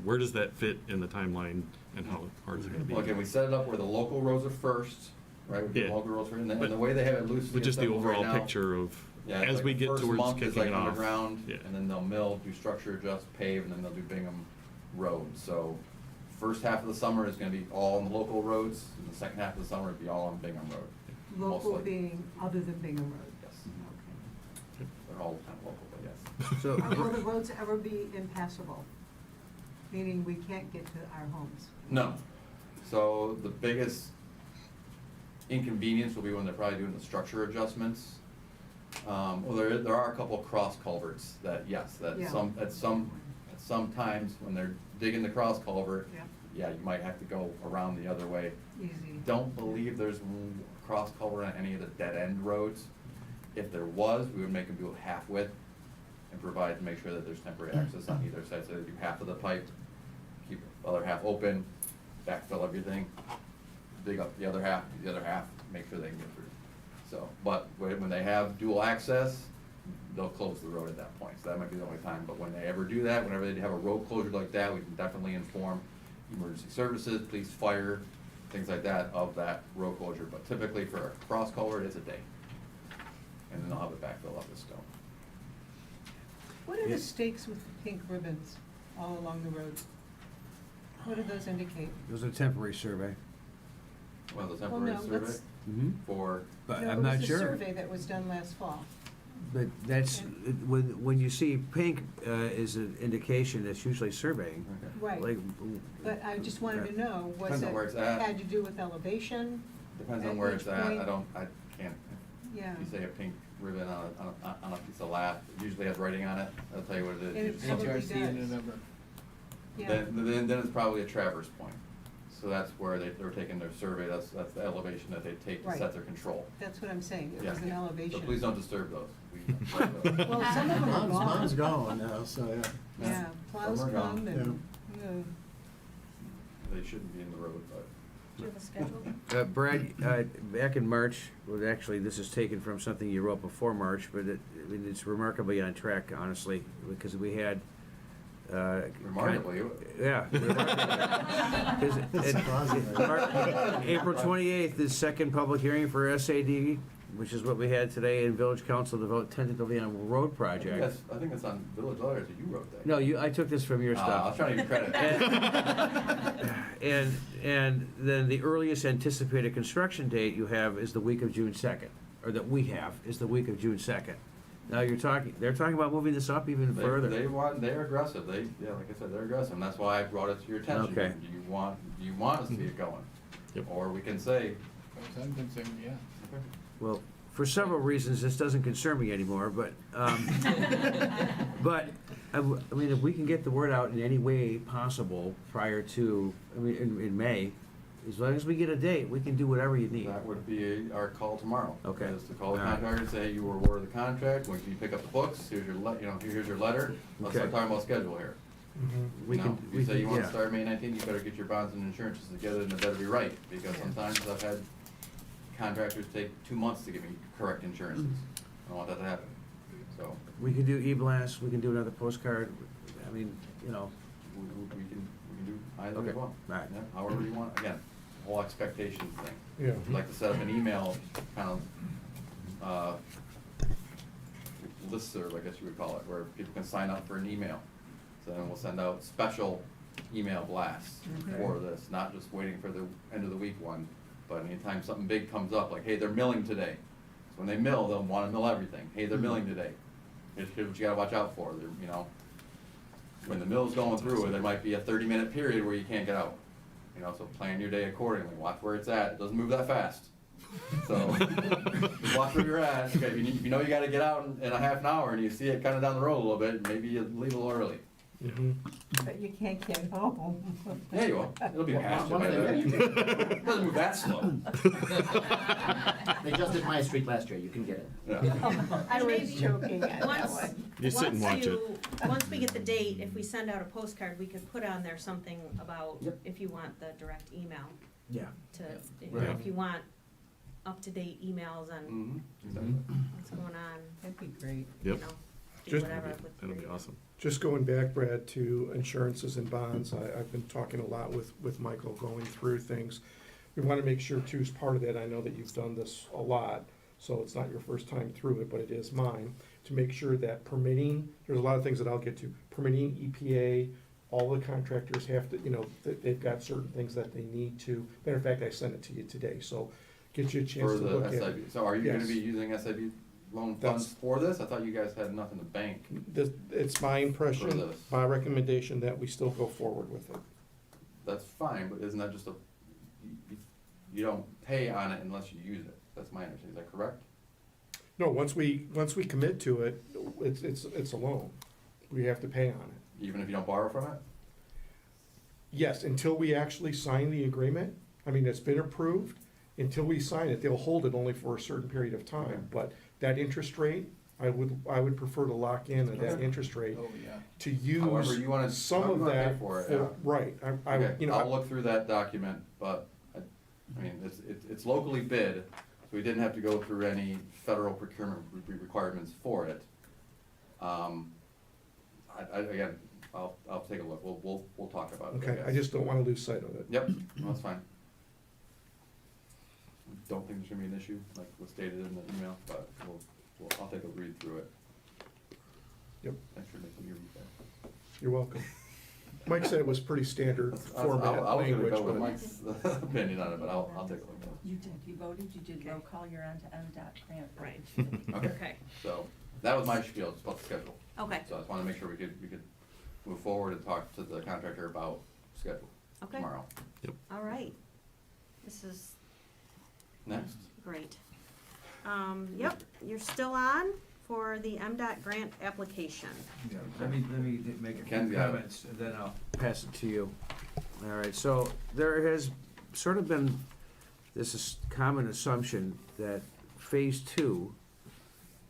where does that fit in the timeline and how hard is it gonna be? okay, we set it up where the local roads are first, right? We do Yeah. local roads first, and the way they have it loosely But just the assembled right overall now- picture of, Yeah, it's as like we the get first towards month is kicking like it off. underground, Yeah. and then they'll mill, do structure adjust, pave, and then they'll do Bingham Road. So first half of the summer is gonna be all on the local roads, and the second half of the summer would be all on Bingham Road. Local Mostly. being other than Bingham Road. Yes. They're all kind of local, but yes. So, Will the roads ever be impassable? Meaning we can't get to our homes? No. So the biggest inconvenience will be when they're probably doing the structure adjustments. Well, there are a couple cross culverts that, yes, that Yeah. at some times when they're digging the cross culvert, Yeah. yeah, you might have to go around the other way. Easy. Don't believe there's a cross culvert on any of the dead end roads. If there was, we would make them do it half width and make sure that there's temporary access on either side, so they do half of the pipe, keep the other half open, backfill everything, dig up the other half, make sure they can get through. So, but when they have dual access, they'll close the road at that point, so that might be the only time. But when they ever do that, whenever they have a road closure like that, we can definitely inform emergency services, police, fire, things like that of that road closure. But typically for a cross culvert, it's a day. And then they'll have it backfill up with stone. What are Yeah. the stakes with the pink ribbons all along the road? What do those indicate? it was a temporary survey. Well, the Well, temporary no, survey let's- for, But No, I'm not It was sure. a survey that was done last fall. But that's, when you see pink is an indication, that's usually surveying. Right. Like, But I just wanted to know, was Depends on where it's at. had to do with elevation? depends on At where each it's at, point? I can't, Yeah. if you say a pink ribbon on a piece of lath, it usually has writing on it, that'll tell you what it And is. it probably HRC and does. a number. Yeah. Then it's probably a traverse point. So that's where they're taking their survey, that's the elevation that they take to Right. set their control. That's what I'm saying, it Yeah. was an elevation. So please don't disturb those. Well, some of them are Mom's gone. gone now, so yeah. Yeah, plows Some are gone. come and, yeah. They shouldn't be in the road, but. Do you have a schedule? Brad, back in March, well, actually, this is taken from something you wrote before March, but it's remarkably on track, honestly, because we had. Remarkably. Yeah. April 28th is second public hearing for SAD, which is what we had today in Village Council to vote tentatively on a road project. I think it's on Village Letters that you wrote that. No, I took this from your I stuff. was trying to give you credit. And then the earliest anticipated construction date you have is the week of June 2nd, or that we have, is the week of June 2nd. Now they're talking about moving this up even further. They're aggressive, like I said, they're aggressive, and that's why I brought it to your attention. Okay. Do you want us to get going? Yep. Or we can say, As far as I'm concerned, yeah. Well, for several reasons, this doesn't concern me anymore, but, but, I mean, if we can get the word out in any way possible prior to, in May, as long as we get a date, we can do whatever you need. that would be our call tomorrow. Okay. Is to call the All right. contractor and say, you were awarded the contract, when can you pick up the books, here's your here's your letter, let's Okay. start talking about schedule here. We can, If you say you wanna yeah. start May 19th, you better get your bonds and insurances together, and it better be right, because sometimes I've had contractors take 2 months to give me correct insurances. I don't want that to happen, so. We can do e-blast, we can do another postcard, I mean, We can do either Okay. as well. All right. Yeah, however you want, again, whole expectation thing. Yeah. If you'd like to set up an email, kind of, listserv, I guess you would call it, where people can sign up for an email. So then we'll send out special email blasts for this, not just waiting for the end of the week one, but anytime something big comes up, like, hey, they're milling today. So when they mill, they'll wanna mill everything. Hey, they're milling today. Here's what you gotta watch out for, when the mill's going through, there might be a 30-minute period where you can't get out. So plan your day accordingly, watch where it's at, it doesn't move that fast. So, just watch where you're at, okay, if you know you gotta get out in a half an hour and you see it kinda down the road a little bit, maybe you leave a little early. But you can't get home. Yeah, you will. It'll be past you Once by they then. get it. It doesn't move that slow. They just did my street last year, you can get it. Yeah. I was joking on that Once, one. You sit and watch it. once we get the date, if we send out a postcard, we could put on there something about Yep. if you want the direct email Yeah. to, Right. if you want up-to-date emails on Mhm, exactly. what's going on, That'd be great. you Yep. know, do Just- whatever with. That'll be awesome. Just going back, Brad, to insurances and bonds, I've been talking a lot with Michael, going through things. We want to make sure too, as part of that, I know that you've done this a lot, so it's not your first time through it, but it is mine, to make sure that permitting, there's a lot of things that I'll get to, permitting, EPA, all the contractors have to, they've got certain things that they need to. Matter of fact, I sent it to you today, so get you a chance For to the look at it. SIB. So are you gonna Yes. be using SIB loan That's- funds for this? I thought you guys had enough in the bank. It's my For impression, this. my recommendation that we still go forward with it. That's fine, but isn't that just you don't pay on it unless you use it? That's my understanding. Is that correct? No, once we commit to it, it's a loan. We have to pay on it. Even if you don't borrow from it? Yes, until we actually sign the agreement, I mean, it's been approved, until we sign it, they'll hold it only for a certain period of Okay. time. But that interest rate, I would prefer to lock in at that Okay. interest rate, Oh, yeah. to use However you wanna- some however of you wanna pay that. for it, yeah. Right, Okay, I'll look through that document, but, I mean, it's locally bid, so we didn't have to go through any federal procurement requirements for it. Again, I'll take a look, we'll talk about it. Okay, I just don't wanna lose sight of it. Yep, no, that's fine. Don't think there's gonna be an issue, like was stated in the email, but I'll take a read through it. Yep. Thanks for making me read that. You're welcome. Mike said it was pretty standard format I was language, gonna go with but Mike's opinion on it, but I'll take a look at it. You did, you voted, you did roll call, you're on to MDOT grant. Right. Okay, Okay. so that was my spiel, it's about the schedule. Okay, So I just wanted to make sure we could move forward and talk to the contractor about schedule okay, tomorrow. all right. This is Next. great. Yep, you're still on for the MDOT grant application. Yeah, let me make a Ken, few got it. comments, and then I'll pass it to you. All right, so there has sort of been this common assumption that Phase 2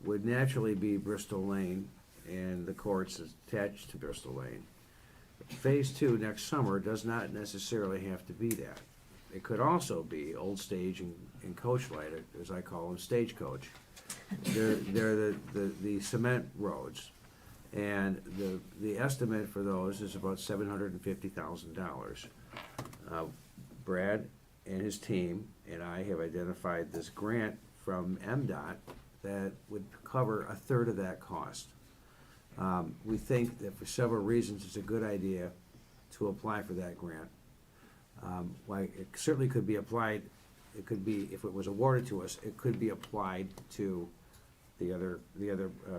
would naturally be Bristol Lane and the courts attached to Bristol Lane. Phase 2 next summer does not necessarily have to be that. It could also be Old Stage and Coach Light, as I call them, Stagecoach. They're the cement roads, and the estimate for those is about $750,000. Brad and his team and I have identified this grant from MDOT that would cover a third of that cost. We think that for several reasons, it's a good idea to apply for that grant. Why, it certainly could be applied, it could be, if it was awarded to us, it could be applied to the other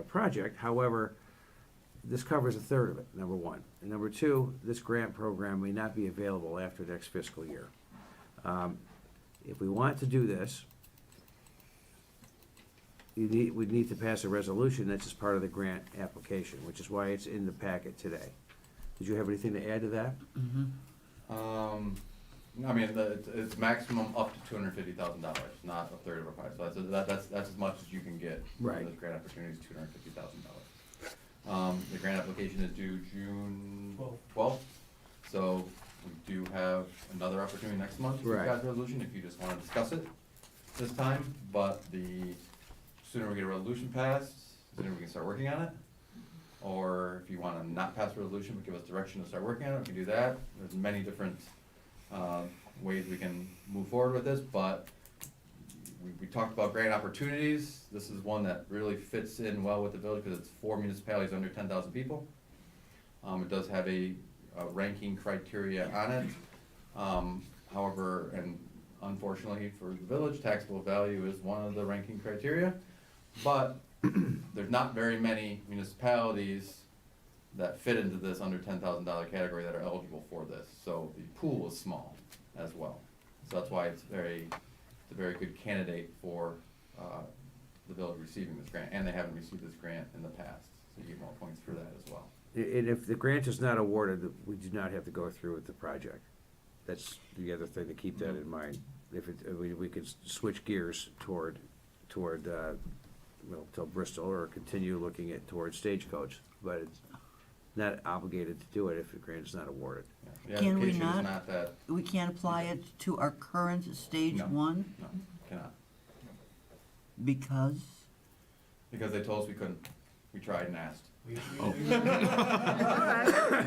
project. However, this covers a third of it, number one. And number two, this grant program may not be available after next fiscal year. If we want to do this, we'd need to pass a resolution that's just part of the grant application, which is why it's in the packet today. Did you have anything to add to that? I mean, it's maximum up to $250,000, not a third of a price. So that's as much as you can get. Right. This grant opportunity is $250,000. The grant application is due June 12th. So we do have another opportunity next month to Right. pass a resolution if you just want to discuss it this time. But the sooner we get a resolution passed, the sooner we can start working on it. Or if you want to not pass a resolution but give us direction to start working on it, we can do that. There's many different ways we can move forward with this, but we talked about grant opportunities. This is one that really fits in well with the village because it's 4 municipalities under 10,000 people. It does have a ranking criteria on it. However, and unfortunately for the village, taxable value is one of the ranking criteria. But there's not very many municipalities that fit into this under $10,000 category that are eligible for this. So the pool is small as well. So that's why it's a very good candidate for the village receiving this grant. And they haven't received this grant in the past, so you get more points for that as well. And if the grant is not awarded, we do not have to go through with the project. That's the other thing to keep that in mind. If we could switch gears toward, till Bristol, or continue looking towards Stagecoach, but it's not obligated to do it if the grant is not awarded. The Can we application is not? that. We can't apply it to our current stage No. 1 No, cannot. because? Because they told us we couldn't. We tried and asked. All right.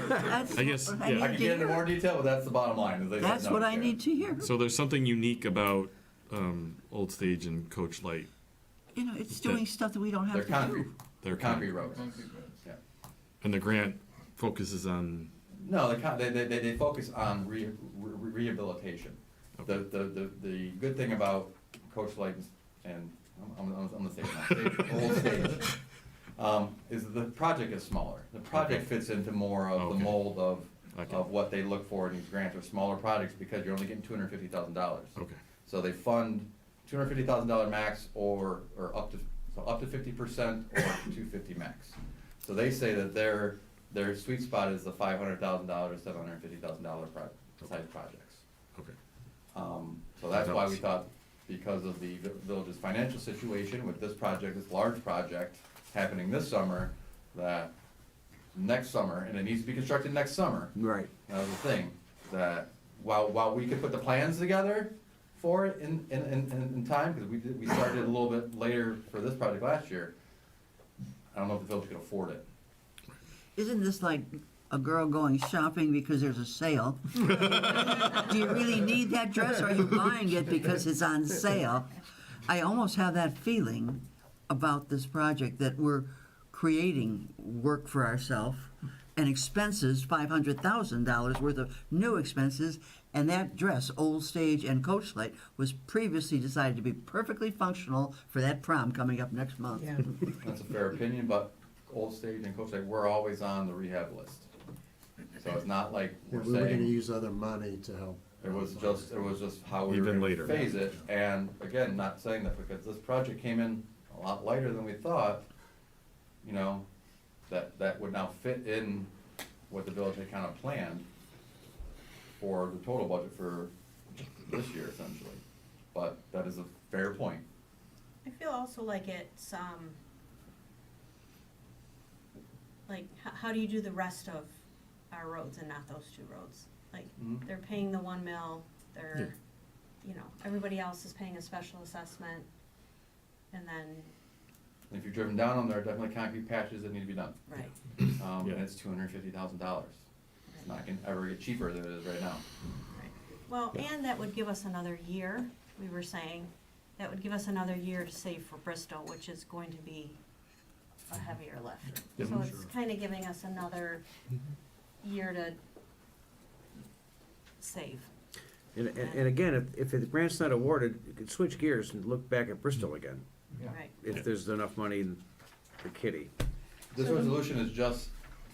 That's I guess, what yeah. I need can to get into hear. more detail, but that's the bottom line. Is they said That's no, what we I can't. need to hear. So there's something unique about Old Stage and Coach Light. You know, it's doing stuff that we don't have They're to concrete. do. They're Concrete roads. Yeah. And the grant focuses on, No, they focus on rehabilitation. The good thing about Coach Light and I'm gonna say it now, Old Stage, is that the project is smaller. The project fits into more of the mold of what they look for in these grants, or smaller projects, because you're only getting $250,000. Okay. So they fund $250,000 max, or up to 50%, or $250 max. So they say that their sweet spot is the $500,000 to $750,000 size projects. okay. So that's why we thought, because of the village's financial situation with this project, this large project happening this summer, that next summer, and it needs to be constructed next summer. Right. That was the thing, that while we could put the plans together for it in time, because we started a little bit later for this project last year, I don't know if the village could afford it. Isn't this like a girl going shopping because there's a sale? Do you really need that dress, or are you buying it because it's on sale? I almost have that feeling about this project, that we're creating work for ourselves and expenses, $500,000 worth of new expenses, and that dress, Old Stage and Coach Light, was previously decided to be perfectly functional for that prom coming up next month. Yeah. That's a fair opinion, but Old Stage and Coach Light, we're always on the rehab list. So it's not like Yeah, we're we were gonna saying, use other money to help. it was just how we were Even gonna later. phase it. And again, not saying that because this project came in a lot lighter than we thought, you know, that would now fit in what the village had kind of planned for the total budget for this year essentially. But that is a fair point. I feel also like it's, like, how do you do the rest of our roads and not those two roads? Like, Mhm. they're paying the 1 mil, they're, you know, everybody else is paying a special assessment, and then, And if you've driven down them, there are definitely concrete patches that need to be done. right. And it's $250,000. It's not gonna ever get cheaper than it is right now. Well, and that would give us another year, we were saying, that would give us another year to save for Bristol, which is going to be a heavier lift. Yep. So it's kind of giving us another year to save. And again, if the grant's not awarded, you could switch gears and look back at Bristol again, Right. if there's enough money in the kitty. This resolution is just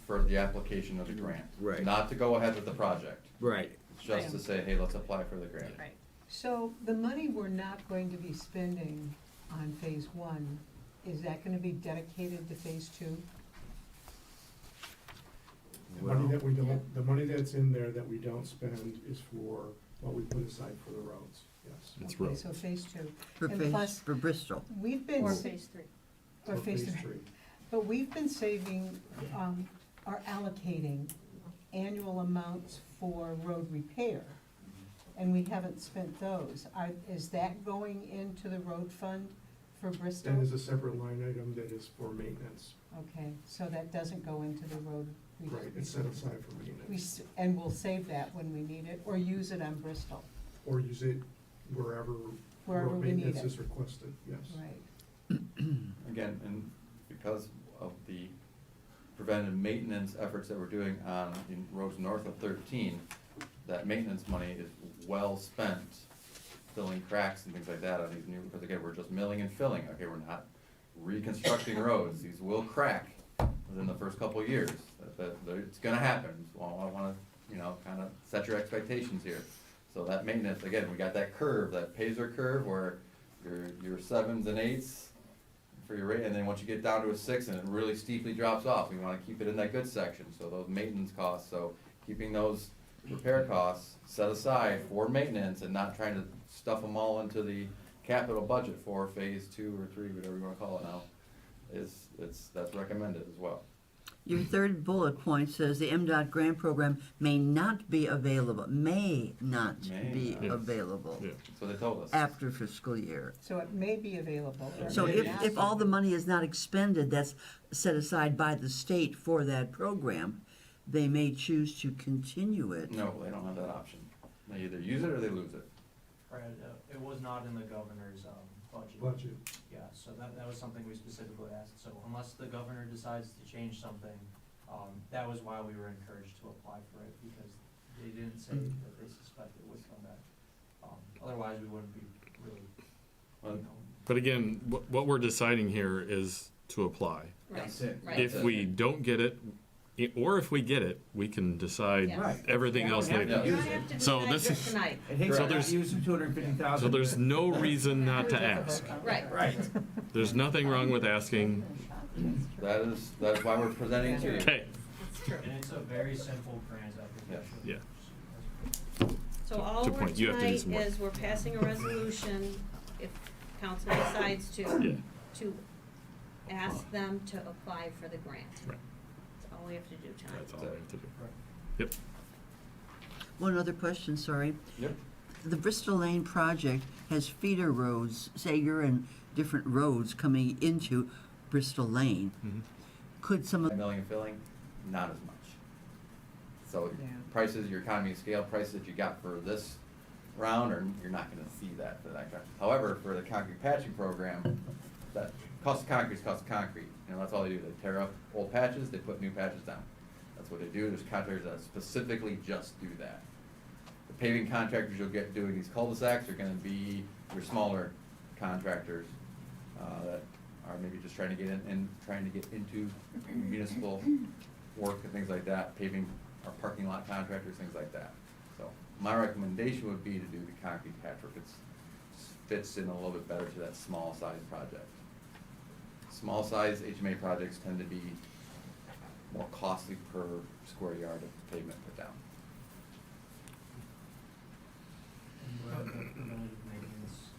for the application of the grant. Right. Not to go ahead with the project. Right. It's just to say, hey, let's apply for the grant. Right. So the money we're not going to be spending on phase 1, is that gonna be dedicated to phase 2? The money that's in there that we don't spend is for what we put aside for the roads, yes. It's Okay, road. so phase 2. For And phase, plus, for Bristol. we've been. Or phase 3. Or phase 3. But we've been saving, or allocating annual amounts for road repair, and we haven't spent those. Is that going into the road fund for Bristol? That is a separate line item that is for maintenance. Okay, so that doesn't go into the road. Right, it's set aside for maintenance. And we'll save that when we need it, or use it on Bristol. Or use it wherever Wherever road we need maintenance it. is requested, yes. Right. Again, and because of the preventive maintenance efforts that we're doing on, in roads north of 13, that maintenance money is well spent filling cracks and things like that on these new, because again, we're just milling and filling. Okay, we're not reconstructing roads. These will crack within the first couple of years. It's gonna happen. So I wanna, you know, kind of set your expectations here. So that maintenance, again, we got that curve, that Pazer curve, where your 7s and 8s for your rate, and then once you get down to a 6 and it really steeply drops off, we wanna keep it in that good section, so those maintenance costs, so keeping those repair costs set aside for maintenance and not trying to stuff them all into the capital budget for phase 2 or 3, whatever you wanna call it now, that's recommended as well. Your third bullet point says the MDOT grant program may not be available, may not be Yes. available That's what they told us. after fiscal year. So it may be available. or So may if, not if be. all the money is not expended that's set aside by the state for that program, they may choose to continue it. No, they don't have that option. They either use it or they lose it. Right, it was not in the governor's, budget. Budget. Yeah, so that was something we specifically asked, so unless the governor decides to change something, that was why we were encouraged to apply for it, because they didn't say that they suspected it would come back. Otherwise, we wouldn't be really, you know. But again, what we're deciding here is to apply. That's it. If we don't get it, or if we get it, we can decide Yes. everything else You later. don't have to So decide this just is, tonight. so there's, so there's no reason not to ask. Right. There's nothing wrong with asking. That is why we're presenting it to you. Okay. And it's a very simple grant application. Yeah. So all To we're point, you have to do tonight some work. is we're passing a resolution, if council decides Yeah. to ask them to apply for the grant. Right. That's all we have to do tonight. That's all we have to do. Yep. One other question, sorry. Yep. The Bristol Lane project has feeder roads, say you're in different roads coming into Bristol Lane. Mhm. Could some of, Milling and filling, not as much. So Yeah. prices, your economy of scale prices that you got for this round, or you're not gonna see that for that. However, for the concrete patching program, that cost of concrete is cost of concrete. You know, that's all they do. They tear up old patches, they put new patches down. That's what they do. There's contractors that specifically just do that. The paving contractors you'll get doing these cul-de-sacs are gonna be your smaller contractors, that are maybe just trying to get in, and trying to get into municipal work and things like that, paving our parking lot contractors, things like that. So my recommendation would be to do the concrete patchwork. It fits in a little bit better to that small size project. Small size HMA projects tend to be more costly per square yard of pavement put down. And we're at the preventative maintenance,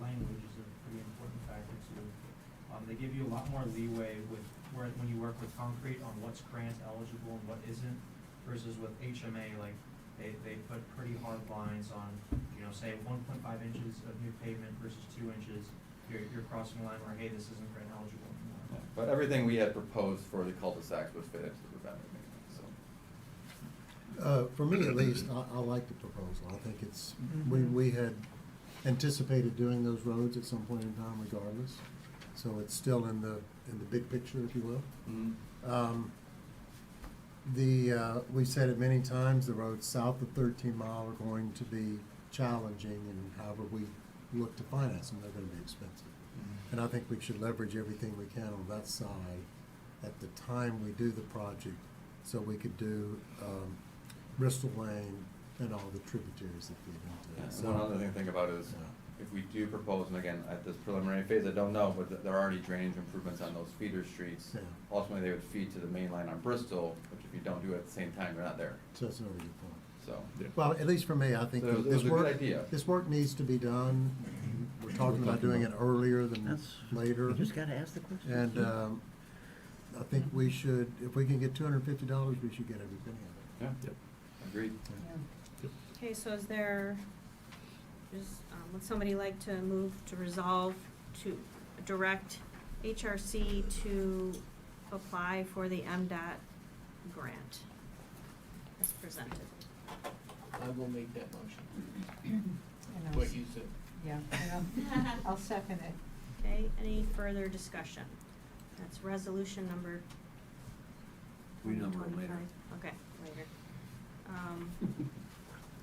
language is a pretty important factor too. They give you a lot more leeway with, when you work with concrete on what's grant eligible and what isn't, versus with HMA, like, they put pretty hard lines on, you know, say 1.5 inches of new pavement versus 2 inches, you're crossing a line where, hey, this isn't grant eligible anymore. But everything we had proposed for the cul-de-sacs would fit into the preventative maintenance, so. For me at least, I like the proposal. I think it's, we had anticipated doing those roads at some point in time regardless. So it's still in the big picture, if you will. We said it many times, the roads south of 13 Mile are going to be challenging, and however we look to finance them, they're gonna be expensive. And I think we should leverage everything we can on that side at the time we do the project, so we could do Bristol Lane and all the tributaries that feed into it. So, One other thing to think about is, if we do propose, and again, at this preliminary phase, I don't know, but there are already drainage improvements on those feeder streets. Yeah. Ultimately, they would feed to the main line on Bristol, which if you don't do it at the same time, you're not there, so that's another good point. so. Well, at least for me, I think So it was this a good work, idea. this work needs to be done. We're talking about doing it earlier than That's- later. you just gotta ask the question. And, I think we should, if we can get $250, we should get every penny of it. Yeah, Yep. agreed. Okay, so is there, would somebody like to move to resolve to direct HRC to apply for the MDOT grant as presented? I will make that motion. And I'll What s- you said. Yeah, I'll second it. Okay, any further discussion? That's resolution number We number them later. 25. Okay, later.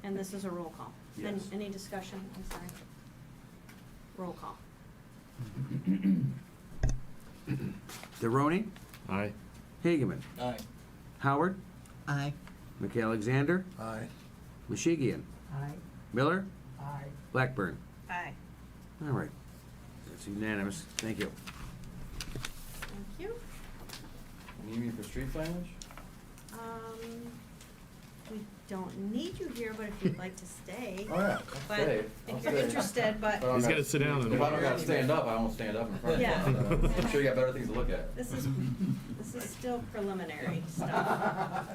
And this is a roll call. Yes. Any discussion? I'm sorry. Roll call. Deroni, Aye. Hageman, Aye. Howard, Aye. McAlexander, Aye. Mashigian, Aye. Miller, Aye. Blackburn. Aye. All right. That's unanimous. Thank you. you. Need me for street signage? We don't need you here, but if you'd like to stay. Oh, yeah. But Stay. if I'll you're stay. interested, but. But I'm He's not- gotta sit down and- If I don't gotta stand up, I won't stand up in front of you. Yeah. I'm sure you got better things to look at. This is still preliminary stuff.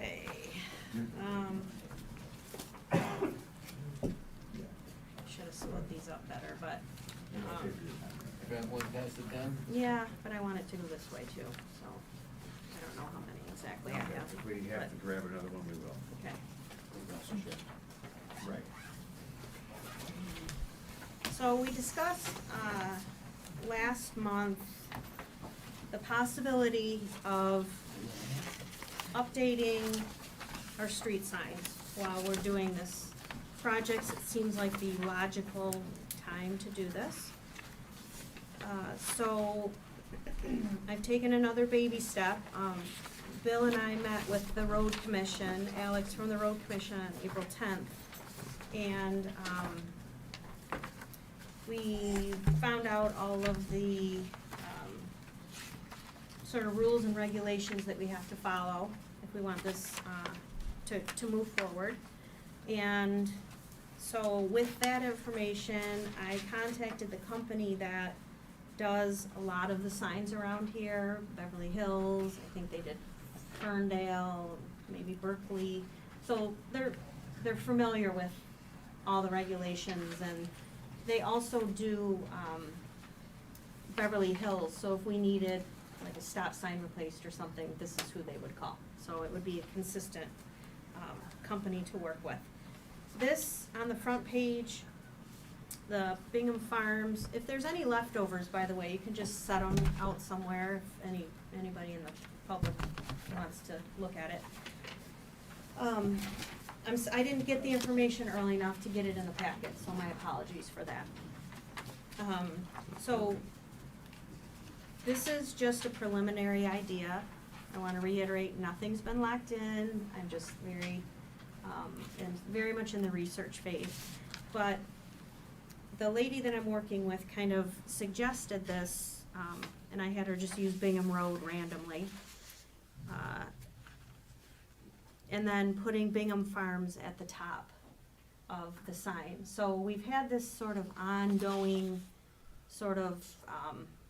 Okay. Should have slowed these up better, but, Grab one, pass it down. yeah, but I want it to go this way too, so I don't know how many exactly I have. If we have to grab another one, we will. Okay. Right. So we discussed last month the possibility of updating our street signs while we're doing this project. It seems like the logical time to do this. So I've taken another baby step. Bill and I met with the road commission, Alex from the road commission on April 10th. And we found out all of the sort of rules and regulations that we have to follow if we want this to move forward. And so with that information, I contacted the company that does a lot of the signs around here, Beverly Hills, I think they did Ferndale, maybe Berkeley. So they're familiar with all the regulations, and they also do Beverly Hills. So if we needed like a stop sign replaced or something, this is who they would call. So it would be a consistent company to work with. This, on the front page, the Bingham Farms, if there's any leftovers, by the way, you can just set them out somewhere if anybody in the public wants to look at it. I didn't get the information early enough to get it in the packet, so my apologies for that. So this is just a preliminary idea. I want to reiterate, nothing's been locked in. I'm just very much in the research phase. But the lady that I'm working with kind of suggested this, and I had her just use Bingham Road randomly. And then putting Bingham Farms at the top of the sign. So we've had this sort of ongoing, sort of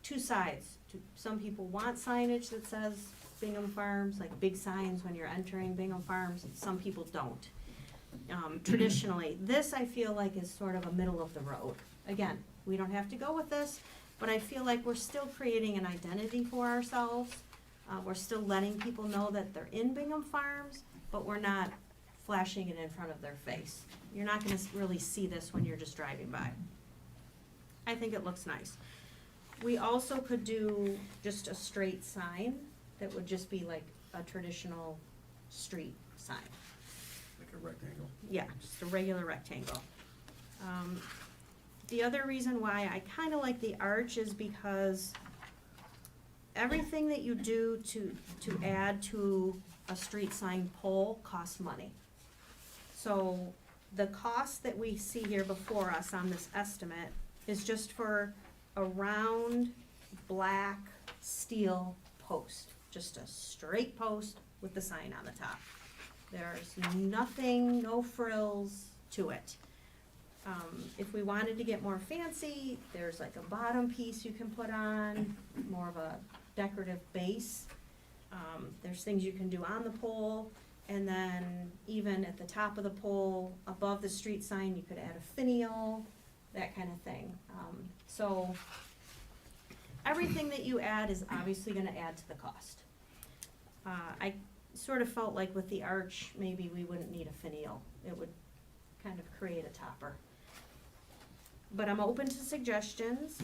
two sides. Some people want signage that says Bingham Farms, like big signs when you're entering Bingham Farms. Some people don't. Traditionally, this I feel like is sort of a middle of the road. Again, we don't have to go with this, but I feel like we're still creating an identity for ourselves. We're still letting people know that they're in Bingham Farms, but we're not flashing it in front of their face. You're not gonna really see this when you're just driving by. I think it looks nice. We also could do just a straight sign that would just be like a traditional street sign. Like a rectangle. Yeah, just a regular rectangle. The other reason why I kinda like the arch is because everything that you do to add to a street sign pole costs money. So the cost that we see here before us on this estimate is just for a round black steel post, just a straight post with the sign on the top. There's nothing, no frills to it. If we wanted to get more fancy, there's like a bottom piece you can put on, more of a decorative base. There's things you can do on the pole, and then even at the top of the pole, above the street sign, you could add a finial, that kind of thing. So everything that you add is obviously gonna add to the cost. I sort of felt like with the arch, maybe we wouldn't need a finial. It would kind of create a topper. But I'm open to suggestions.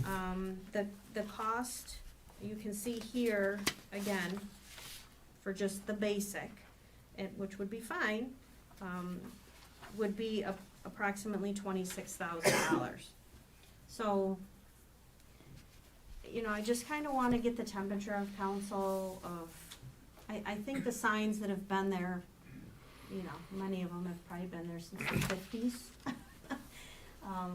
The cost, you can see here, again, for just the basic, which would be fine, would be approximately $26,000. So, you know, I just kinda wanna get the temperature of council of, I think the signs that have been there, you know, many of them have probably been there since the 50s.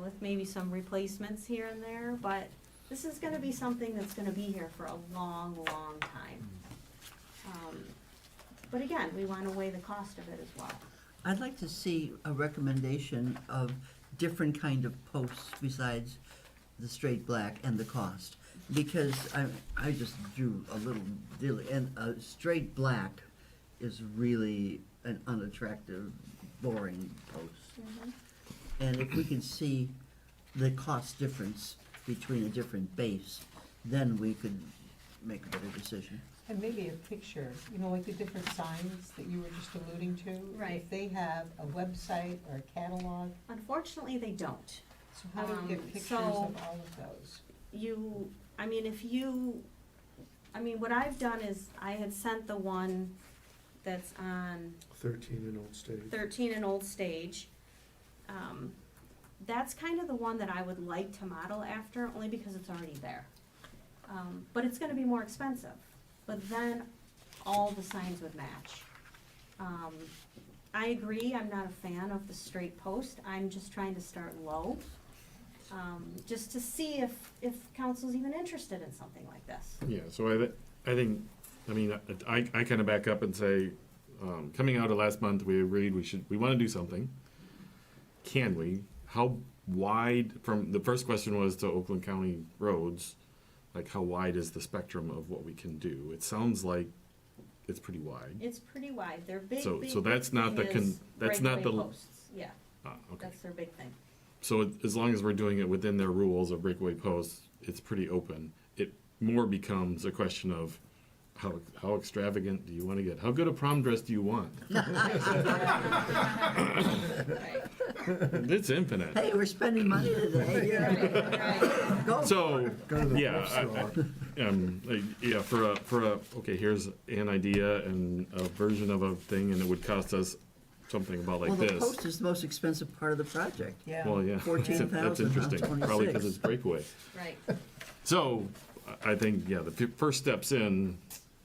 with maybe some replacements here and there, but this is gonna be something that's gonna be here for a long, long time. But again, we wanna weigh the cost of it as well. I'd like to see a recommendation of different kind of posts besides the straight black and the cost. Because I just drew a little dilly, and a straight black is really an unattractive, boring post. And if we can see the cost difference between a different base, then we could make a better decision. And maybe a picture, you know, like the different signs that you were just alluding to. Right. If they have a website or a catalog, Unfortunately, they don't. so how do we get pictures so- of all of those? What I've done is I had sent the one that's on 13 in Old Stage. 13 in Old Stage. That's kind of the one that I would like to model after, only because it's already there. But it's gonna be more expensive, but then all the signs would match. I agree, I'm not a fan of the straight post, I'm just trying to start low. Just to see if council's even interested in something like this. Yeah, so I think, I kind of back up and say, coming out of last month, we agreed we want to do something. Can we? How wide, from, the first question was to Oakland County roads, like how wide is the spectrum of what we can do? It sounds like it's pretty wide. It's pretty wide, they're big, So big that's not thing the is that's not breakaway the. posts. Yeah, Okay. that's their big thing. So as long as we're doing it within their rules of breakaway posts, it's pretty open. It more becomes a question of how extravagant do you want to get? How good a prom dress do you want? It's infinite. Hey, we're spending money today. Go So, Go to the yeah, thrift store. okay, here's an idea and a version of a thing, and it would cost us something about like Well, the this. post is the most expensive part of the project. Yeah. Well, yeah, 14,000, that's not interesting, probably because 26. it's breakaway. Right. So, I think, yeah, the first steps in,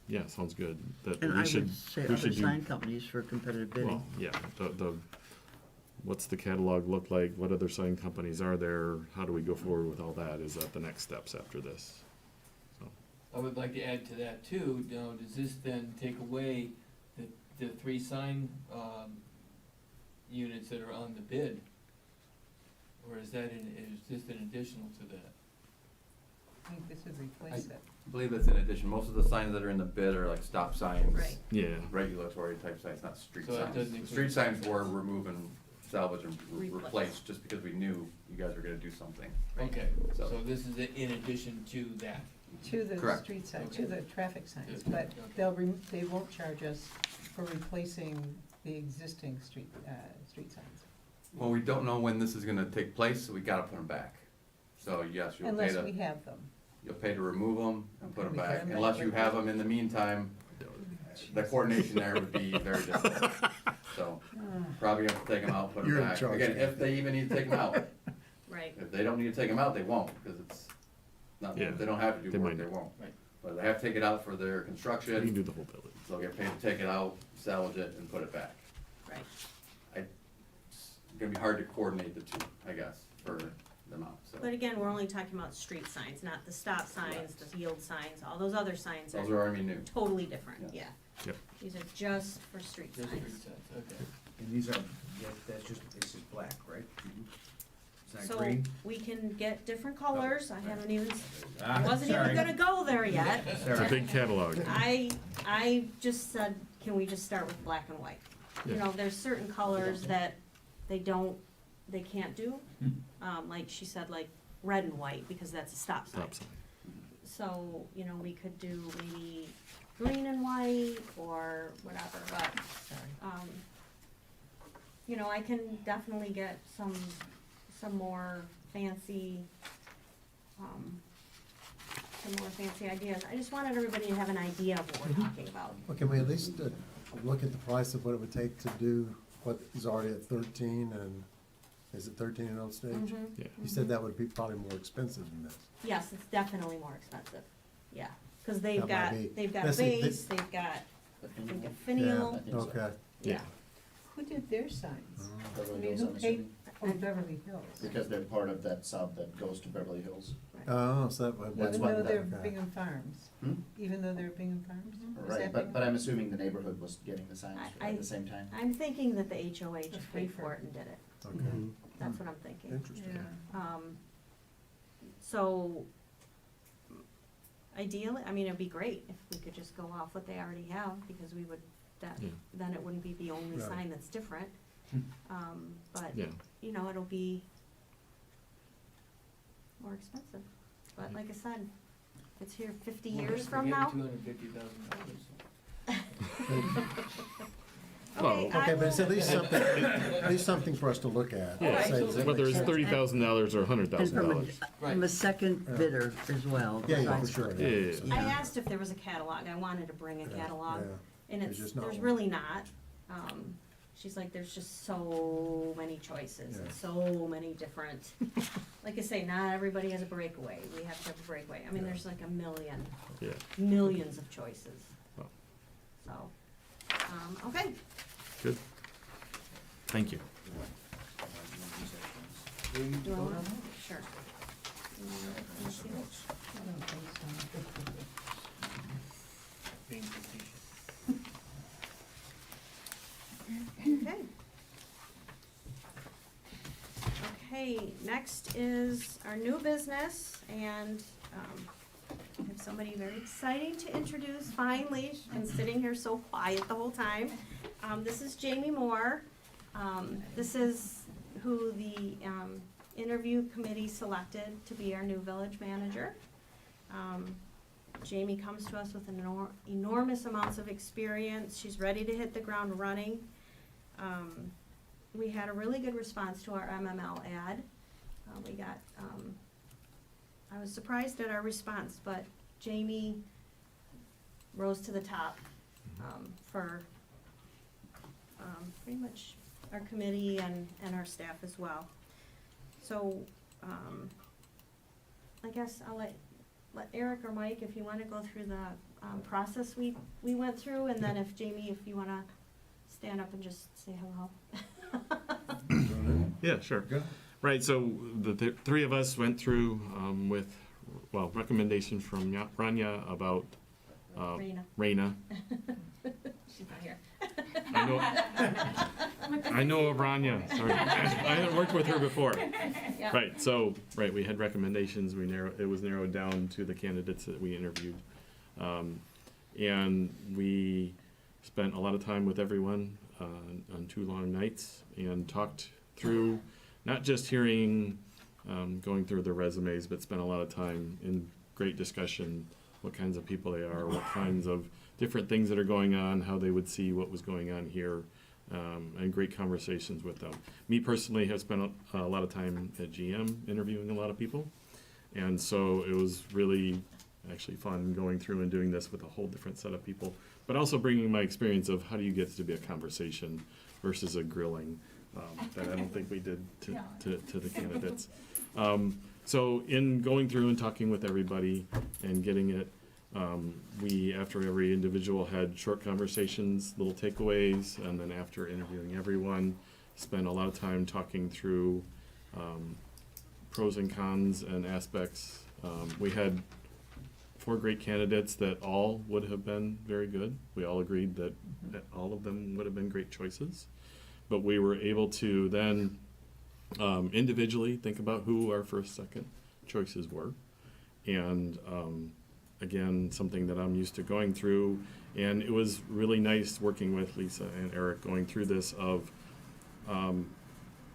yeah, sounds good, that And I we should, would say we other should do. sign companies for competitive bidding. Well, yeah, what's the catalog look like, what other sign companies are there, how do we go forward with all that, is that the next steps after this? So, I would like to add to that too, does this then take away the 3 sign, units that are on the bid? Or is this an additional to that? I think this would replace it. I believe that's in addition. Most of the signs that are in the bid are like stop signs. Right. Yeah, Regulatory type signs, not street So it signs. doesn't The include- street signs were remove and salvage and Replace. replace, just because we knew you guys were gonna do something. Okay, So- so this is in addition to that? To the Correct. street signs, Okay. to the traffic signs, Yeah. but Okay. they won't charge us for replacing the existing street signs. Well, we don't know when this is gonna take place, so we gotta put them back. So yes, you'll pay Unless we to, have them. you'll pay to remove them and put Okay, them we back. get 'em back Unless you quickly. have them in the meantime, the coordination there would be very difficult. So probably have to take them out, put them You're in back. charge. Again, if they even need to take them out. Right. If they don't need to take them out, they won't, because it's not, Yeah, if they don't have to they do work, might they not. won't. Right. But they have to take it out for their you can construction, do the whole building. so they'll get paid to take it out, salvage it, and put it back. Right. It's gonna be hard to coordinate the two, I guess, for the amount, so. But again, we're only talking about street signs, not the stop signs, the yield signs, all those other signs Those are are already new. totally different, yeah. Yep. These are just for street Just street signs. signs, okay. And these are, this is black, right? Is that So green? we can get different colors, I haven't even, Ah, I wasn't even sorry. gonna go there yet. It's a big catalog. I just said, can we just start with black and white? You Yeah. know, there's certain colors that they can't do. Like she said, like red and white, because that's a stop sign. Stop sign. So, you know, we could do maybe green and white or whatever, but, you know, I can definitely get some more fancy, ideas. I just wanted everybody to have an idea of what we're talking about. Well, can we at least look at the price of what it would take to do what is already at 13, and is it 13 in Old Stage? Mhm. Yeah. You said that would be probably more expensive than this. Yes, it's definitely more expensive, yeah, cause they've That got, might be- they've got Let's see, base, they've got, finial, Okay. yeah. Who did their signs? Oh. I mean, who paid, Oh, Beverly Hills. Because they're part of that sub that goes to Beverly Hills. Oh, so that. That's Even why though they're okay. Bingham Farms. Hmm? Even though they're Bingham Farms? Is Right, that but Bingham? I'm assuming the neighborhood was getting the signs at the same time. I'm thinking that the HOA That's just paid for safer. it and did it. Okay. That's what I'm thinking. Interesting. Yeah. So ideally, I mean, it'd be great if we could just go off what they already have, because we would, Yeah. then it wouldn't be the only Right. sign that's different. But, Yeah. you know, it'll be more expensive. But like I said, if it's here 50 years from now. $250,000. Okay, I Okay, but it's will- at least something for us to look at. Yeah, Say, does it whether make it's sense? $30,000 or And $100,000. from a second bidder as well. Yeah, yeah, for besides- sure. Yeah. I asked if there was a catalog. I wanted to bring a catalog. Yeah. And There's it's, just not there's one. really not. She's like, there's just so many choices and Yeah. so many different, like I say, not everybody has a breakaway. We have to have a breakaway. I mean, there's like a million, Yeah. millions of choices. Wow. So, okay. Good. Thank you. Do I want- Sure. Let me see this. I don't think so. Okay. Okay, next is our new business, and I have somebody very exciting to introduce, finally, she's been sitting here so quiet the whole time. This is Jamie Moore. This is who the interview committee selected to be our new village manager. Jamie comes to us with enormous amounts of experience. She's ready to hit the ground running. We had a really good response to our MML ad. We got, I was surprised at our response, but Jamie rose to the top for pretty much our committee and our staff as well. So, I guess I'll let Eric or Mike, if you wanna go through the process we went through, and then if Jamie, if you wanna stand up and just say hello. Yeah, sure. Good. Right, so the three of us went through with, well, recommendations from Rania about Raina. She's not here. I know of Rania, sorry. I haven't worked with her before. Yeah. Right, so, right, we had recommendations, it was narrowed down to the candidates that we interviewed. And we spent a lot of time with everyone on 2 long nights and talked through, not just hearing, going through their resumes, but spent a lot of time in great discussion, what kinds of people they are, what kinds of different things that are going on, how they would see what was going on here, and great conversations with them. Me personally have spent a lot of time at GM interviewing a lot of people, and so it was really actually fun going through and doing this with a whole different set of people, but also bringing my experience of how do you get to be a conversation versus a grilling that I don't think we did to the candidates. So in going through and talking with everybody and getting it, we, after every individual, had short conversations, little takeaways, and then after interviewing everyone, spent a lot of time talking through pros and cons and aspects. We had 4 great candidates that all would have been very good. We all agreed that all of them would have been great choices. But we were able to then individually think about who our first, second choices were. And again, something that I'm used to going through. And it was really nice working with Lisa and Eric going through this of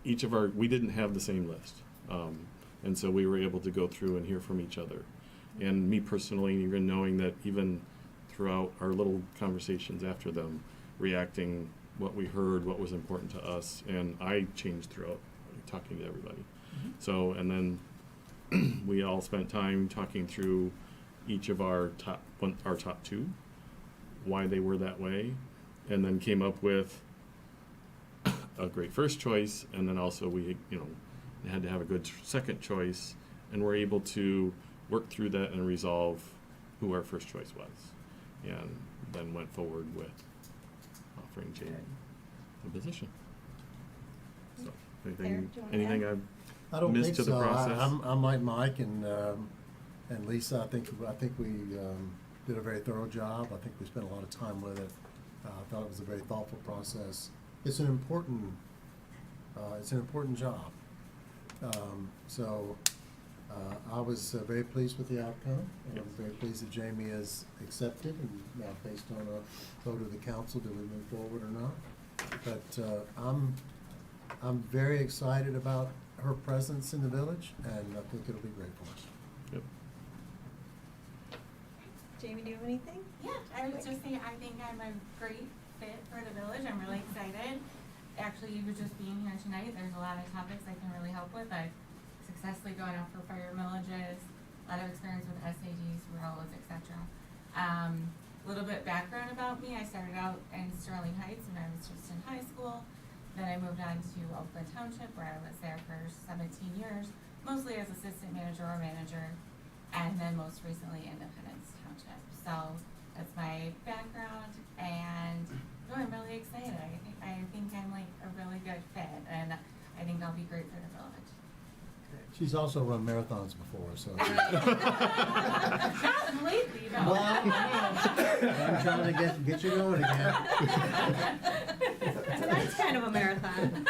each of our, we didn't have the same list. And so we were able to go through and hear from each other. And me personally, even knowing that even throughout our little conversations after them, reacting what we heard, what was important to us, and I changed throughout talking to everybody. So, and then we all spent time talking through each of our top 2, why they were that way, and then came up with a great first choice, and then also we, had to have a good second choice, and we're able to work through that and resolve who our first choice was, and then went forward with offering Jamie the position. So. Anything, do you wanna anything add? I I've don't missed think to the so. process? I'm like Mike and Lisa. I think we did a very thorough job. I think we spent a lot of time with it. I thought it was a very thoughtful process. It's an important job. I was very pleased with the outcome, and I'm very pleased that Jamie has accepted, and now based on a vote of the council, do we move forward or not? But I'm very excited about her presence in the village, and I think it'll be great for us. Yep. Jamie, do you have anything? Yeah, I was just saying, I think I'm a great fit for the village. I'm really excited. Actually, even just being here tonight, there's a lot of topics I can really help with. I've successfully gone out for fire millages, a lot of experience with SADs, roads, etc. Little bit background about me. I started out in Sterling Heights when I was just in high school. Then I moved on to Oakland Township, where I was there for 17 years, mostly as assistant manager or manager, and then most recently Independence Township. So that's my background, and I'm really excited. I think I'm like a really good fit, and I think I'll be great for the village. She's also run marathons before, so. Not lately, no. Well, I'm trying to get you going again. Tonight's kind of a marathon.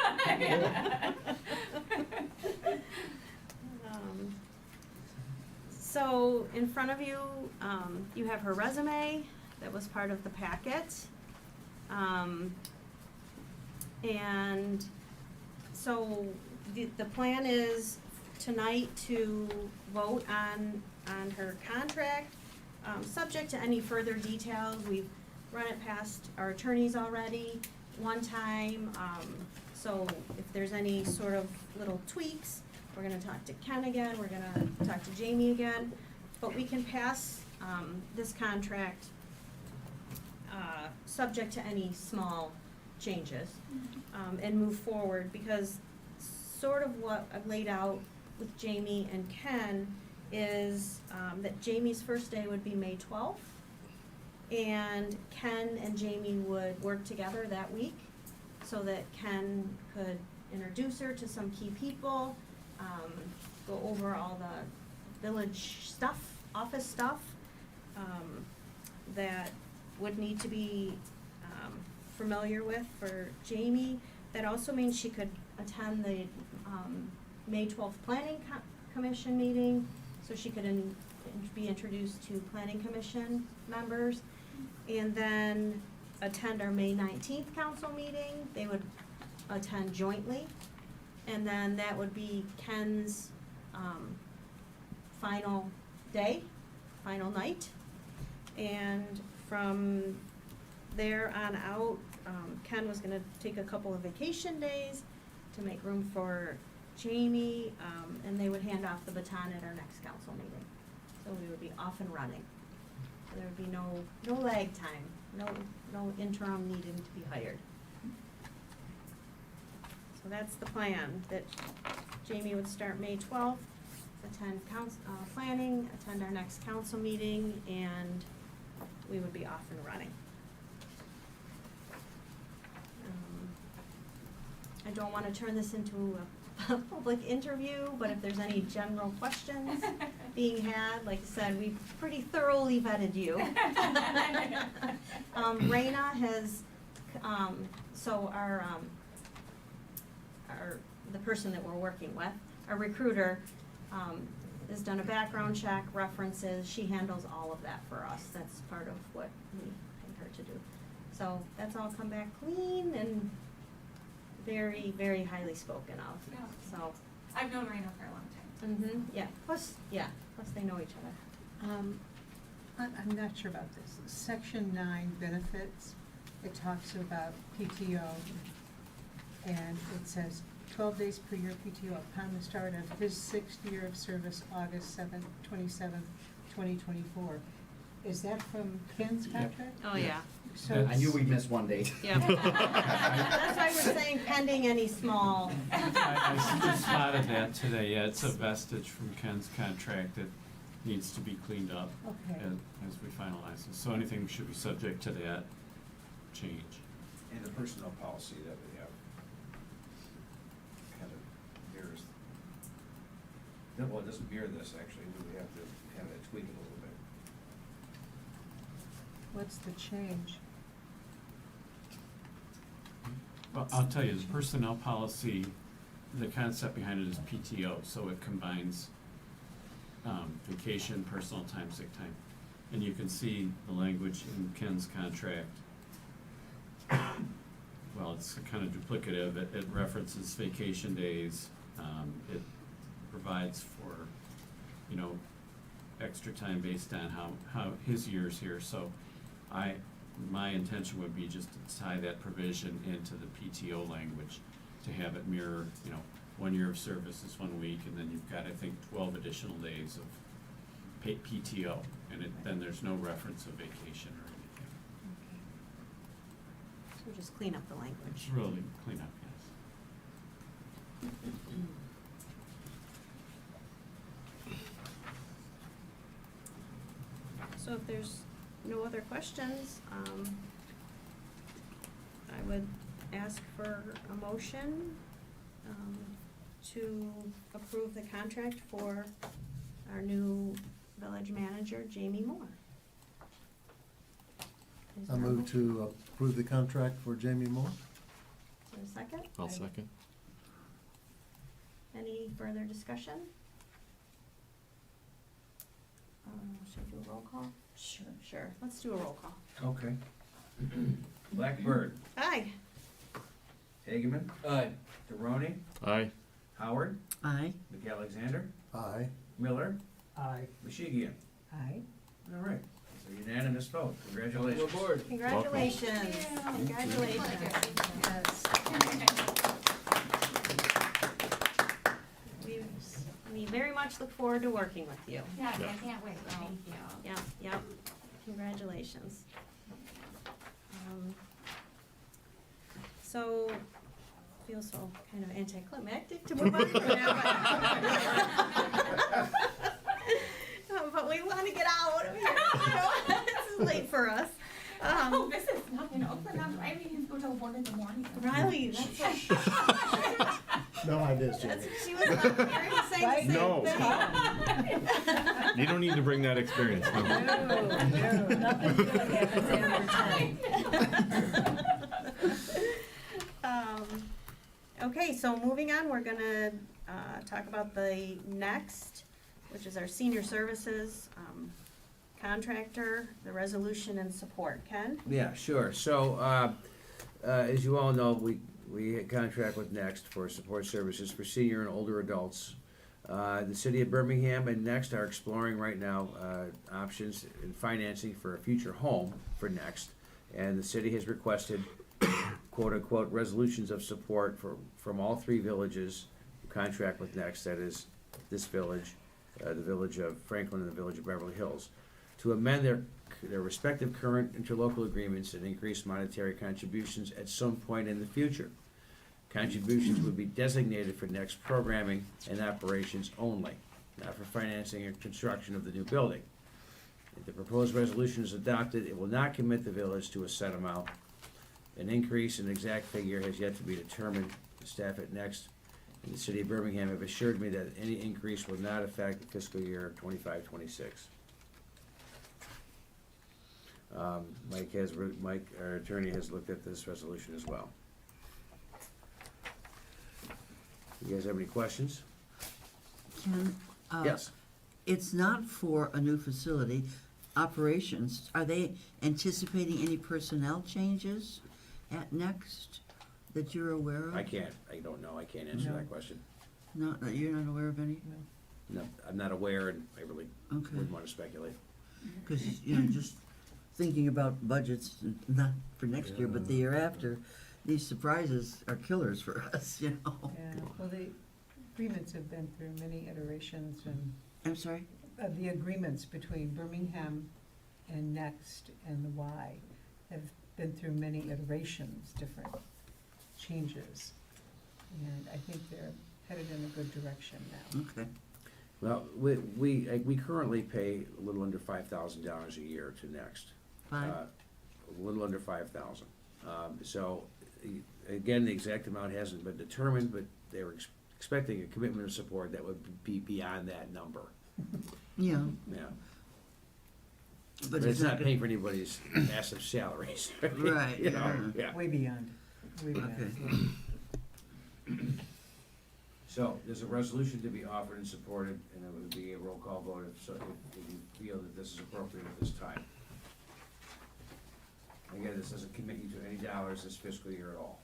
So in front of you, you have her resume that was part of the packet. And so the plan is tonight to vote on her contract, subject to any further details. We've run it past our attorneys already one time, so if there's any sort of little tweaks, we're gonna talk to Ken again, we're gonna talk to Jamie again, but we can pass this contract subject to any small changes, and move forward, because sort of what I've laid out with Jamie and Ken is that Jamie's first day would be May 12th, and Ken and Jamie would work together that week so that Ken could introduce her to some key people, go over all the village stuff, office stuff, that would need to be familiar with for Jamie. That also means she could attend the May 12th Planning Commission meeting, so she could be introduced to Planning Commission members, and then attend our May 19th council meeting. They would attend jointly, and then that would be Ken's final day, final night, and from there on out, Ken was gonna take a couple of vacation days to make room for Jamie, and they would hand off the baton at our next council meeting. So we would be off and running. So there would be no lag time, no interim needing to be hired. So that's the plan, that Jamie would start May 12th, attend planning, attend our next council meeting, and we would be off and running. I don't want to turn this into a public interview, but if there's any general questions being had, like I said, we've pretty thoroughly vetted you. Raina has, so the person that we're working with, our recruiter, has done a background check, references, she handles all of that for us. That's part of what we pay her to do. So that's all come back clean and very, very highly spoken of, Yeah. so. I've known Raina for a long time. Yeah, plus they know each other. I'm not sure about this. Section 9 benefits, it talks about PTO, and it says 12 days per year PTO upon the start of his 6th year of service, August 27th, 2024. Is that from Ken's contract? Oh, yeah. So I knew we'd miss one date. Yeah. That's why we're saying pending any small. I just spotted that today, yeah, it's a vestige from Ken's contract that needs to be cleaned up Okay. as we finalize this. So anything should be subject to that change. And the personnel policy that we have No, well, it doesn't mirror this, actually, we have to have it tweak it a little bit. What's the change? Well, I'll tell you, the personnel policy, the concept behind it is PTO, so it combines vacation, personal time, sick time. And you can see the language in Ken's contract. Well, it's kind of duplicative. It references vacation days. It provides for, you know, extra time based on how his year's here. So my intention would be just to tie that provision into the PTO language, to have it mirror, you know, 1 year of service is 1 week, and then you've got, I think, 12 additional days of paid PTO, and then there's no reference of vacation or anything. So just clean up the language. It's really clean up, yes. So if there's no other questions, I would ask for a motion to approve the contract for our new village manager, Jamie Moore. Is I there a move motion? to approve the contract for Jamie Moore. Is there a second? I'll second. Any further discussion? Should I do a roll call? Sure. Sure, let's do a roll call. Okay. Blackbird, Aye. Hageman, Aye. Deroni, Aye. Howard, Aye. McAlexander, Aye. Miller, Aye. Mashigian. Aye. All right, it's a unanimous vote. Congratulations. Welcome aboard. Congratulations. Congratulations. Yes. We very much look forward to working with you. Yes, I can't wait, thank you. Yep. Congratulations. So, feels so kind of anticlimactic to move on from that, but we want to get out of here. You know, this is late for us. Oh, this is not in Oakland, I mean, go till 1 in the morning. Riley, that's No ideas, Jamie. she was not here to say the same No. thing. You don't need to bring that experience, no. Nothing good happens after 10. Okay, so moving on, we're gonna talk about the next, which is our senior services contractor, the resolution and support. Ken? Yeah, sure. So, as you all know, we contract with Next for support services for senior and older adults. The city of Birmingham and Next are exploring right now options in financing for a future home for Next. And the city has requested quote-unquote resolutions of support from all 3 villages who contract with Next, that is this village, the village of Franklin and the village of Beverly Hills, to amend their respective current interlocal agreements and increase monetary contributions at some point in the future. Contributions would be designated for Next programming and operations only, not for financing or construction of the new building. If the proposed resolution is adopted, it will not commit the village to a set amount. An increase in exact figure has yet to be determined. The staff at Next and the city of Birmingham have assured me that any increase will not affect the fiscal year 25-26. Mike, our attorney, has looked at this resolution as well. You guys have any questions? Ken? Yes. It's not for a new facility. Operations, are they anticipating any personnel changes at Next that you're aware of? I don't know, I can't answer that question. No, you're not aware of any? No, I'm not aware, and I really Okay. wouldn't want to speculate. Because, you know, just thinking about budgets, not for next year, but the year after, these surprises are killers for us, you know? Yeah, well, the agreements have been through many iterations, and I'm sorry? the agreements between Birmingham and Next and the Y have been through many iterations, different changes. And I think they're headed in a good direction now. Okay. Well, we currently pay a little under $5,000 a year to Next. Fine. A little under 5,000. So, again, the exact amount hasn't been determined, but they were expecting a commitment of support that would be beyond that number. Yeah. Yeah. But But it's not gonna- paying for anybody's massive salaries. Right, You know, yeah. yeah. Way beyond, way beyond. Okay. So there's a resolution to be offered and supported, and it would be a roll call vote if you feel that this is appropriate at this time. Again, this doesn't commit you to any dollars this fiscal year at all.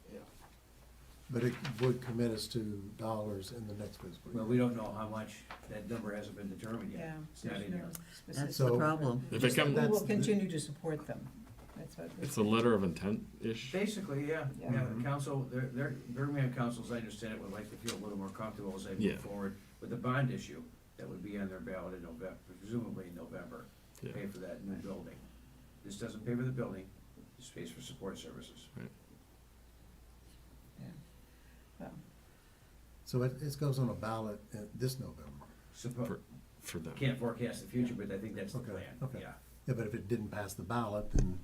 But it would commit us to dollars in the next fiscal year. Well, we don't know how much, that number hasn't been determined yet. It's not in here. That's the problem. If it comes, We will continue to support them. That's what. it's a letter of intent-ish. Basically, yeah, Yeah. yeah, the council, their Birmingham council, as I understand it, would like to feel a little more comfortable as they Yeah. move forward with the bond issue that would be on their ballot in November, presumably in November, to Yeah. pay for that new building. This doesn't pay for the building, this pays for support services. So it goes on a ballot this November. For them. Can't forecast the future, but I think that's the Okay, plan, okay. yeah. Yeah, but if it didn't pass the ballot, then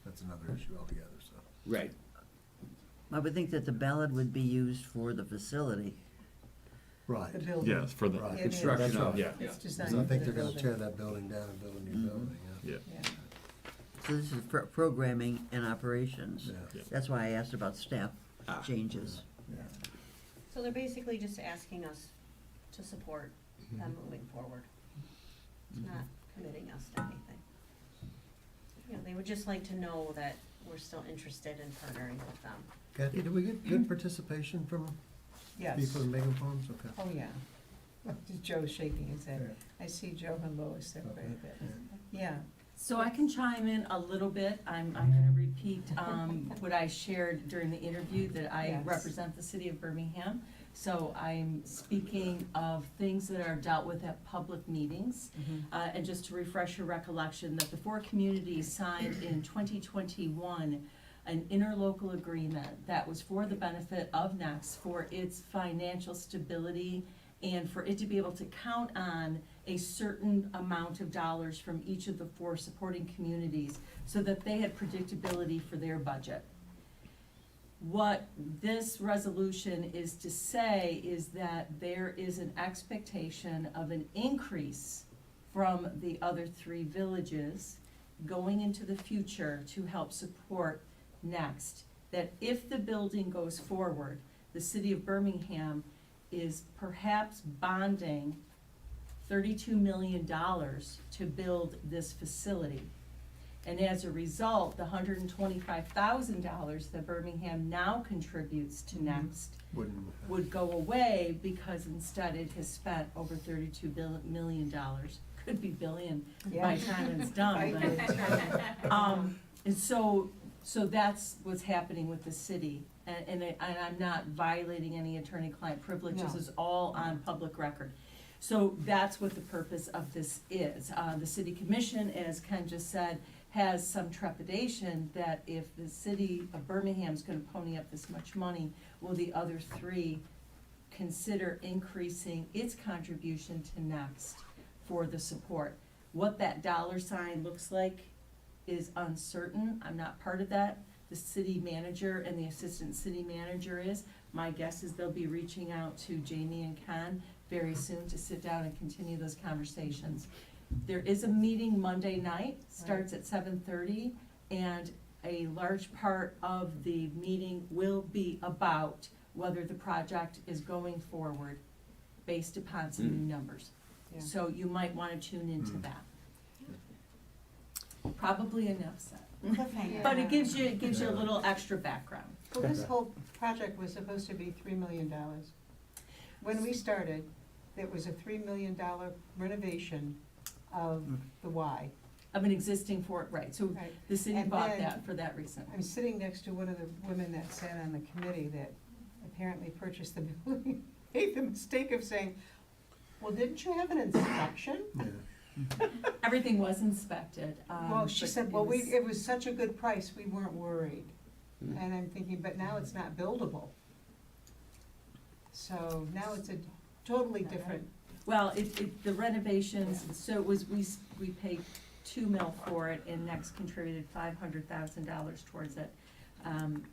that's another issue altogether, so. Right. I would think that the ballot would be used for the facility. Right. The building. Yes, for the Right. Construction That's right. of, yeah. It's designed So I for think the they're gonna building. tear that building down and build a new building, yeah. Yeah. Yeah. So this is programming and operations. Yeah. Yeah. That's why I asked about staff changes. Yeah. So they're basically just asking us to support them moving forward. It's not committing us to anything. You know, they would just like to know that we're still interested in partnering with them. Kathy, did we get good participation from Yes. people in Bingham Farms? Okay. Oh, yeah. Joe's shaking his head. Yeah. I see Joe and Lois there quite a bit. Yeah. So I can chime in a little bit. I'm gonna repeat, what I shared during the interview, that I Yes. represent the city of Birmingham. So I'm speaking of things that are dealt with at public meetings. And just to refresh your recollection, that the four communities signed in 2021 an interlocal agreement that was for the benefit of NEXT, for its financial stability, and for it to be able to count on a certain amount of dollars from each of the four supporting communities, so that they had predictability for their budget. What this resolution is to say is that there is an expectation of an increase from the other three villages going into the future to help support NEXT. That if the building goes forward, the city of Birmingham is perhaps bonding $32 million to build this facility. And as a result, the $125,000 that Birmingham now contributes to NEXT would go away, because instead it has spent over $32 million. Could be billion by the time it's done. And so that's what's happening with the city. And I'm not violating any attorney-client privilege. This No. is all on public record. So that's what the purpose of this is. The city commission, as Ken just said, has some trepidation that if the city of Birmingham's gonna pony up this much money, will the other three consider increasing its contribution to NEXT for the support? What that dollar sign looks like is uncertain. I'm not part of that. The city manager and the assistant city manager is. My guess is they'll be reaching out to Jamie and Ken very soon to sit down and continue those conversations. There is a meeting Monday night, starts at 7:30, and a large part of the meeting will be about whether the project is going forward based upon some new numbers. Yeah. So you might wanna tune into that. Probably enough said. But it gives you a little extra background. Well, this whole project was supposed to be $3 million. When we started, it was a $3 million renovation of the Y. Of an existing fort, right, so Right. the city And bought then that for that reason. I'm sitting next to one of the women that sat on the committee that apparently purchased the building, made the mistake of saying, well, didn't you have an inspection? Everything was inspected. Well, she but said, it well, was- it was such a good price, we weren't worried. And I'm thinking, but now it's not buildable. So now it's a totally different, Well, the renovations, so it was, we paid $2 million for it, and NEXT contributed $500,000 towards it.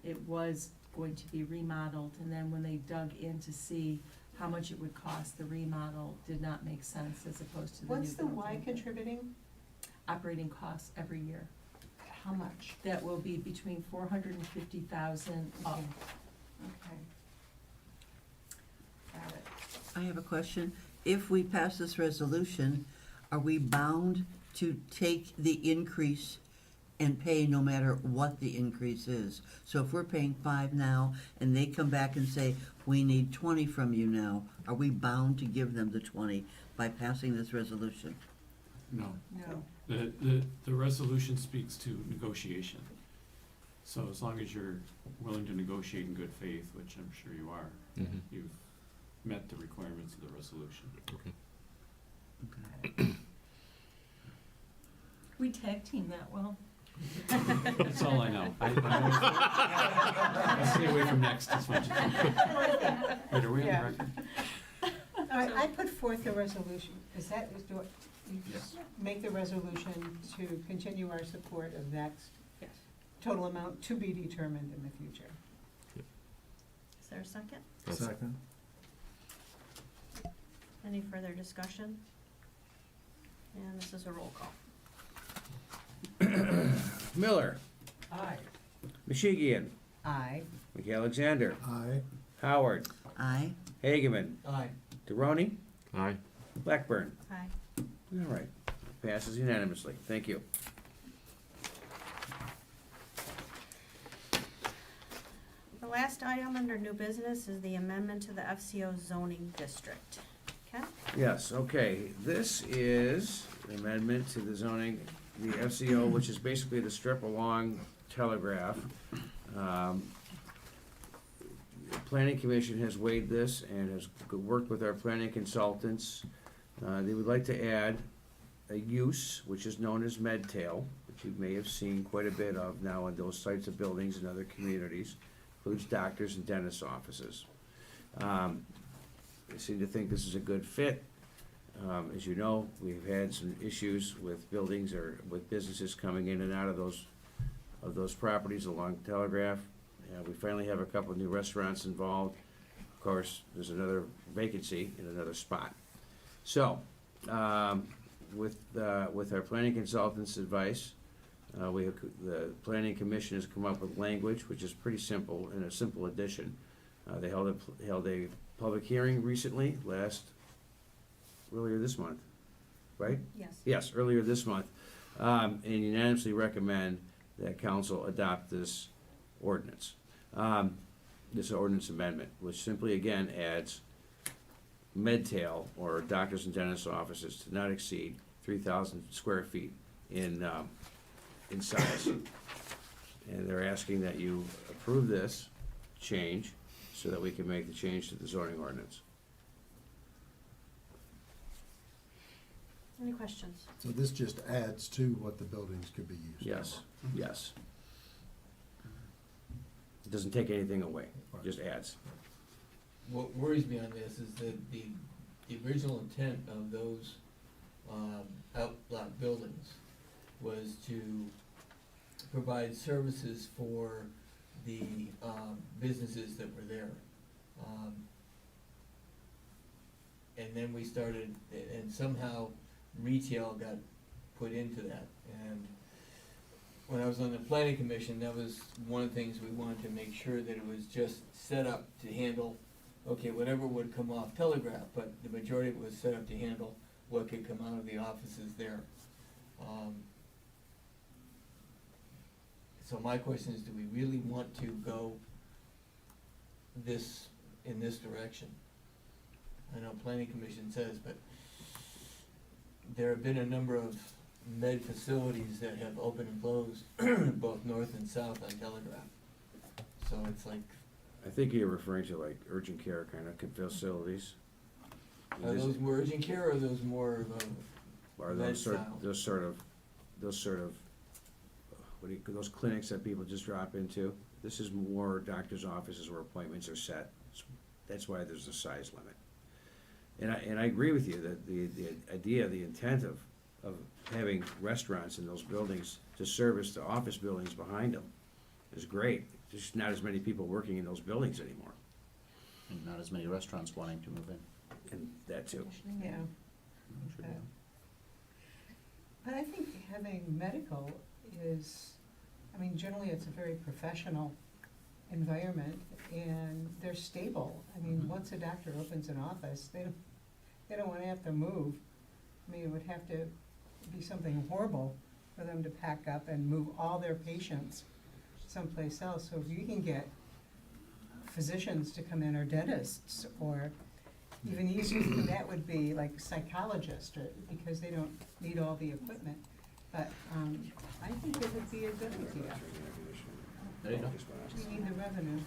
It was going to be remodeled, and then when they dug in to see how much it would cost, the remodel did not make sense as opposed to the new What's the Y building. contributing? Operating costs every year. How much? That will be between 450,000 up. Okay. Got it. I have a question. If we pass this resolution, are we bound to take the increase and pay no matter what the increase is? So if we're paying 5 now and they come back and say, we need 20 from you now, are we bound to give them the 20 by passing this resolution? No. No. The resolution speaks to negotiation. So as long as you're willing to negotiate in good faith, which I'm sure you are, Mhm. you've met the requirements of the resolution. Okay. We tag team that well. That's all I know. I stay away from next as much as I can. Wait, are we on the Yeah. record? All right, I put forth the resolution. Is that, do you Yes. make the resolution to continue our support of that Yes. total amount to be determined in the future? Is there a second? Second. Any further discussion? And this is a roll call. Miller, Aye. Mishigian, Aye. McAlexander, Aye. Howard, Aye. Hageman, Aye. DeRoni, Aye. Blackburn. Aye. All right, passes unanimously. Thank you. The last item under new business is the amendment to the FCO zoning district. Ken? Yes, okay, this is the amendment to the zoning, the FCO, which is basically the strip along Telegraph. The Planning Commission has weighed this and has worked with our planning consultants. They would like to add a use, which is known as medtail, which you may have seen quite a bit of now in those types of buildings in other communities, includes doctors and dentist offices. They seem to think this is a good fit. As you know, we've had some issues with buildings or with businesses coming in and out of those properties along Telegraph. We finally have a couple of new restaurants involved. Of course, there's another vacancy in another spot. So, with our planning consultant's advice, the planning commission has come up with language which is pretty simple and a simple addition. They held a public hearing recently, earlier this month, right? Yes. Yes, earlier this month, and unanimously recommend that council adopt this ordinance. This ordinance amendment, which simply again adds medtail or doctors and dentist offices to not exceed 3,000 square feet in size. And they're asking that you approve this change so that we can make the change to the zoning ordinance. Any questions? So this just adds to what the buildings could be used for. Yes, yes. It doesn't take anything away, it just adds. What worries me on this is that the original intent of those outlot buildings was to provide services for the businesses that were there. And then we started, and somehow retail got put into that. And when I was on the planning commission, that was one of the things we wanted to make sure that it was just set up to handle, okay, whatever would come off Telegraph, but the majority of it was set up to handle what could come out of the offices there. So my question is, do we really want to go in this direction? I know planning commission says, but there have been a number of med facilities that have opened and closed, both north and south on Telegraph. So it's like, I think you're referring to like urgent care kind of facilities. are those more urgent care or are those more of Or a med style? those sort of, those clinics that people just drop into? This is more doctor's offices where appointments are set. That's why there's a size limit. And I agree with you that the idea, the intent of having restaurants in those buildings to service the office buildings behind them is great. just not as many people working in those buildings anymore, And not as many restaurants wanting to move in. and that too. Yeah. But I think having medical is, I mean, generally it's a very professional environment and they're stable. I mean, once a doctor opens an office, they don't wanna have to move. I mean, it would have to be something horrible for them to pack up and move all their patients someplace else. So if you can get physicians to come in, or dentists, or even easier than that would be like psychologists, or, because they don't need all the equipment. But I think it would be a good idea. There you go. We need the revenue.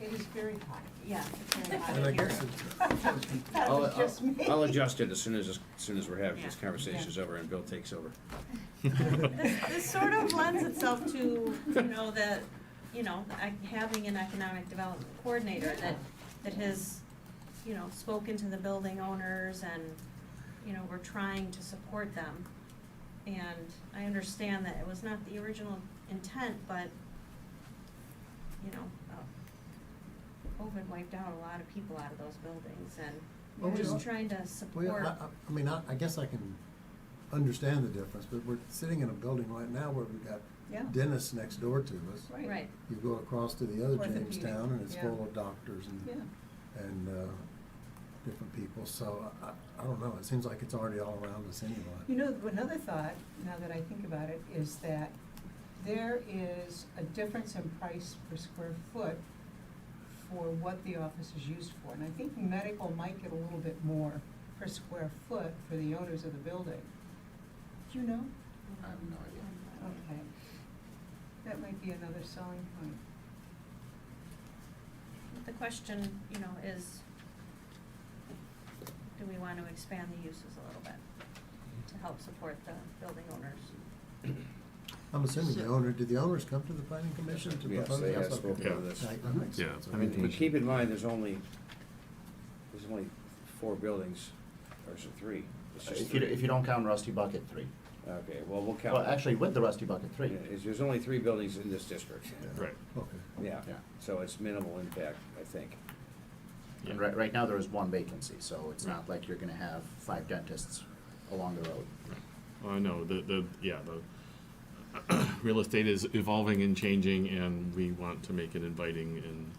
It is very high. Yeah. It's very high. And I guess That was just me. I'll adjust it as soon as we're having this Yeah. conversation's over and Bill takes over. This sort of lends itself to, that, having an economic development coordinator that has, spoken to the building owners and, we're trying to support them. And I understand that it was not the original intent, but, COVID wiped out a lot of people out of those buildings, and Well, we're we just are- trying to Well, support. I mean, I guess I can understand the difference, but we're sitting in a building right now where we've got Yeah. dentists next door to us. Right. You go across to the other Orthopedic, Jamestown and it's yeah. full of doctors Yeah. and different people, so I don't know, it seems like it's already all around us anyway. Another thought, now that I think about it, is that there is a difference in price per square foot for what the office is used for. And I think medical might get a little bit more per square foot for the owners of the building. Do you know? I have no idea. Okay. That might be another selling point. The question, is, do we want to expand the uses a little bit to help support the building owners? I'm assuming did the owners come to the planning commission to Yes, propose they this? have spoken Okay. to this. That makes Yeah. sense. I mean, but keep in mind, there's only 4 buildings, or is it 3? It's just If 3. you don't count Rusty Bucket 3. Okay, well, we'll count. Well, actually, with the Rusty Bucket 3. There's only 3 buildings in this district. Right. Okay. Yeah, Yeah. so it's minimal impact, I think. And right now, there is one vacancy, so it's not like you're gonna have 5 dentists along the road. Well, I know, the real estate is evolving and changing, and we want to make it inviting in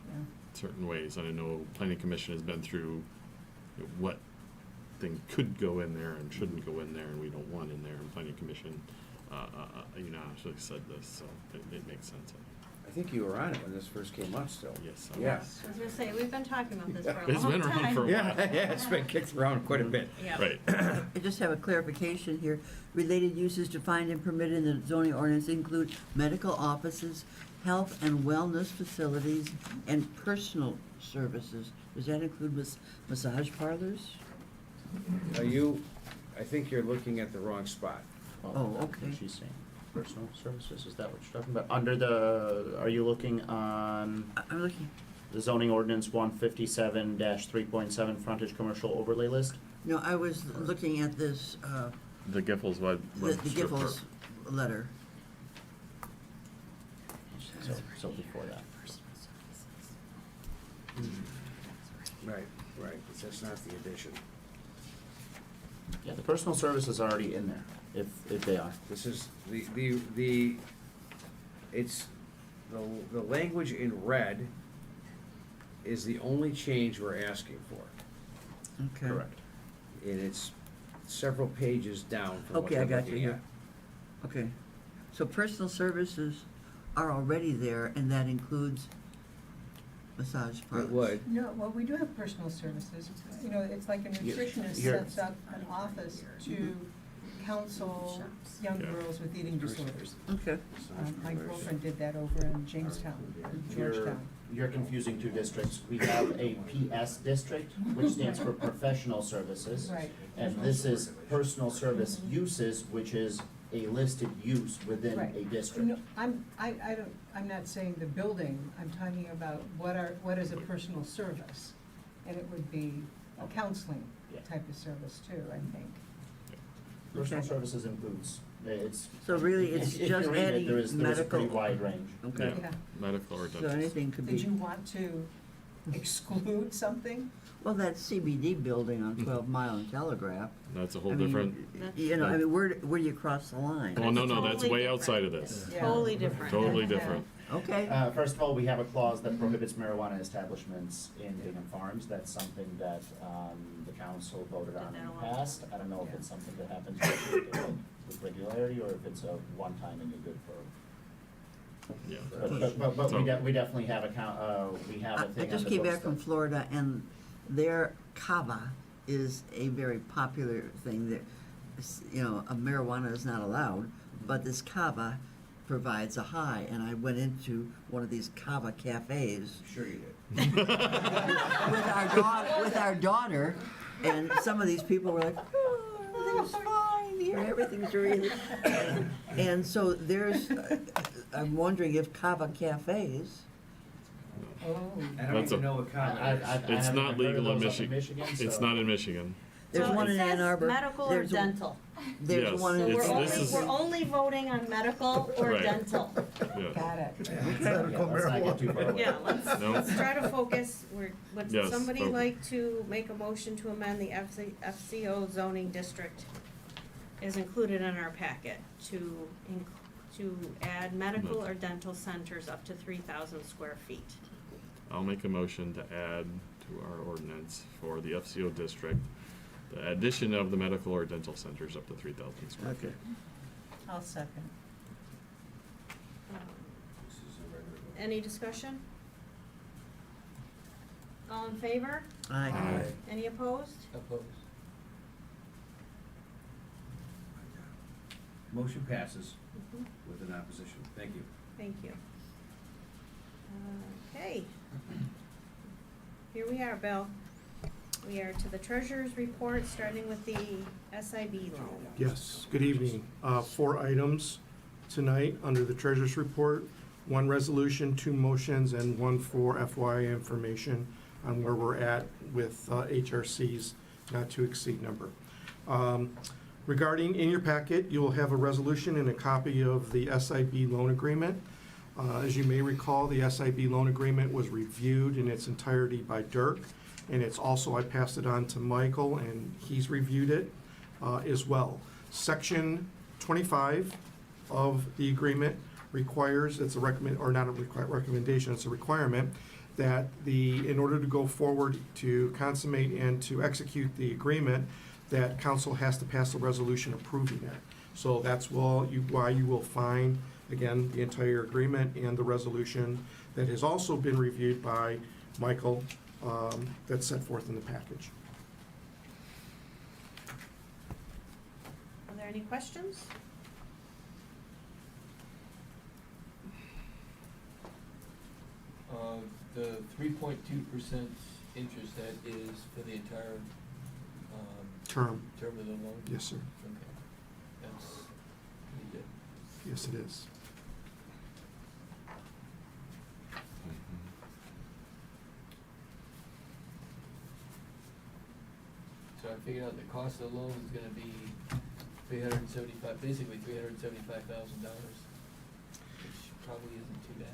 Yeah. certain ways. And I know planning commission has been through what thing could go in there and shouldn't go in there, and we don't want in there, and planning commission, actually said this, so it makes sense. I think you were on it when this first came up still. Yes. Yeah. I was gonna say, we've been talking about this for a long time. It's been around for a while. Yeah, it's been kicked around quite a bit. Yeah. Right. I just have a clarification here. Related uses defined and permitted in the zoning ordinance include medical offices, health and wellness facilities, and personal services. Does that include massage parlors? I think you're looking at the wrong spot. Oh, that's what okay. she's saying. Personal services, is that what you're talking about? Are you looking on I'm looking, the zoning ordinance 157-3.7 frontage commercial overlay list? no, I was looking at this, The Giffords the Giffords letter. So before that. Right, but that's not the addition. Yeah, the personal service is already in there, if they are. This is, it's, the language in red is the only change we're asking for. Okay. Correct. And it's several pages down from what Okay, we're I got you looking here. at. Okay. So personal services are already there, and that includes massage parlors? It would. No, well, we do have personal services. It's like a nutritionist you're- sets up an office to counsel young Yeah. girls with eating disorders. Okay. My girlfriend did that over in Jamestown, Georgetown. You're confusing 2 districts. We have a PS district, which stands for professional services. Right. And this is personal service uses, which is a listed use within Right. a district. No, I'm not saying the building, I'm talking about what is a personal service? And it would be a counseling Yeah. type of service too, I think. Personal services includes It's. So really, it's if you just read it, adding there is a medical. pretty wide range. Okay. Yeah. Medical or So dental. anything could Did be, you want to exclude something? well, that CBD building on 12 Mile and Telegraph. That's a whole I mean, different. You know, I mean, where do you cross the line? Oh, no, that's Totally way different. outside of this. Yeah. Totally different. Totally different. Okay. First of all, we have a clause that prohibits marijuana establishments in Bingham Farms. That's something that the council voted on in the past. I don't know if it's something that happens with regularity or if it's a one-time and you're good for. Yeah. But So- we definitely have we have a I thing on just the came books back from that- Florida, and their kava is a very popular thing that, you know, marijuana is not allowed, but this kava provides a high, and I went into one of these kava cafes Sure you did. with our daughter, and some of these people were like, oh, everything's fine here, everything's really, and so there's, I'm wondering if kava cafes. That's a- It's not legal in Michigan. It's not in Michigan. There's So one it in Ann says Arbor. medical or There's a- dental. There's Yes, one So in. it's- we're this only, is- we're only voting on medical or Right. dental. Yeah. Got it. Medical let's not get too far marijuana. away. Yeah, let's, No. let's try to focus. Would Yes, somebody focus. like to make a motion to amend the FCO zoning district is included in our packet to add medical or dental centers up to 3,000 square feet? I'll make a motion to add to our ordinance for the FCO district, the addition of the medical or dental centers up to 3,000 square feet. Okay. I'll second. Any discussion? All in favor? Aye. Any opposed? Opposed. Motion passes Mhm. with an opposition. Thank you. Thank you. Okay. Here we are, Bill. We are to the treasurer's report, starting with the SIB loan. Yes, good evening. 4 items tonight under the treasurer's report. 1 resolution, 2 motions, and 1 for FYI information on where we're at with HRC's not to exceed number. Regarding, in your packet, you will have a resolution and a copy of the SIB loan agreement. As you may recall, the SIB loan agreement was reviewed in its entirety by Dirk, and it's also, I passed it on to Michael, and he's reviewed it as well. Section 25 of the agreement requires, it's a recommend, or not a recommendation, it's a requirement, that in order to go forward to consummate and to execute the agreement, that council has to pass a resolution approving it. So that's why you will find, again, the entire agreement and the resolution that has also been reviewed by Michael, that's set forth in the package. Are there any questions? The 3.2% interest, that is for the entire Term, term of the loan? yes, sir. Okay, that's pretty good. Yes, it is. So I figured out the cost of the loan is gonna be basically $375,000, which probably isn't too bad.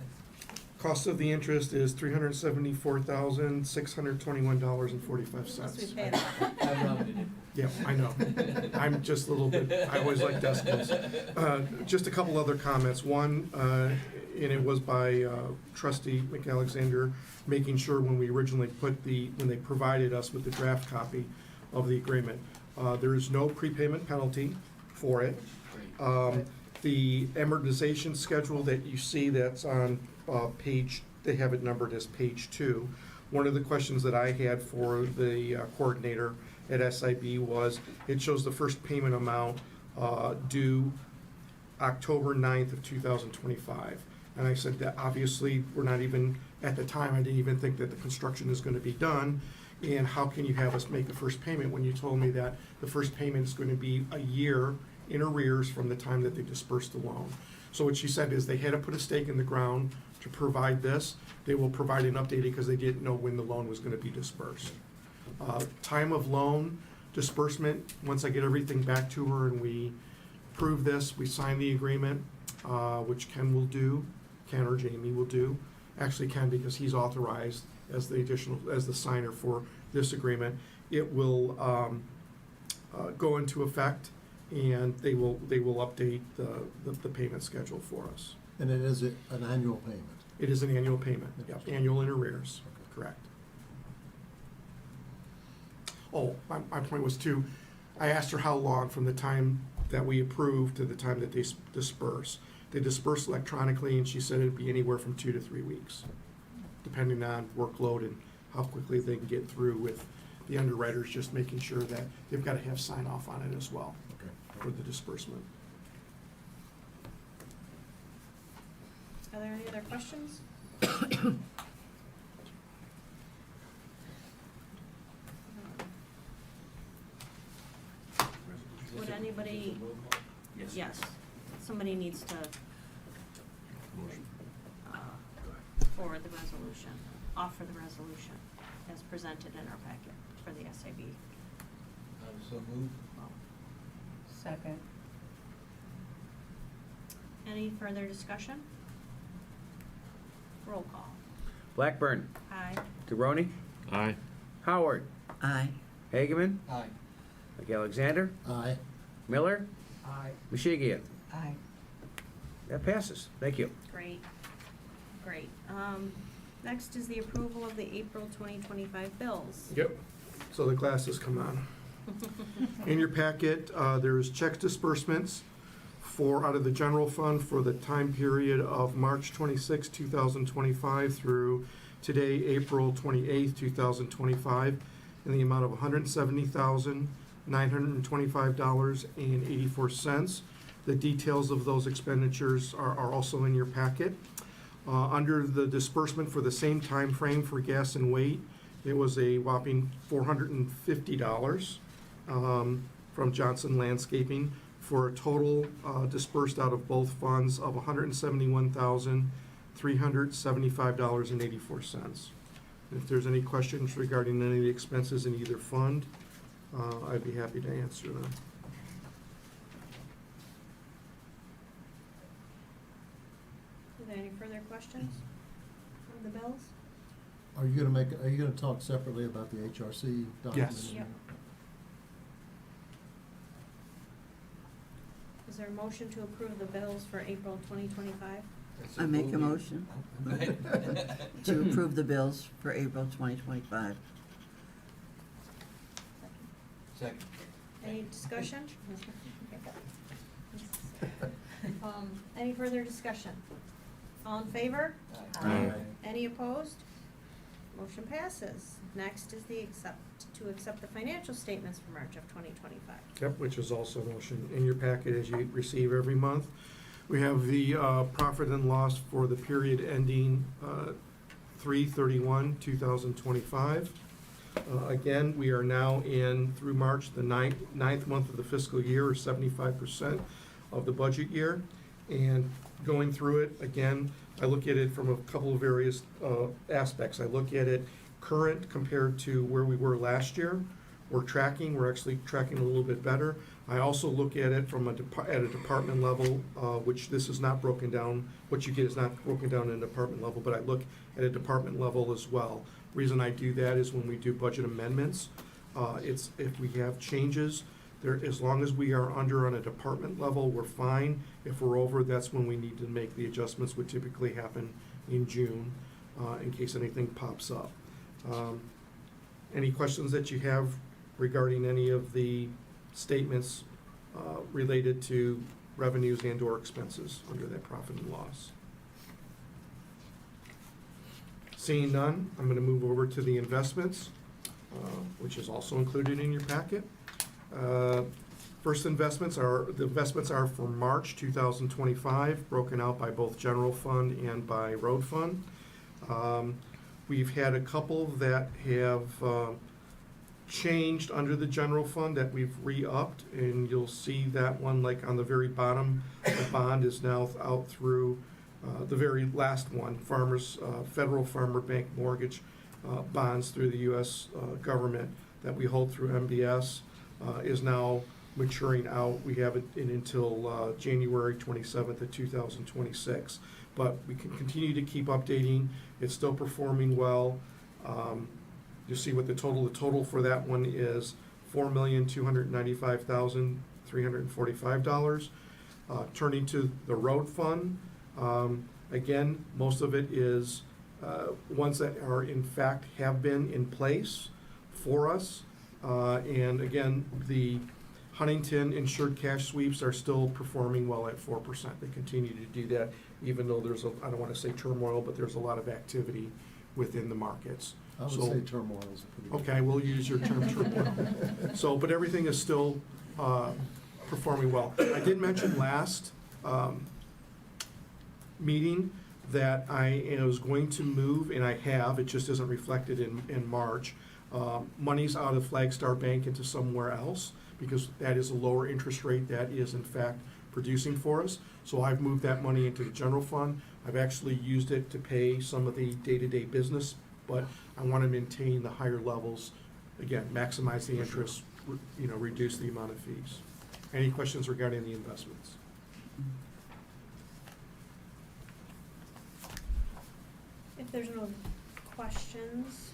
Cost of the interest is $374,621.45. Unless we pay it off. I rounded it. Yeah, I know. I'm just a little bit, I always like decimals. Just a couple other comments. One, and it was by trustee McAlexander, making sure when we originally when they provided us with the draft copy of the agreement, there is no prepayment penalty for it. The amortization schedule that you see that's on page, they have it numbered as page 2. One of the questions that I had for the coordinator at SIB was, it shows the first payment amount due October 9th of 2025. And I said that obviously, we're not even, at the time, I didn't even think that the construction is gonna be done. And how can you have us make the first payment when you told me that the first payment is gonna be a year in arrears from the time that they dispersed the loan? So what she said is they had to put a stake in the ground to provide this. They will provide an update because they didn't know when the loan was gonna be dispersed. Time of loan disbursement, once I get everything back to her and we approve this, we sign the agreement, which Ken or Jamie will do. Actually Ken, because he's authorized as the signer for this agreement. It will go into effect, and they will update the payment schedule for us. And it is an annual payment. It is an annual payment, yep, annual in arrears, correct. Oh, my point was too, I asked her how long from the time that we approve to the time that they disperse. They disperse electronically, and she said it'd be anywhere from 2 to 3 weeks, depending on workload and how quickly they can get through with the underwriters, just making sure that they've got to have sign off on it as well for the disbursement. Are there any other questions? Would anybody, yes, somebody needs to forward the resolution, offer the resolution as presented in our packet for the SAB. So moved. Second. Any further discussion? Roll call. Blackburn. Aye. DeRoney. Aye. Howard. Aye. Hageman. Aye. McAlexander. Aye. Miller. Aye. Mishigia. Aye. That passes. Thank you. Great, great. Next is the approval of the April 2025 bills. Yep, so the glasses come on. In your packet, there's check disbursements out of the general fund for the time period of March 26, 2025 through today, April 28, 2025, in the amount of $170,925.84. The details of those expenditures are also in your packet. Under the disbursement for the same time frame for gas and weight, it was a whopping $450 from Johnson Landscaping, for a total dispersed out of both funds of $171,375.84. If there's any questions regarding any of the expenses in either fund, I'd be happy to answer them. Are there any further questions on the bills? Are you gonna talk separately about the HRC document? Yes. Yep. Is there a motion to approve the bills for April 2025? I make a motion to approve the bills for April 2025. Second. Any discussion? Any further discussion? All in favor? Aye. Any opposed? Motion passes. Next is to accept the financial statements for March of 2025. Yep, which is also a motion in your packet as you receive every month. We have the profit and loss for the period ending 3/31/2025. Again, we are now through March, the ninth month of the fiscal year, or 75% of the budget year. And going through it, again, I look at it from a couple of various aspects. I look at it current compared to where we were last year. We're actually tracking a little bit better. I also look at it from at a department level, which this is not broken down. What you get is not broken down in a department level, but I look at a department level as well. Reason I do that is when we do budget amendments, it's if we have changes, as long as we are under on a department level, we're fine. If we're over, that's when we need to make the adjustments, which typically happen in June, in case anything pops up. Any questions that you have regarding any of the statements related to revenues and/or expenses under that profit and loss? Seeing none, I'm going to move over to the investments, which is also included in your packet. First the investments are for March 2025, broken out by both general fund and by road fund. We've had a couple that have changed under the general fund that we've re-upped, and you'll see that one like on the very bottom. The bond is now out through the very last one, Federal Farmer Bank Mortgage bonds through the U.S. government that we hold through MBS is now maturing out. We have it in until January 27th of 2026. But we can continue to keep updating. It's still performing well. You'll see what the total for that one is $4,295,345. Turning to the road fund, again, most of it is ones that are in fact have been in place for us. And again, the Huntington insured cash sweeps are still performing well at 4%. They continue to do that, even though there's I don't want to say turmoil, but there's a lot of activity within the markets. I would say turmoil is pretty good. Okay, we'll use your term turmoil. So, but everything is still performing well. I did mention last meeting that I was going to move, and I have, it just isn't reflected in March, monies out of Flagstar Bank into somewhere else, because that is a lower interest rate that is in fact producing for us. So I've moved that money into the general fund. I've actually used it to pay some of the day-to-day business, but I want to maintain the higher levels, again, maximize the interest, reduce the amount of fees. Any questions regarding the investments? If there's no questions,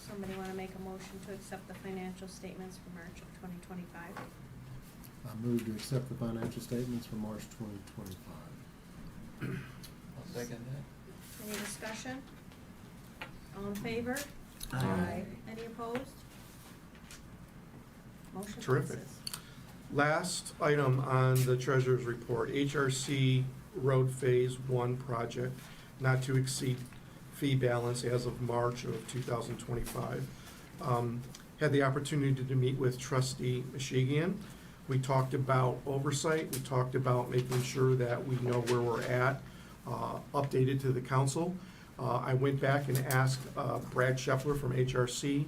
somebody want to make a motion to accept the financial statements for March of 2025? I move to accept the financial statements for March 2025. I'll second that. Any discussion? All in favor? Aye. Any opposed? Motion Terrific. passes. Last item on the treasurer's report, HRC Road Phase 1 project, not to exceed fee balance as of March of 2025. Had the opportunity to meet with Trustee Michigan. We talked about oversight. We talked about making sure that we know where we're at, updated to the council. I went back and asked Brad Scheffler from HRC,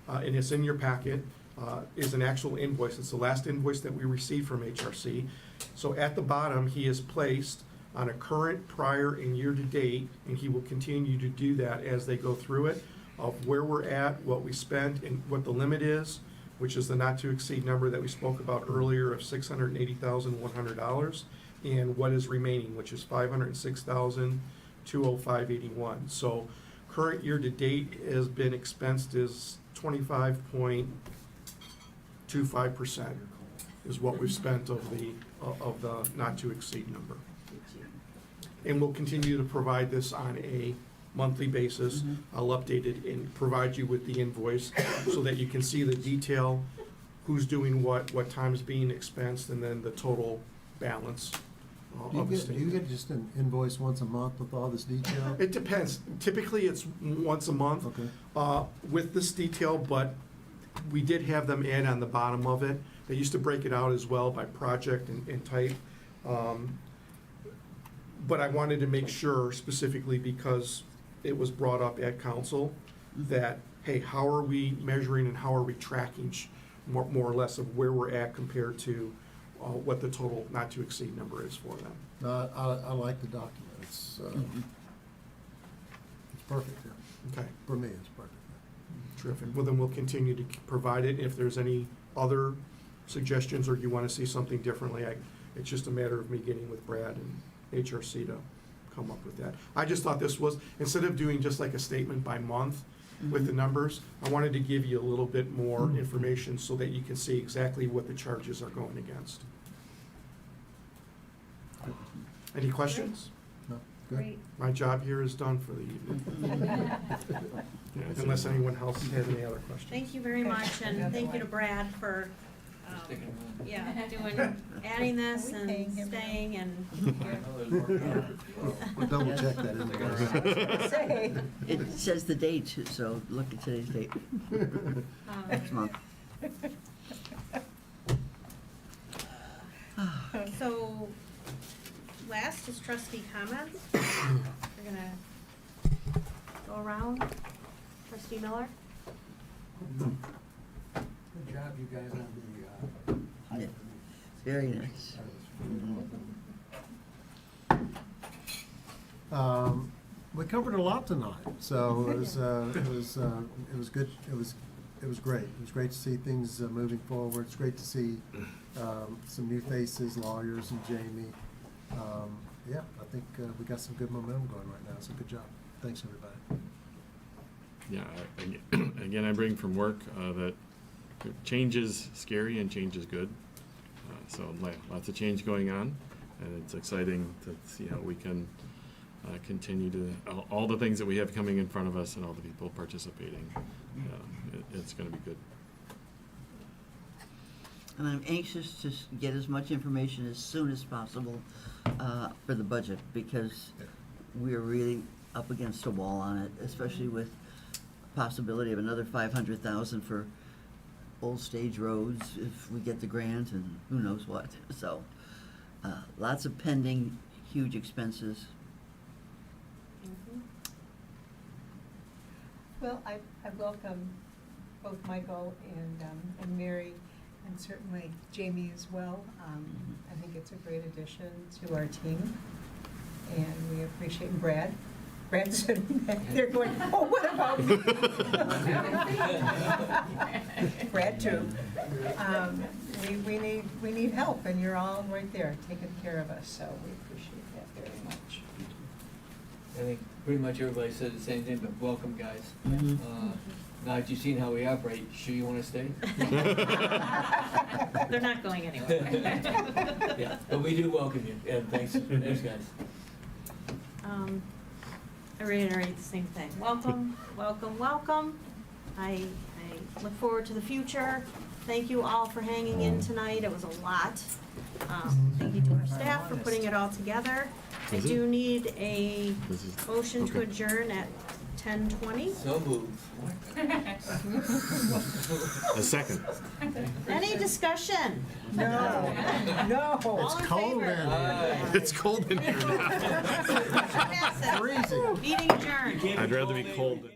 and it's in your packet, is an actual invoice. It's the last invoice that we received from HRC. So at the bottom, he is placed on a current, prior, and year-to-date, and he will continue to do that as they go through it, of where we're at, what we spent, and what the limit is, which is the not-to-exceed number that we spoke about earlier of $680,100, and what is remaining, which is $506,205.81. So current year-to-date has been expensed as 25.25% is what we've spent of the not-to-exceed number. And we'll continue to provide this on a monthly basis. I'll update it and provide you with the invoice so that you can see the detail, who's doing what time's being expensed, and then the total balance Do of the you statement. get just an invoice once a month with all this detail? It depends. Typically, it's once a month with this detail, but we did have them add on the bottom of it. They used to break it out as well by project and type. But I wanted to make sure specifically because it was brought up at council that, hey, how are we measuring and how are we tracking more or less of where we're at compared to what the total not to exceed number is for them. No, I like the document. It's perfect, yeah. Okay. For me, it's perfect. Terrific. Well, then we'll continue to provide it. If there's any other suggestions or you want to see something differently, it's just a matter of me getting with Brad and HRC to come up with that. I just thought this was, instead of doing just like a statement by month with the numbers, I wanted to give you a little bit more information so that you can see exactly what the charges are going against. Any questions? No, good. Great. My job here is done for the evening. Unless anyone else has any other questions. Thank you very much, and thank you to Brad for, adding this and staying and. We'll double check that in there. It says the date, so look at today's date. Next month. So, last is trustee comments. We're gonna go around. Trustee Miller? Good job, you guys, on the, Very nice. We covered a lot tonight, so it was good. It was it was great. It was great to see things moving forward. It's great to see some new faces, lawyers and Jamie. Yeah, I think we got some good momentum going right now, so good job. Thanks, everybody. Yeah, again, I bring from work that change is scary and change is good. So lots of change going on, and it's exciting to see how we can continue to, all the things that we have coming in front of us and all the people participating. It's going to be good. And I'm anxious to get as much information as soon as possible for the budget, because we're really up against a wall on it, especially with possibility of another 500,000 for old stage roads if we get the grant, and who knows what. So lots of pending huge expenses. Well, I welcome both Michael and Mary, and certainly Jamie as well. I think it's a great addition to our team, and we appreciate Brad. Brad's sitting back there going, oh, what about me? Brad too. We need help, and you're all right there taking care of us, so we appreciate that very much. I think pretty much everybody said the same thing, but welcome, guys. Mhm. Now that you've seen how we operate, sure you want to stay? They're not going anywhere. Yeah, but we do welcome you, and thanks, guys. I reiterate the same thing. Welcome, welcome, welcome. I look forward to the future. Thank you all for hanging in tonight. It was a lot. Thank you to our staff for putting it all together. I do need a motion to adjourn at 10:20. So moved. A second. Any discussion? No, no. All in favor? It's cold in here now. Passes. Meeting adjourned. I'd rather be cold than.